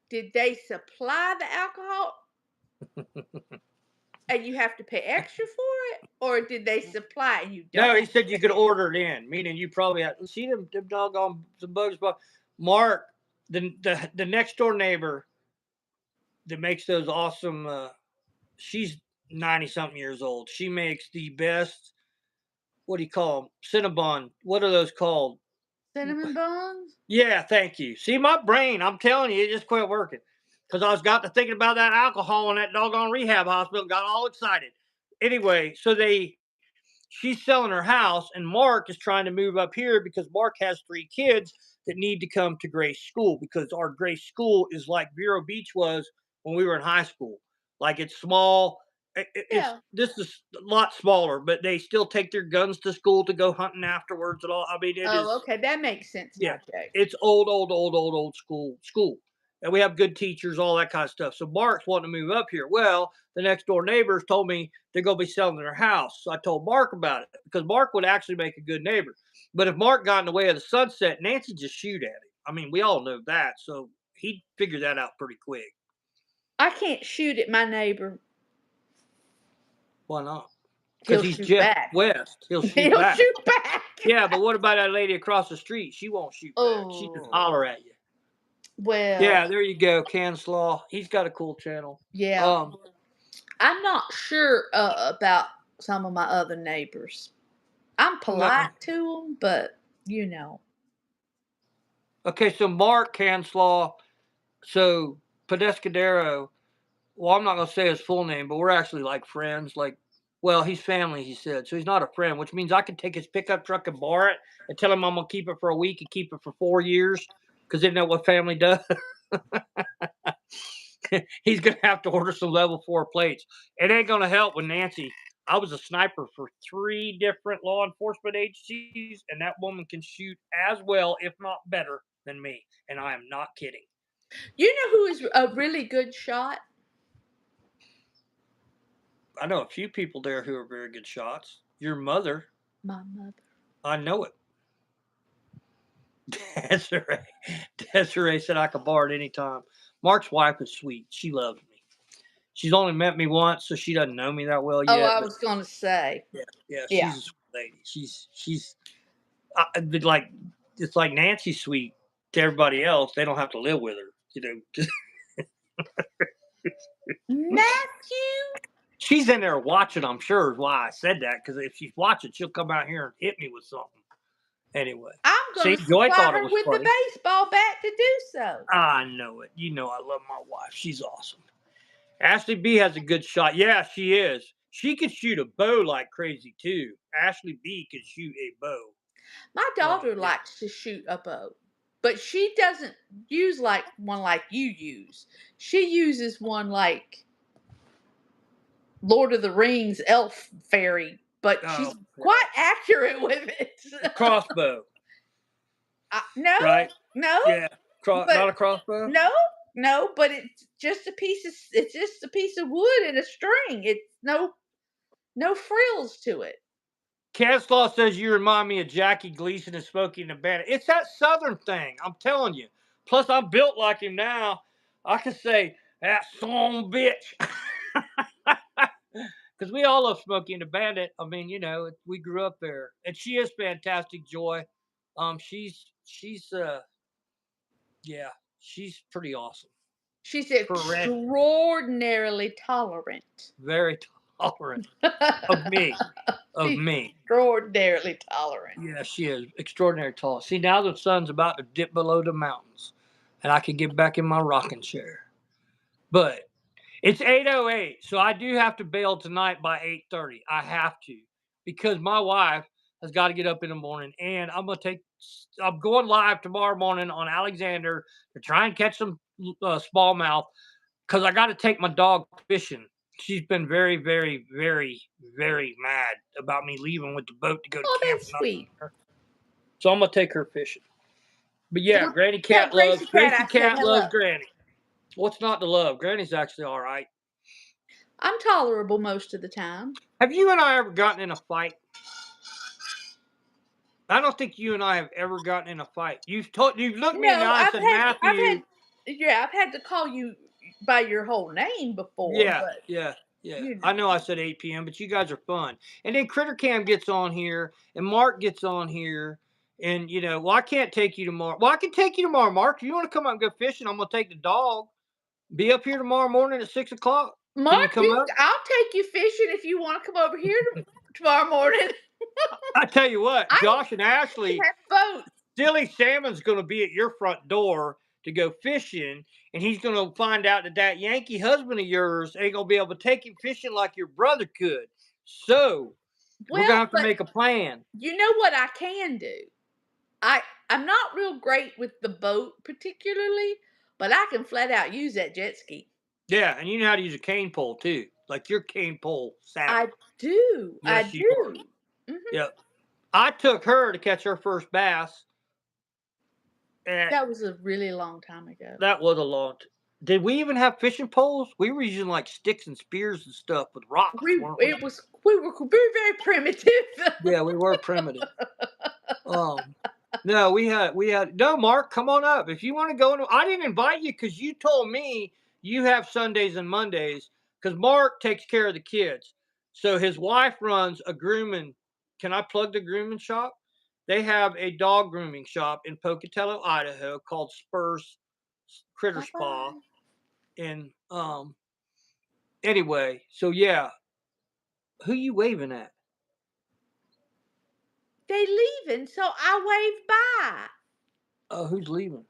Speaker 2: Did they supply the alcohol? And you have to pay extra for it? Or did they supply and you don't?
Speaker 1: No, he said you could order it in, meaning you probably had see them doggone some bugs. But Mark, the next door neighbor that makes those awesome she's 90-something years old. She makes the best, what do you call them? Cinnabon. What are those called?
Speaker 2: Cinnamon buns?
Speaker 1: Yeah, thank you. See, my brain, I'm telling you, it just quit working. Because I was got to thinking about that alcohol in that doggone rehab hospital and got all excited. Anyway, so she's selling her house, and Mark is trying to move up here because Mark has 3 kids that need to come to Grace School, because our Grace School is like Vero Beach was when we were in high school. Like, it's small. It's
Speaker 2: Yeah.
Speaker 1: this is a lot smaller, but they still take their guns to school to go hunting afterwards and all. I mean, it
Speaker 2: Oh,
Speaker 1: is,
Speaker 2: okay. That makes sense
Speaker 1: yeah,
Speaker 2: now, Jay.
Speaker 1: it's old school. And we have good teachers, all that kind of stuff. So Mark's wanting to move up here. Well, the next door neighbors told me they're going to be selling their house. So I told Mark about it, because Mark would actually make a good neighbor. But if Mark got in the way of the sunset, Nancy just shoot at him. I mean, we all know that. So he'd figure that out pretty quick.
Speaker 2: I can't shoot at my neighbor.
Speaker 1: Why not?
Speaker 2: He'll
Speaker 1: Because he's
Speaker 2: shoot
Speaker 1: Jeff
Speaker 2: back.
Speaker 1: West. He'll shoot
Speaker 2: He'll
Speaker 1: back.
Speaker 2: shoot back.
Speaker 1: Yeah, but what about that lady across the street? She won't shoot back. She just
Speaker 2: Oh,
Speaker 1: holler at you.
Speaker 2: well,
Speaker 1: Yeah, there you go. Canslaw. He's got a cool channel.
Speaker 2: yeah. I'm not sure about some of my other neighbors. I'm polite to them, but you know.
Speaker 1: Okay, so Mark Canslaw, so Pedescadero. Well, I'm not gonna say his full name, but we're actually like friends. Like, well, he's family, he said, so he's not a friend, which means I can take his pickup truck and borrow it and tell him I'm gonna keep it for a week and keep it for 4 years, because isn't that what family does? He's gonna have to order some level 4 plates. It ain't gonna help with Nancy. I was a sniper for 3 different law enforcement agencies, and that woman can shoot as well, if not better, than me. And I am not kidding.
Speaker 2: You know who is a really good shot?
Speaker 1: I know a few people there who are very good shots. Your mother.
Speaker 2: My mother.
Speaker 1: I know it. Desiree. Desiree said I could borrow it anytime. Mark's wife is sweet. She loves me. She's only met me once, so she doesn't know me that well
Speaker 2: Oh,
Speaker 1: yet.
Speaker 2: I
Speaker 1: But
Speaker 2: was going to say.
Speaker 1: yeah,
Speaker 2: Yeah.
Speaker 1: she's a sweet lady. She's like, it's like Nancy's sweet to everybody else. They don't have to live with her, you know.
Speaker 2: Matthew?
Speaker 1: She's in there watching, I'm sure, is why I said that, because if she's watching, she'll come out here and hit me with something. Anyway,
Speaker 2: I'm going to
Speaker 1: Joy
Speaker 2: supply
Speaker 1: thought it
Speaker 2: her
Speaker 1: was
Speaker 2: with
Speaker 1: funny.
Speaker 2: the baseball bat to do so.
Speaker 1: I know it. You know I love my wife. She's awesome. Ashley B has a good shot. Yeah, she is. She can shoot a bow like crazy too. Ashley B can shoot a bow.
Speaker 2: My daughter
Speaker 1: yeah.
Speaker 2: likes to shoot a bow, but she doesn't use like one like you use. She uses one like Lord of the Rings elf fairy, but she's quite accurate with it.
Speaker 1: A crossbow.
Speaker 2: No,
Speaker 1: right?
Speaker 2: no,
Speaker 1: Yeah,
Speaker 2: but
Speaker 1: not a crossbow.
Speaker 2: no, but it's just a piece of wood and a string. It's no frills to it.
Speaker 1: Caslaw says you remind me of Jackie Gleason and Smokey and the Bandit. It's that Southern thing, I'm telling you. Plus, I'm built like him now. I can say that son bitch. Because we all love Smokey and the Bandit. I mean, you know, we grew up there, and she is fantastic, Joy. She's yeah, she's pretty awesome.
Speaker 2: She's extraordinarily tolerant.
Speaker 1: Very tolerant of me. Of me.
Speaker 2: Extraordinarily tolerant.
Speaker 1: Yeah, she is extraordinarily tall. See, now the sun's about to dip below the mountains, and I can get back in my rocking chair. But it's 8:08, so I do have to bail tonight by 8:30. I have to, because my wife has got to get up in the morning, and I'm going live tomorrow morning on Alexander to try and catch some smallmouth, because I got to take my dog fishing. She's been very, very, very, very mad about me leaving with the boat to go to camp.
Speaker 2: That's sweet.
Speaker 1: So I'm gonna take her fishing. But yeah, Granny Cat
Speaker 2: Gracie
Speaker 1: Cat loves Granny. What's not to love? Granny's actually all right.
Speaker 2: I'm tolerable most of the time.
Speaker 1: Have you and I ever gotten in a fight? I don't think you and I have ever gotten in a fight. You've looked me in the eye and said, Matthew.
Speaker 2: I've had to call you by your whole name before.
Speaker 1: Yeah,
Speaker 2: but,
Speaker 1: yeah.
Speaker 2: You know.
Speaker 1: I know I said 8 p.m., but you guys are fun. And then Critter Cam gets on here, and Mark gets on here. And, you know, well, I can't take you tomorrow. Well, I can take you tomorrow, Mark. If you want to come out and go fishing, I'm going to take the dog. Be up here tomorrow morning at 6 o'clock.
Speaker 2: Mark, I'll take you fishing if you want to come over here tomorrow morning.
Speaker 1: I tell you what, Josh and Ashley,
Speaker 2: boat.
Speaker 1: Silly Salmon's going to be at your front door to go fishing, and he's going to find out that Yankee husband of yours ain't going to be able to take him fishing like your brother could. So We're gonna
Speaker 2: Well,
Speaker 1: have to
Speaker 2: but
Speaker 1: make a plan.
Speaker 2: you know what I can do? I I'm not real great with the boat particularly, but I can flat out use that jet ski.
Speaker 1: Yeah, and you know how to use a cane pole too. Like you're cane pole savvy.
Speaker 2: I do. I
Speaker 1: Yes, you are.
Speaker 2: do. Mhm.
Speaker 1: Yep. I took her to catch her first bass, and
Speaker 2: That was a really long time ago.
Speaker 1: that was a long. Did we even have fishing poles? We were using like sticks and spears and stuff with rocks, weren't we?
Speaker 2: We were very very primitive.
Speaker 1: Yeah, we were primitive. Um, no, we had no. Mark, come on up if you want to go. I didn't invite you because you told me you have Sundays and Mondays because Mark takes care of the kids. So his wife runs a grooming. Can I plug the grooming shop? They have a dog grooming shop in Pocatello, Idaho, called Spurs Critter
Speaker 2: Bye
Speaker 1: Spa.
Speaker 2: bye.
Speaker 1: And anyway, so yeah, who you waving at?
Speaker 2: They leaving, so I waved bye.
Speaker 1: Who's leaving?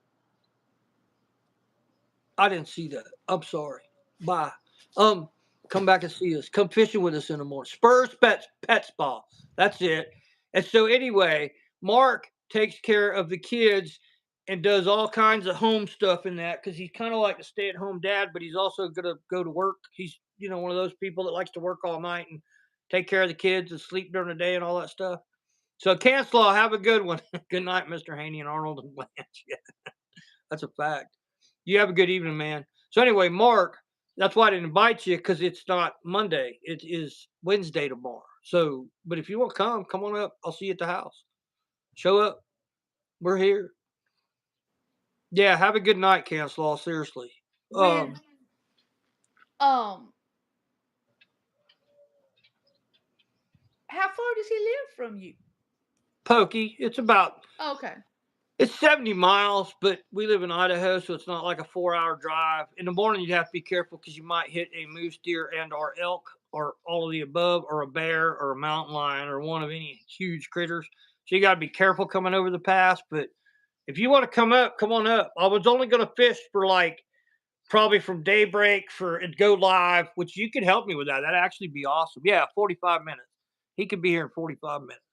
Speaker 1: I didn't see that. I'm sorry. Bye. Um, come back and see us. Come fishing with us in the morning. Spurs Pet Spa. That's it. And so anyway, Mark takes care of the kids and does all kinds of home stuff in that because he's kind of like a stay-at-home dad, but he's also gonna go to work. He's one of those people that likes to work all night and take care of the kids and sleep during the day and all that stuff. So Canslaw, have a good one. Good night, Mr. Haney and Arnold and Blanche. Yeah, that's a fact. You have a good evening, man. So anyway, Mark, that's why I didn't invite you because it's not Monday. It is Wednesday tomorrow. So, but if you want to come on up. I'll see you at the house. Show up. We're here. Yeah, have a good night, Canslaw. Seriously.
Speaker 2: When um how far does he live from you?
Speaker 1: Pokey.
Speaker 2: Okay.
Speaker 1: It's 70 miles, but we live in Idaho, so it's not like a 4-hour drive. In the morning, you have to be careful because you might hit a moose deer and or elk or all of the above or a bear or a mountain lion or one of any huge critters. So you got to be careful coming over the pass. But if you want to come up, come on up. I was only going to fish for like probably from daybreak for it go live, which you could help me with that. That'd actually be awesome. Yeah, 45 minutes. He could be here in 45 minutes.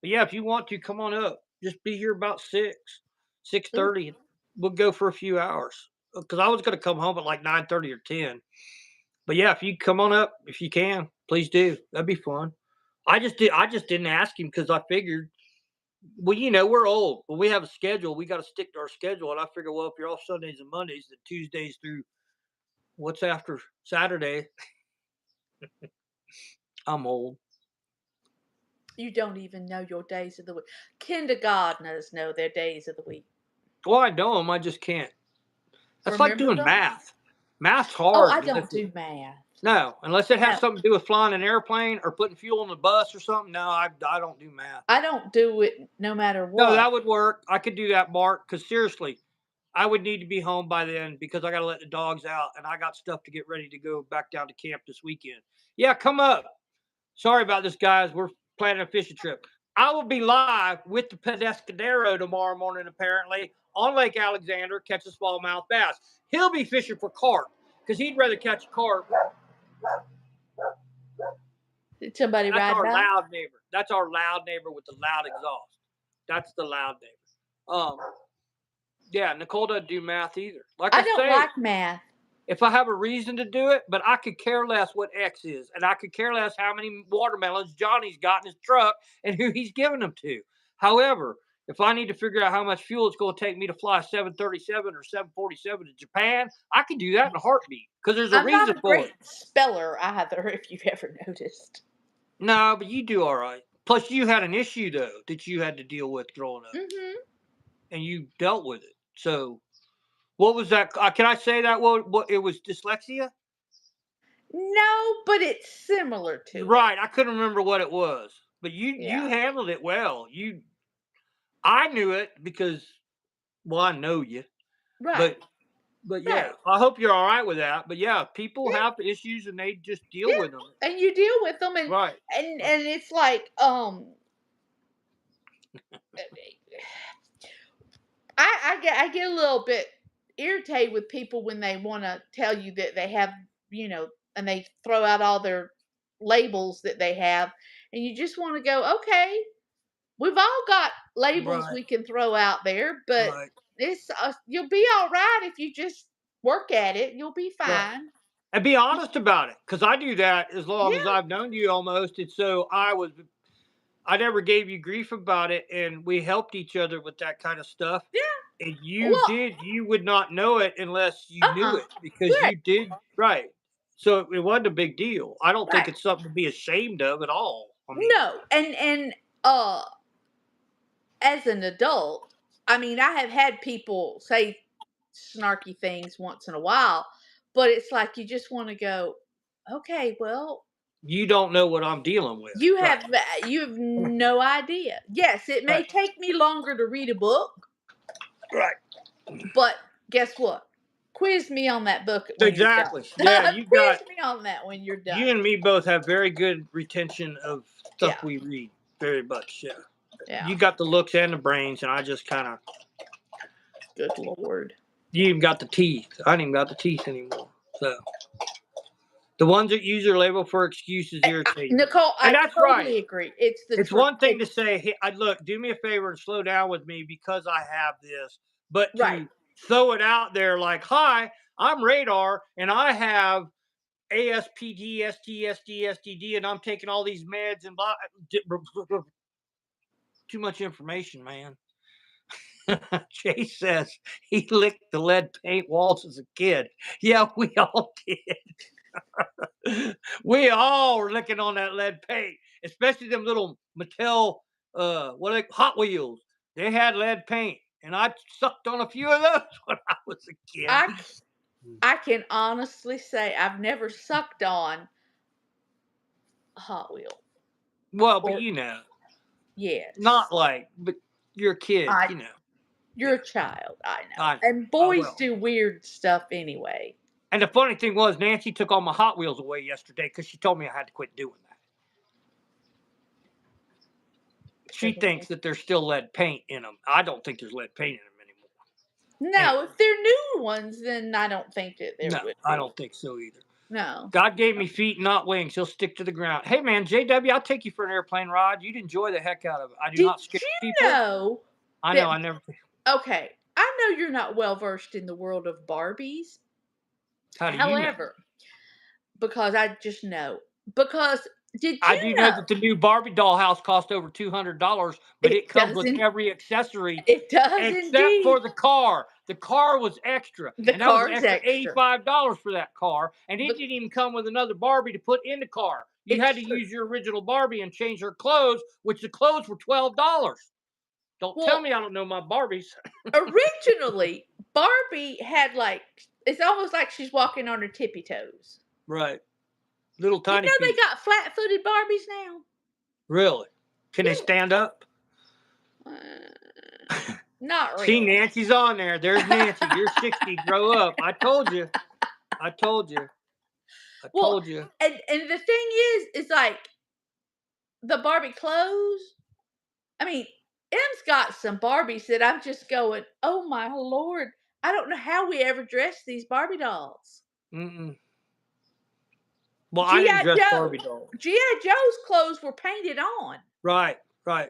Speaker 1: But yeah, if you want to, come on up. Just be here about 6:30. We'll go for a few hours. Because I was going to come home at like 9:30 or 10. But yeah, if you come on up, if you can, please do. That'd be fun. I just didn't ask him because I figured, well, we're old. When we have a schedule, we got to stick to our schedule. And I figure, well, if you're off Sundays and Mondays, then Tuesdays through what's after Saturday, I'm old.
Speaker 2: You don't even know your days of the week. Kindergartners know their days of the week.
Speaker 1: Well, I know them. I just can't. That's like
Speaker 2: Remember
Speaker 1: doing
Speaker 2: them?
Speaker 1: math. Math's
Speaker 2: Oh,
Speaker 1: hard.
Speaker 2: I don't do math.
Speaker 1: No, unless it has
Speaker 2: No,
Speaker 1: something to do with flying an airplane or putting fuel in the bus or something. No, I don't do math.
Speaker 2: I don't do it no matter
Speaker 1: No,
Speaker 2: what.
Speaker 1: that would work. I could do that, Mark. Because seriously, I would need to be home by then because I got to let the dogs out and I got stuff to get ready to go back down to camp this weekend. Yeah, come up. Sorry about this, guys. We're planning a fishing trip. I will be live with the Pedescadero tomorrow morning, apparently, on Lake Alexander, catching smallmouth bass. He'll be fishing for carp because he'd rather catch carp.
Speaker 2: Did somebody
Speaker 1: That's
Speaker 2: ride
Speaker 1: our
Speaker 2: by?
Speaker 1: loud neighbor. That's our loud neighbor with the loud exhaust. That's the loud neighbor. Yeah, Nicole doesn't do math either. Like
Speaker 2: I
Speaker 1: I
Speaker 2: don't
Speaker 1: say,
Speaker 2: like math.
Speaker 1: if I have a reason to do it, but I could care less what X is, and I could care less how many watermelons Johnny's got in his truck and who he's giving them to. However, if I need to figure out how much fuel it's going to take me to fly a 737 or 747 to Japan, I can do that in a heartbeat because there's a
Speaker 2: I'm not
Speaker 1: reason
Speaker 2: a
Speaker 1: for it.
Speaker 2: great speller either, if you've ever noticed.
Speaker 1: No, but you do all right. Plus, you had an issue though that you had to deal with growing up,
Speaker 2: Hmm.
Speaker 1: and you dealt with it. So, what was that? Can I say that? What it was dyslexia?
Speaker 2: No, but it's similar to it.
Speaker 1: Right. I couldn't remember what it was, but you
Speaker 2: Yeah.
Speaker 1: handled it well. I knew it because well, I know you,
Speaker 2: Right.
Speaker 1: but yeah,
Speaker 2: Right.
Speaker 1: I hope you're all right with that. But yeah, people
Speaker 2: Yeah.
Speaker 1: have issues and they just deal
Speaker 2: Yeah.
Speaker 1: with them.
Speaker 2: And you deal with them, and
Speaker 1: Right.
Speaker 2: and it's like I get a little bit irritated with people when they want to tell you that they have, and they throw out all their labels that they have, and you just want to go, okay, we've all got labels
Speaker 1: Right.
Speaker 2: we can throw out there, but
Speaker 1: Right.
Speaker 2: it's you'll be all right if you just work at it. You'll be
Speaker 1: Right.
Speaker 2: fine.
Speaker 1: And be honest about it, because I do that as long as
Speaker 2: Yeah.
Speaker 1: I've known you almost. And so I never gave you grief about it, and we helped each other with that kind of stuff.
Speaker 2: Yeah.
Speaker 1: And
Speaker 2: Well,
Speaker 1: you would not know it unless you knew it, because
Speaker 2: Right.
Speaker 1: you did, right. So it wasn't a big deal. I don't think
Speaker 2: Right.
Speaker 1: it's something to be ashamed of at all. I mean,
Speaker 2: No. And as an adult, I mean, I have had people say snarky things once in a while, but it's like you just want to go, okay, well,
Speaker 1: you don't know what I'm dealing with.
Speaker 2: you
Speaker 1: Right.
Speaker 2: have no idea. Yes, it may
Speaker 1: Right.
Speaker 2: take me longer to read a book,
Speaker 1: Right.
Speaker 2: but guess what? Quiz me on that book when you're done.
Speaker 1: Exactly. Yeah,
Speaker 2: Quiz me on that when you're
Speaker 1: you
Speaker 2: done.
Speaker 1: and me both have very good retention of stuff
Speaker 2: Yeah.
Speaker 1: we read. Very much. Yeah.
Speaker 2: Yeah.
Speaker 1: You got the looks and the brains, and I just kind of.
Speaker 2: Good Lord.
Speaker 1: You even got the teeth. I ain't even got the teeth anymore. So the ones that use your label for excuses irritate me.
Speaker 2: Nicole,
Speaker 1: And
Speaker 2: I
Speaker 1: that's
Speaker 2: totally
Speaker 1: right.
Speaker 2: agree. It's the
Speaker 1: It's
Speaker 2: truth.
Speaker 1: one thing to say, "Hey, look, do me a favor and slow down with me because I have this," but
Speaker 2: Right.
Speaker 1: to throw it out there like, "Hi, I'm Radar, and I have ASPD, ST, STD, and I'm taking all these meds and blah." Too much information, man. Chase says he licked the lead paint walls as a kid. Yeah, we all did. We all were licking on that lead paint, especially them little Mattel, Hot Wheels. They had lead paint, and I sucked on a few of those when I was a kid.
Speaker 2: I can honestly say I've never sucked on a Hot Wheel.
Speaker 1: Well, but
Speaker 2: Or yes.
Speaker 1: not like, but you're a kid,
Speaker 2: You're a child, I know.
Speaker 1: I know.
Speaker 2: And boys
Speaker 1: Well.
Speaker 2: do weird stuff anyway.
Speaker 1: And the funny thing was, Nancy took all my Hot Wheels away yesterday because she told me I had to quit doing that. She thinks that there's still lead paint in them. I don't think there's lead paint in them anymore.
Speaker 2: No, if they're new ones, then I don't think that there
Speaker 1: No,
Speaker 2: would be.
Speaker 1: I don't think so either.
Speaker 2: No.
Speaker 1: God gave me feet, not wings. He'll stick to the ground. Hey, man, JW, I'll take you for an airplane ride. You'd enjoy the heck out of it. I do
Speaker 2: Did
Speaker 1: not scare
Speaker 2: you
Speaker 1: people.
Speaker 2: know?
Speaker 1: I know, I never.
Speaker 2: Okay, I know you're not well versed in the world of Barbies.
Speaker 1: How do you know?
Speaker 2: However, because I just know. Because did
Speaker 1: I
Speaker 2: you
Speaker 1: do know that the new Barbie doll house cost over $200, but it comes with every accessory
Speaker 2: It does
Speaker 1: except
Speaker 2: indeed.
Speaker 1: for the car. The car was extra.
Speaker 2: The
Speaker 1: and that was an
Speaker 2: car's
Speaker 1: extra
Speaker 2: extra.
Speaker 1: $85 for that car. And it didn't even come with another Barbie to put in the car. You had to use your original Barbie and change her clothes, which the clothes were $12. Don't tell me I don't know my Barbies.
Speaker 2: Originally, Barbie had it's almost like she's walking on her tippy toes.
Speaker 1: Right. Little tiny
Speaker 2: You know
Speaker 1: feet.
Speaker 2: they got flat-footed Barbies now?
Speaker 1: Really? Can they stand up?
Speaker 2: Not really.
Speaker 1: See, Nancy's on there. There's Nancy. You're 60. Grow up. I told you. I told you. I told you.
Speaker 2: And the thing is like the Barbie clothes. I mean, M's got some Barbies that I'm just going, oh my Lord. I don't know how we ever dressed these Barbie dolls.
Speaker 1: Mm-mm. Well, I didn't dress Barbie dolls.
Speaker 2: G.I. Joe's clothes were painted on.
Speaker 1: Right, right.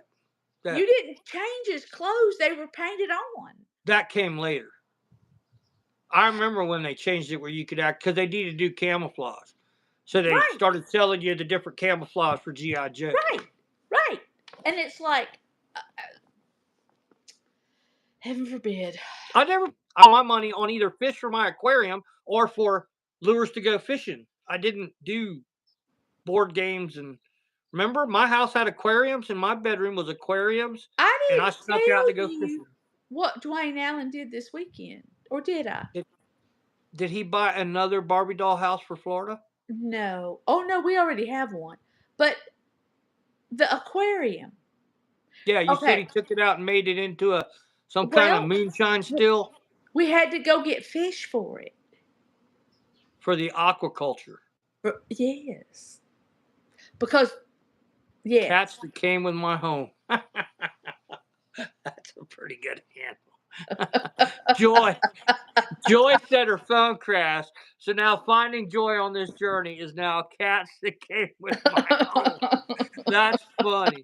Speaker 2: You didn't change his clothes. They were painted on.
Speaker 1: That came later. I remember when they changed it where you could act, because they needed to do camouflage. So they started selling you the different camouflage for G.I. Joe.
Speaker 2: Right. And it's like, heaven forbid.
Speaker 1: I never put my money on either fish for my aquarium or for lures to go fishing. I didn't do board games. And remember, my house had aquariums and my bedroom was aquariums.
Speaker 2: And I
Speaker 1: snuck out to go fishing.
Speaker 2: What Dwayne Allen did this weekend. Or did I?
Speaker 1: Did he buy another Barbie doll house for Florida?
Speaker 2: No. Oh, no, we already have one. But the aquarium.
Speaker 1: Yeah, you said he took it out and made it into some kind of moonshine still.
Speaker 2: We had to go get fish for it.
Speaker 1: For the aquaculture.
Speaker 2: Yes. Because, yeah.
Speaker 1: Cats that came with my home. That's a pretty good handle. Joy said her phone crashed, So now finding joy on this journey is now cats that came with my home. That's funny.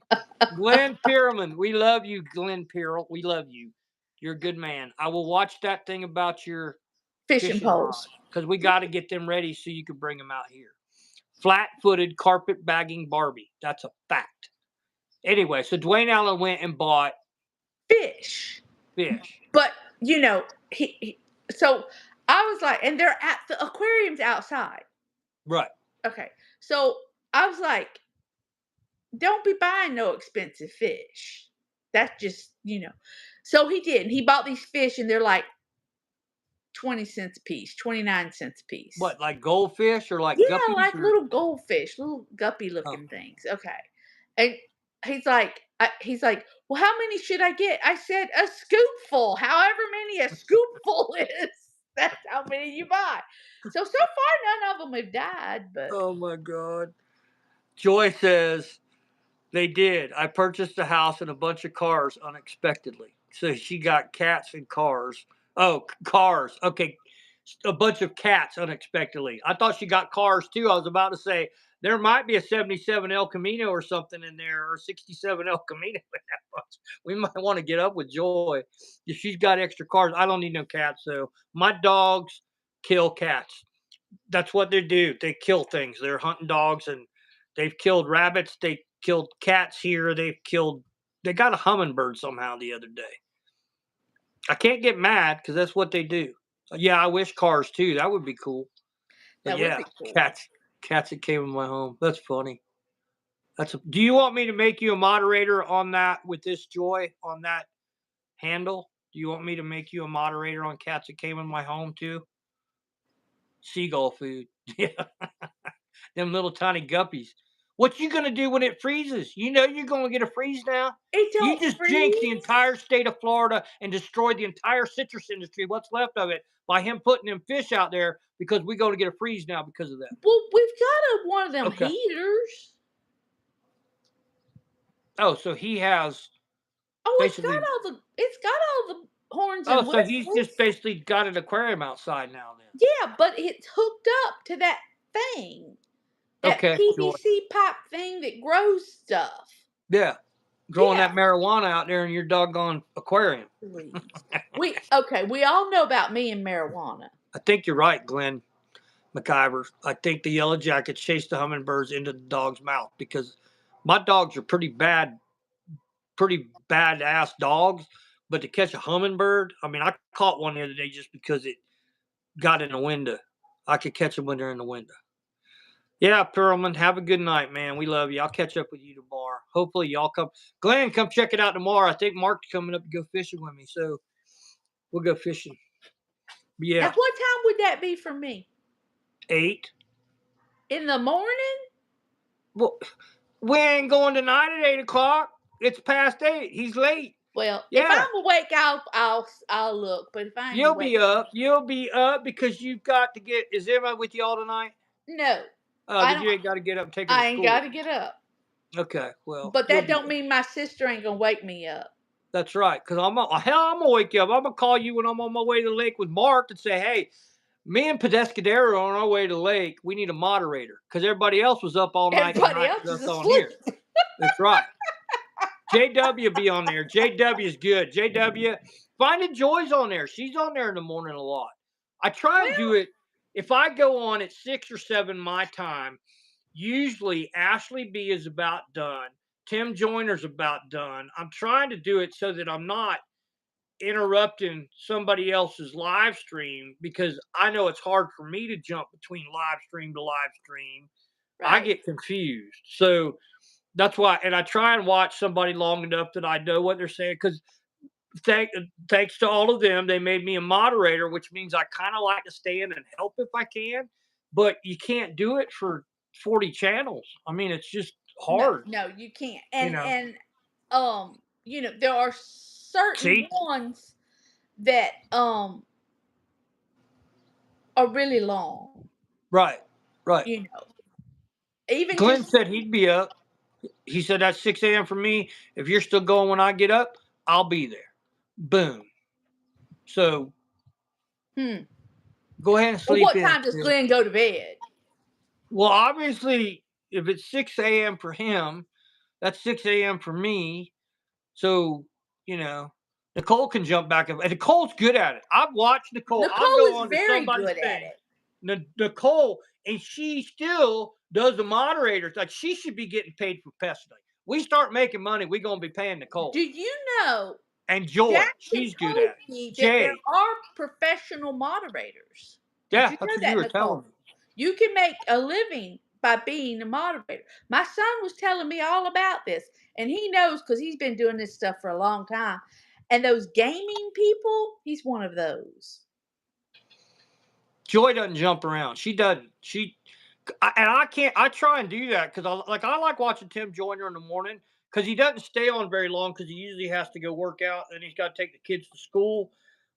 Speaker 1: Glenn Pierman, we love you, Glenn Pierl. We love you. You're a good man. I will watch that thing about your
Speaker 2: Fishing poles.
Speaker 1: because we got to get them ready so you can bring them out here. Flat-footed carpet bagging Barbie. That's a fact. Anyway, so Dwayne Allen went and bought
Speaker 2: Fish. But so I was like, and they're at the aquarium's outside.
Speaker 1: Right.
Speaker 2: Okay. So I was like, don't be buying no expensive fish. That's just, So he did. He bought these fish and they're like 20 cents a piece, 29 cents a piece.
Speaker 1: What, like goldfish or like
Speaker 2: Yeah,
Speaker 1: guppies?
Speaker 2: like little goldfish, little guppy looking things. Okay. And he's like, well, how many should I get? I said, a scoopful. However many a scoopful is, that's how many you buy. So far, none of them have died. But
Speaker 1: oh my God. Joy says they did. I purchased a house and a bunch of cars unexpectedly. So she got cats and cars. Oh, cars. Okay. A bunch of cats unexpectedly. I thought she got cars too. I was about to say there might be a 77 El Camino or something in there, or 67 El Camino. We might want to get up with Joy if she's got extra cars. I don't need no cats though. My dogs kill cats. That's what they do. They kill things. They're hunting dogs, and they've killed rabbits. They killed cats here. They got a hummingbird somehow the other day. I can't get mad because that's what they do. Yeah, I wish cars too. That would be cool. But
Speaker 2: that would be cool.
Speaker 1: Cats that came in my home. That's funny. Do you want me to make you a moderator on that with this Joy on that handle? Do you want me to make you a moderator on cats that came in my home too? Seagull food. Yeah. Them little tiny guppies. What you gonna do when it freezes? You know you're gonna get a freeze now.
Speaker 2: It don't
Speaker 1: You just
Speaker 2: freeze.
Speaker 1: jinxed the entire state of Florida and destroyed the entire citrus industry, what's left of it, by him putting them fish out there because we're gonna get a freeze now because of that.
Speaker 2: Well, we've got one of them heaters.
Speaker 1: Oh, so he has.
Speaker 2: Oh, it's got all the horns and whistles.
Speaker 1: So he's just basically got an aquarium outside now then.
Speaker 2: Yeah, but it's hooked up to that thing. That PVC pipe thing that grows stuff.
Speaker 1: Yeah. Growing that marijuana out there in your doggone aquarium.
Speaker 2: Please. We all know about me and marijuana.
Speaker 1: I think you're right, Glenn McIver. I think the yellow jackets chased the hummingbirds into the dog's mouth because my dogs are pretty badass dogs. But to catch a hummingbird, I mean, I caught one the other day just because it got in the window. I could catch them when they're in the window. Yeah, Perlman, have a good night, man. We love you. I'll catch up with you tomorrow. Hopefully y'all come. Glenn, come check it out tomorrow. I think Mark's coming up to go fishing with me, so we'll go fishing. Yeah.
Speaker 2: At what time would that be for me?
Speaker 1: 8.
Speaker 2: In the morning?
Speaker 1: Well, we ain't going tonight at 8 o'clock. It's past 8. He's late.
Speaker 2: Well, if I'm awake, I'll look. But if I ain't
Speaker 1: You'll be up. You'll be up because you've got to get. Is everybody with you all tonight?
Speaker 2: No.
Speaker 1: Then you ain't got to get up and take her to school.
Speaker 2: I ain't got to get up.
Speaker 1: Okay, well.
Speaker 2: But that don't mean my sister ain't gonna wake me up.
Speaker 1: That's right, because I'm gonna wake you up. I'm gonna call you when I'm on my way to the lake with Mark and say, hey, me and Pedescadero are on our way to the lake. We need a moderator because everybody else was up all night.
Speaker 2: Everybody else is asleep.
Speaker 1: That's right. JW be on there. JW is good. JW, Finding Joy's on there. She's on there in the morning a lot. I try to do it. If I go on at 6 or 7 my time, usually Ashley B is about done. Tim Joyner's about done. I'm trying to do it so that I'm not interrupting somebody else's live stream because I know it's hard for me to jump between live stream to live stream. Right. I get confused. So that's why, and I try and watch somebody long enough that I know what they're saying because thanks to all of them, they made me a moderator, which means I kind of like to stay in and help if I can, but you can't do it for 40 channels. I mean, it's just hard.
Speaker 2: No, you can't. And there are certain ones that are really long.
Speaker 1: Right.
Speaker 2: Even
Speaker 1: Glenn said he'd be up. He said that's 6 a.m. for me. If you're still going when I get up, I'll be there. Boom. So Go ahead and
Speaker 2: Well,
Speaker 1: sleep
Speaker 2: what
Speaker 1: in.
Speaker 2: time does
Speaker 1: Sis.
Speaker 2: Glenn go to bed?
Speaker 1: Well, obviously, if it's 6 a.m. for him, that's 6 a.m. for me. So, you know, Nicole can jump back. And Nicole's good at it. I've watched Nicole. I'll
Speaker 2: Nicole
Speaker 1: go
Speaker 2: is
Speaker 1: on to
Speaker 2: very
Speaker 1: somebody's
Speaker 2: good at
Speaker 1: thing.
Speaker 2: it.
Speaker 1: Nicole, and she still does the moderators. Like, she should be getting paid professionally. We start making money, we're going to be paying Nicole.
Speaker 2: Do you know
Speaker 1: And Joy,
Speaker 2: Jackson
Speaker 1: she's good
Speaker 2: told
Speaker 1: at it.
Speaker 2: me that there
Speaker 1: Jay.
Speaker 2: are professional moderators. Did
Speaker 1: Yeah,
Speaker 2: you
Speaker 1: that's
Speaker 2: know
Speaker 1: what you
Speaker 2: that,
Speaker 1: were telling
Speaker 2: Nicole?
Speaker 1: me.
Speaker 2: You can make a living by being a moderator. My son was telling me all about this, and he knows because he's been doing this stuff for a long time. And those gaming people, he's one of those.
Speaker 1: Joy doesn't jump around. She doesn't. I can't. I try and do that because I like watching Tim Joyner in the morning because he doesn't stay on very long because he usually has to go work out and he's got to take the kids to school.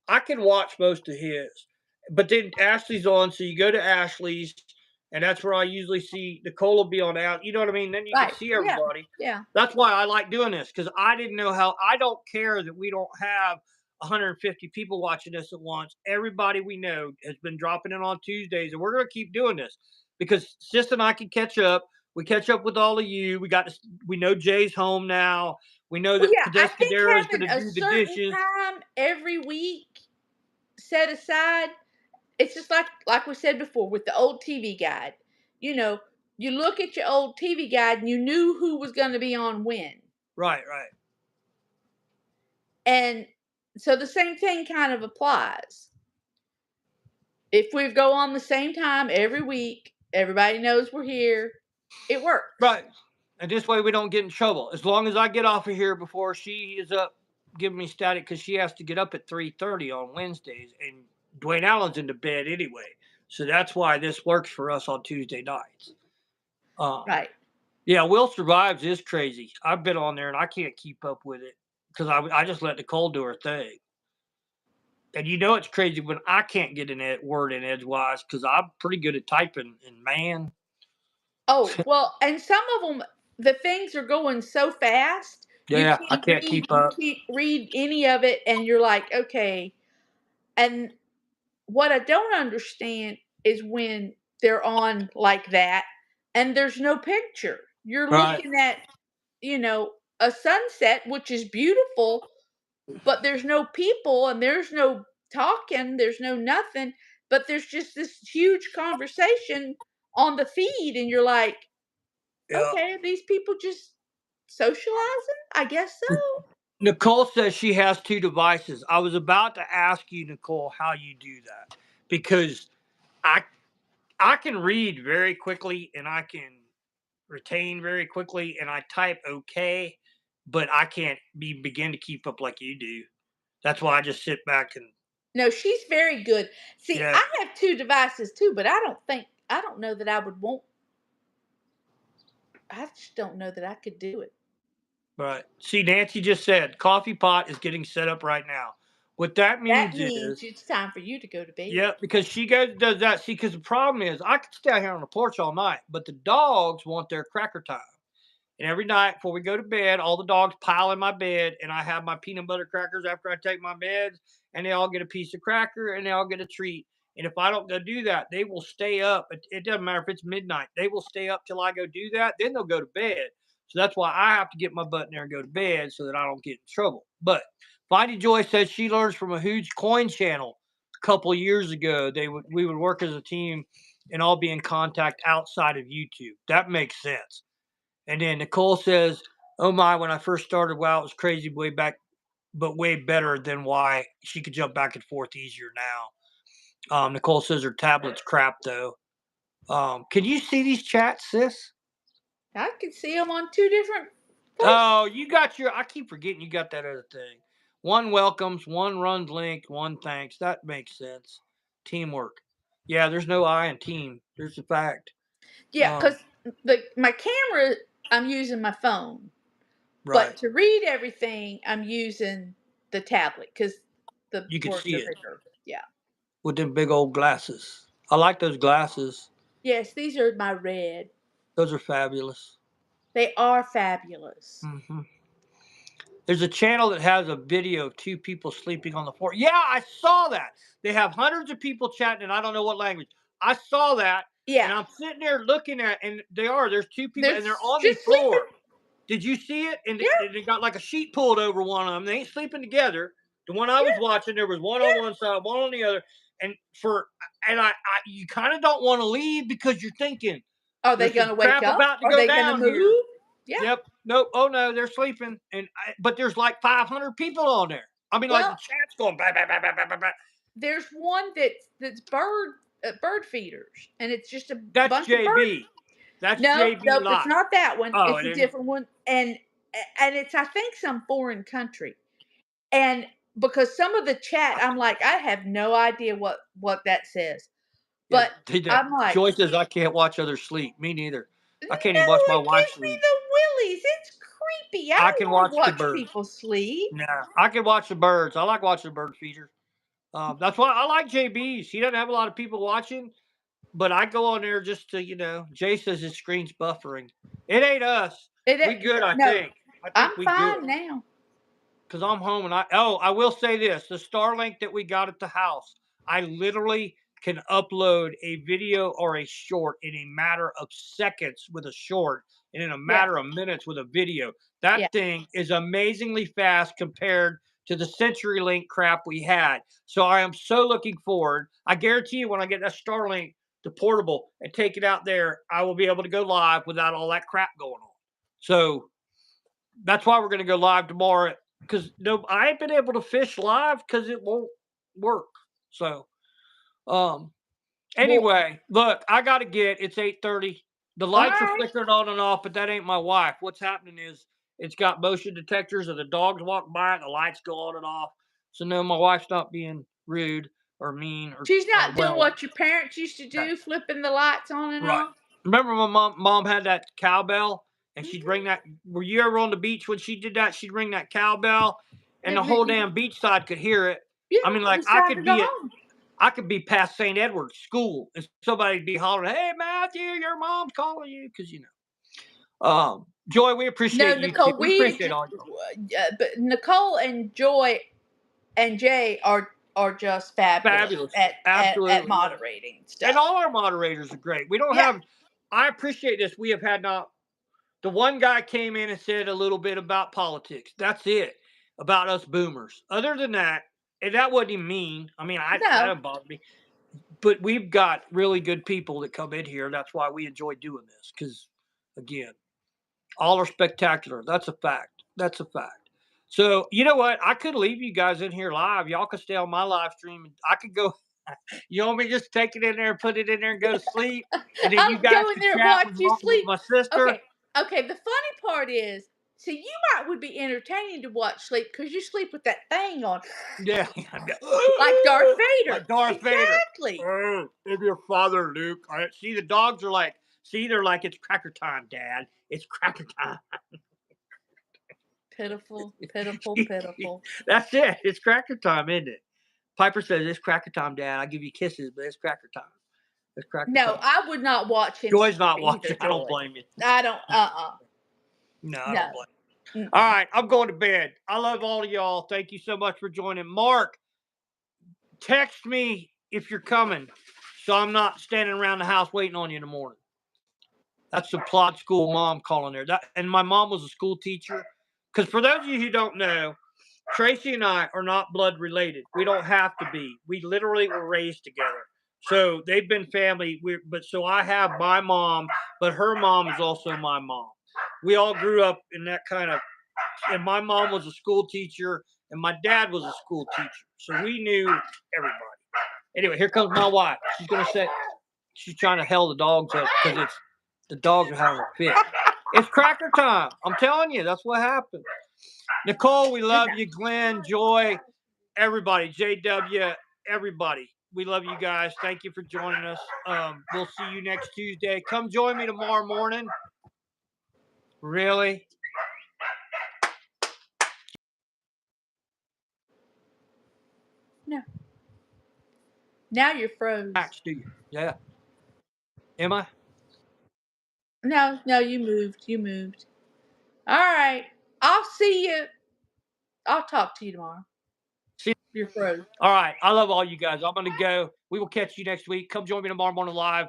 Speaker 1: I can watch most of his, but then Ashley's on, so you go to Ashley's, and that's where I usually see Nicole will be on out. You know what I mean? Then you can
Speaker 2: Right.
Speaker 1: see
Speaker 2: Yeah.
Speaker 1: everybody.
Speaker 2: Yeah.
Speaker 1: That's why I like doing this because I didn't know how. I don't care that we don't have 150 people watching this at once. Everybody we know has been dropping in on Tuesdays, and we're going to keep doing this because Sis and I can catch up. We catch up with all of you. We know Jay's home now. We know
Speaker 2: Well,
Speaker 1: that
Speaker 2: yeah, I think
Speaker 1: Cadescadero is going
Speaker 2: having
Speaker 1: to
Speaker 2: a
Speaker 1: do the
Speaker 2: certain
Speaker 1: dishes.
Speaker 2: time every week set aside, it's just like we said before with the old TV guide. You know, you look at your old TV guide and you knew who was going to be on when.
Speaker 1: Right, right.
Speaker 2: And so the same thing kind of applies. If we go on the same time every week, everybody knows we're here. It works.
Speaker 1: Right. And this way we don't get in trouble. As long as I get off of here before she is up giving me static because she has to get up at 3:30 on Wednesdays, and Dwayne Allen's into bed anyway. So that's why this works for us on Tuesday nights.
Speaker 2: Right.
Speaker 1: Yeah, Will Survives is crazy. I've been on there and I can't keep up with it because I just let Nicole do her thing. And you know it's crazy when I can't get an word in edgewise because I'm pretty good at typing. And man,
Speaker 2: Oh, well, and some of them, the things are going so fast,
Speaker 1: yeah, I can't keep
Speaker 2: you
Speaker 1: up.
Speaker 2: can't read any of it, and you're like, okay. And what I don't understand is when they're on like that, and there's no picture. You're
Speaker 1: Right.
Speaker 2: looking at, a sunset, which is beautiful, but there's no people, and there's no talking, there's no nothing, but there's just this huge conversation on the feed, and you're like,
Speaker 1: Yeah.
Speaker 2: okay, these people just socializing? I guess so.
Speaker 1: Nicole says she has two devices. I was about to ask you, Nicole, how you do that because I I can read very quickly and I can retain very quickly and I type okay, but I can't begin to keep up like you do. That's why I just sit back and
Speaker 2: No, she's very good. See,
Speaker 1: yeah.
Speaker 2: I have two devices too, but I don't know that I would want, I just don't know that I could do it.
Speaker 1: Right. See, Nancy just said coffee pot is getting set up right now. What that
Speaker 2: That
Speaker 1: means
Speaker 2: means
Speaker 1: is,
Speaker 2: it's time for you to go to bed.
Speaker 1: yeah, because she goes does that. See, because the problem is, I could stay out here on the porch all night, but the dogs want their cracker time. And every night before we go to bed, all the dogs pile in my bed, and I have my peanut butter crackers after I take my meds, and they all get a piece of cracker and they all get a treat. And if I don't go do that, they will stay up. It doesn't matter if it's midnight; they will stay up till I go do that. Then they'll go to bed. So that's why I have to get my butt in there and go to bed so that I don't get in trouble. But Finding Joy says she learns from a huge coin channel a couple of years ago. We would work as a team and all be in contact outside of YouTube. That makes sense. And then Nicole says, "Oh my, when I first started, wow, it was crazy way back, but way better than why she could jump back and forth easier now." Nicole says her tablet's crap though. Can you see these chats, sis?
Speaker 2: I can see them on two different places.
Speaker 1: Oh, you got your. I keep forgetting you got that other thing. One welcomes, one runs linked, one thanks. That makes sense. Teamwork. Yeah, there's no I in team. There's the fact.
Speaker 2: Yeah, because my camera, I'm using my phone,
Speaker 1: Right.
Speaker 2: but to read everything, I'm using the tablet because the
Speaker 1: You can
Speaker 2: words
Speaker 1: see
Speaker 2: are
Speaker 1: it
Speaker 2: bigger. Yeah.
Speaker 1: with them big old glasses. I like those glasses.
Speaker 2: Yes, these are my red.
Speaker 1: Those are fabulous.
Speaker 2: They are fabulous.
Speaker 1: Hmm. There's a channel that has a video of 2 people sleeping on the floor. Yeah, I saw that. They have hundreds of people chatting, and I don't know what language. I saw that, and
Speaker 2: Yeah,
Speaker 1: I'm sitting there looking at, and there's 2 people,
Speaker 2: they're
Speaker 1: and they're on the
Speaker 2: just sleeping.
Speaker 1: floor. Did you see it? And
Speaker 2: Yeah,
Speaker 1: they got like a sheet pulled over one of them. They ain't sleeping together. The one I was
Speaker 2: yeah,
Speaker 1: watching, there was one on
Speaker 2: yeah.
Speaker 1: one side, one on the other, and you kind of don't want to leave because you're thinking
Speaker 2: Are they
Speaker 1: there's some
Speaker 2: gonna wake
Speaker 1: crap
Speaker 2: up?
Speaker 1: about to
Speaker 2: Are
Speaker 1: go
Speaker 2: they gonna
Speaker 1: down here.
Speaker 2: move? Yeah.
Speaker 1: Yep. Nope. Oh no, they're sleeping. But there's like 500 people on there. I mean, like the
Speaker 2: Well,
Speaker 1: chat's going blah, blah, blah, blah, blah, blah, blah.
Speaker 2: there's one that's bird feeders, and it's just a
Speaker 1: That's
Speaker 2: bunch of birds.
Speaker 1: JB. That's
Speaker 2: No,
Speaker 1: JB
Speaker 2: nope, it's
Speaker 1: Live.
Speaker 2: not that one.
Speaker 1: Oh,
Speaker 2: It's
Speaker 1: it
Speaker 2: a
Speaker 1: isn't.
Speaker 2: different one, and it's I think some foreign country. And because some of the chat, I'm like, I have no idea what that says,
Speaker 1: Yeah,
Speaker 2: but I'm like,
Speaker 1: Joy says I can't watch others sleep. Me neither.
Speaker 2: no,
Speaker 1: I can't even watch my
Speaker 2: it
Speaker 1: wife
Speaker 2: gives me
Speaker 1: sleep.
Speaker 2: the willies. It's creepy. I
Speaker 1: I
Speaker 2: don't
Speaker 1: can
Speaker 2: want
Speaker 1: watch
Speaker 2: to
Speaker 1: the
Speaker 2: watch
Speaker 1: birds.
Speaker 2: people sleep.
Speaker 1: Nah, I can watch the birds. I like watching the bird feeders. That's why I like JB's. He doesn't have a lot of people watching, but I go on there just to, Jay says his screen's buffering. It ain't us. We good, I
Speaker 2: No,
Speaker 1: think. I
Speaker 2: I'm
Speaker 1: think we good.
Speaker 2: fine now.
Speaker 1: Because I'm home, and I will say this: the Starlink that we got at the house, I literally can upload a video or a short in a matter of seconds with a short, and in a
Speaker 2: Yeah,
Speaker 1: matter of minutes with a video. That
Speaker 2: yeah.
Speaker 1: thing is amazingly fast compared to the CenturyLink crap we had. So I am so looking forward. I guarantee you, when I get that Starlink, the portable, and take it out there, I will be able to go live without all that crap going on. So that's why we're going to go live tomorrow, because no, I ain't been able to fish live because it won't work. So, um,
Speaker 2: Well,
Speaker 1: anyway, look, I got to get. It's 8:30. The
Speaker 2: all
Speaker 1: lights are
Speaker 2: right.
Speaker 1: flickering on and off, but that ain't my wife. What's happening is it's got motion detectors, and the dogs walk by, and the lights go on and off. So no, my wife's not being rude or mean
Speaker 2: She's
Speaker 1: or
Speaker 2: not doing
Speaker 1: well.
Speaker 2: what your parents used to do, flipping the lights on and
Speaker 1: Right.
Speaker 2: off.
Speaker 1: Remember when mom had that cowbell, and she'd ring
Speaker 2: Mhm.
Speaker 1: that. Were you ever on the beach when she did that? She'd ring that cowbell, and the
Speaker 2: And
Speaker 1: whole
Speaker 2: then,
Speaker 1: damn beach side could hear it.
Speaker 2: yeah,
Speaker 1: I mean,
Speaker 2: it
Speaker 1: like
Speaker 2: was time to go home.
Speaker 1: I could be past St. Edward's school, and somebody'd be hollering, "Hey, Matthew, your mom's calling you," because Joy, we
Speaker 2: No,
Speaker 1: appreciate you too.
Speaker 2: Nicole,
Speaker 1: We appreciate all you.
Speaker 2: but Nicole and Joy and Jay are just fabulous
Speaker 1: Fabulous,
Speaker 2: at
Speaker 1: absolutely, yeah.
Speaker 2: moderating
Speaker 1: And
Speaker 2: stuff.
Speaker 1: all our moderators are great. We don't
Speaker 2: Yeah,
Speaker 1: have. I appreciate this. We have had not. The one guy came in and said a little bit about politics. That's it. About us boomers. Other than that, and that wasn't even mean. I mean, that
Speaker 2: no,
Speaker 1: don't bother me. But we've got really good people that come in here. That's why we enjoy doing this. Because, again, all are spectacular. That's a fact. That's a fact. So, you know what? I could leave you guys in here live. Y'all can stay on my live stream. I could go. You want me to just take it in there and put it in there and go to sleep? And then you
Speaker 2: I'll
Speaker 1: guys
Speaker 2: go in
Speaker 1: can
Speaker 2: there and
Speaker 1: chat
Speaker 2: watch
Speaker 1: with
Speaker 2: you sleep.
Speaker 1: my sister.
Speaker 2: Okay, okay. The funny part is, see, you would be entertaining to watch sleep because you sleep with that thing on,
Speaker 1: Yeah.
Speaker 2: like Darth Vader.
Speaker 1: Like Darth Vader.
Speaker 2: Exactly.
Speaker 1: Oh, I'm your father, Luke. See, the dogs are like, they're like, it's cracker time, Dad. It's cracker time.
Speaker 2: Pitiful, pitiful, pitiful.
Speaker 1: That's it. It's cracker time, isn't it? Piper says, it's cracker time, Dad. I'll give you kisses, but it's cracker time. It's cracker
Speaker 2: No,
Speaker 1: time.
Speaker 2: I would not watch him
Speaker 1: Joy's
Speaker 2: sleep
Speaker 1: not
Speaker 2: either,
Speaker 1: watching. I don't
Speaker 2: Joy.
Speaker 1: blame you.
Speaker 2: I don't,
Speaker 1: No, I
Speaker 2: no.
Speaker 1: don't blame you. All
Speaker 2: Mm-mm.
Speaker 1: right, I'm going to bed. I love all of y'all. Thank you so much for joining. Mark, text me if you're coming, so I'm not standing around the house waiting on you in the morning. That's the plot school mom calling there. And my mom was a school teacher. Because for those of you who don't know, Tracy and I are not blood related. We don't have to be. We literally were raised together. So they've been family. So I have my mom, but her mom is also my mom. We all grew up in that kind of, and my mom was a school teacher, and my dad was a school teacher. So we knew everybody. Anyway, here comes my wife. She's gonna say she's trying to hell the dogs up because the dogs are having a fit. It's cracker time. I'm telling you, that's what happened. Nicole, we love you. Glenn, Joy, everybody, JW, everybody. We love you guys. Thank you for joining us. We'll see you next Tuesday. Come join me tomorrow morning. Really?
Speaker 2: No. Now you're froze.
Speaker 1: Max, do you? Yeah. Am I?
Speaker 2: No, you moved. You moved. All right. I'll see you I'll talk to you tomorrow.
Speaker 1: See you.
Speaker 2: You're frozen.
Speaker 1: All right. I love all you guys. I'm going to go. We will catch you next week. Come join me tomorrow morning live.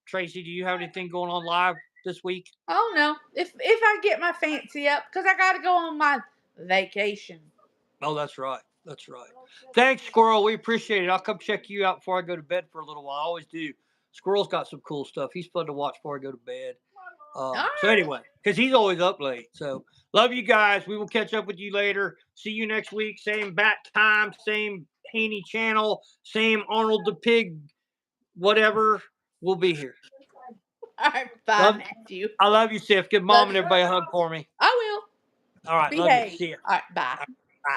Speaker 1: Tracy, do you have anything going on live this week?
Speaker 2: Oh no. If I get my fancy up, because I got to go on my vacation.
Speaker 1: Oh, that's right. That's right. Thanks, Squirrel. We appreciate it. I'll come check you out before I go to bed for a little while. I always do. Squirrel's got some cool stuff. He's fun to watch before I go to bed.
Speaker 2: All
Speaker 1: So
Speaker 2: right.
Speaker 1: anyway, because he's always up late. So love you guys. We will catch up with you later. See you next week. Same bat time, same Haney channel, same Arnold the Pig, whatever. We'll be here.
Speaker 2: All right. Bye, Matthew.
Speaker 1: I love you, Sif. Give mom and everybody a hug for me.
Speaker 2: I will.
Speaker 1: All right.
Speaker 2: Behave.
Speaker 1: Love you. See ya.
Speaker 2: All right. Bye.
Speaker 1: Bye.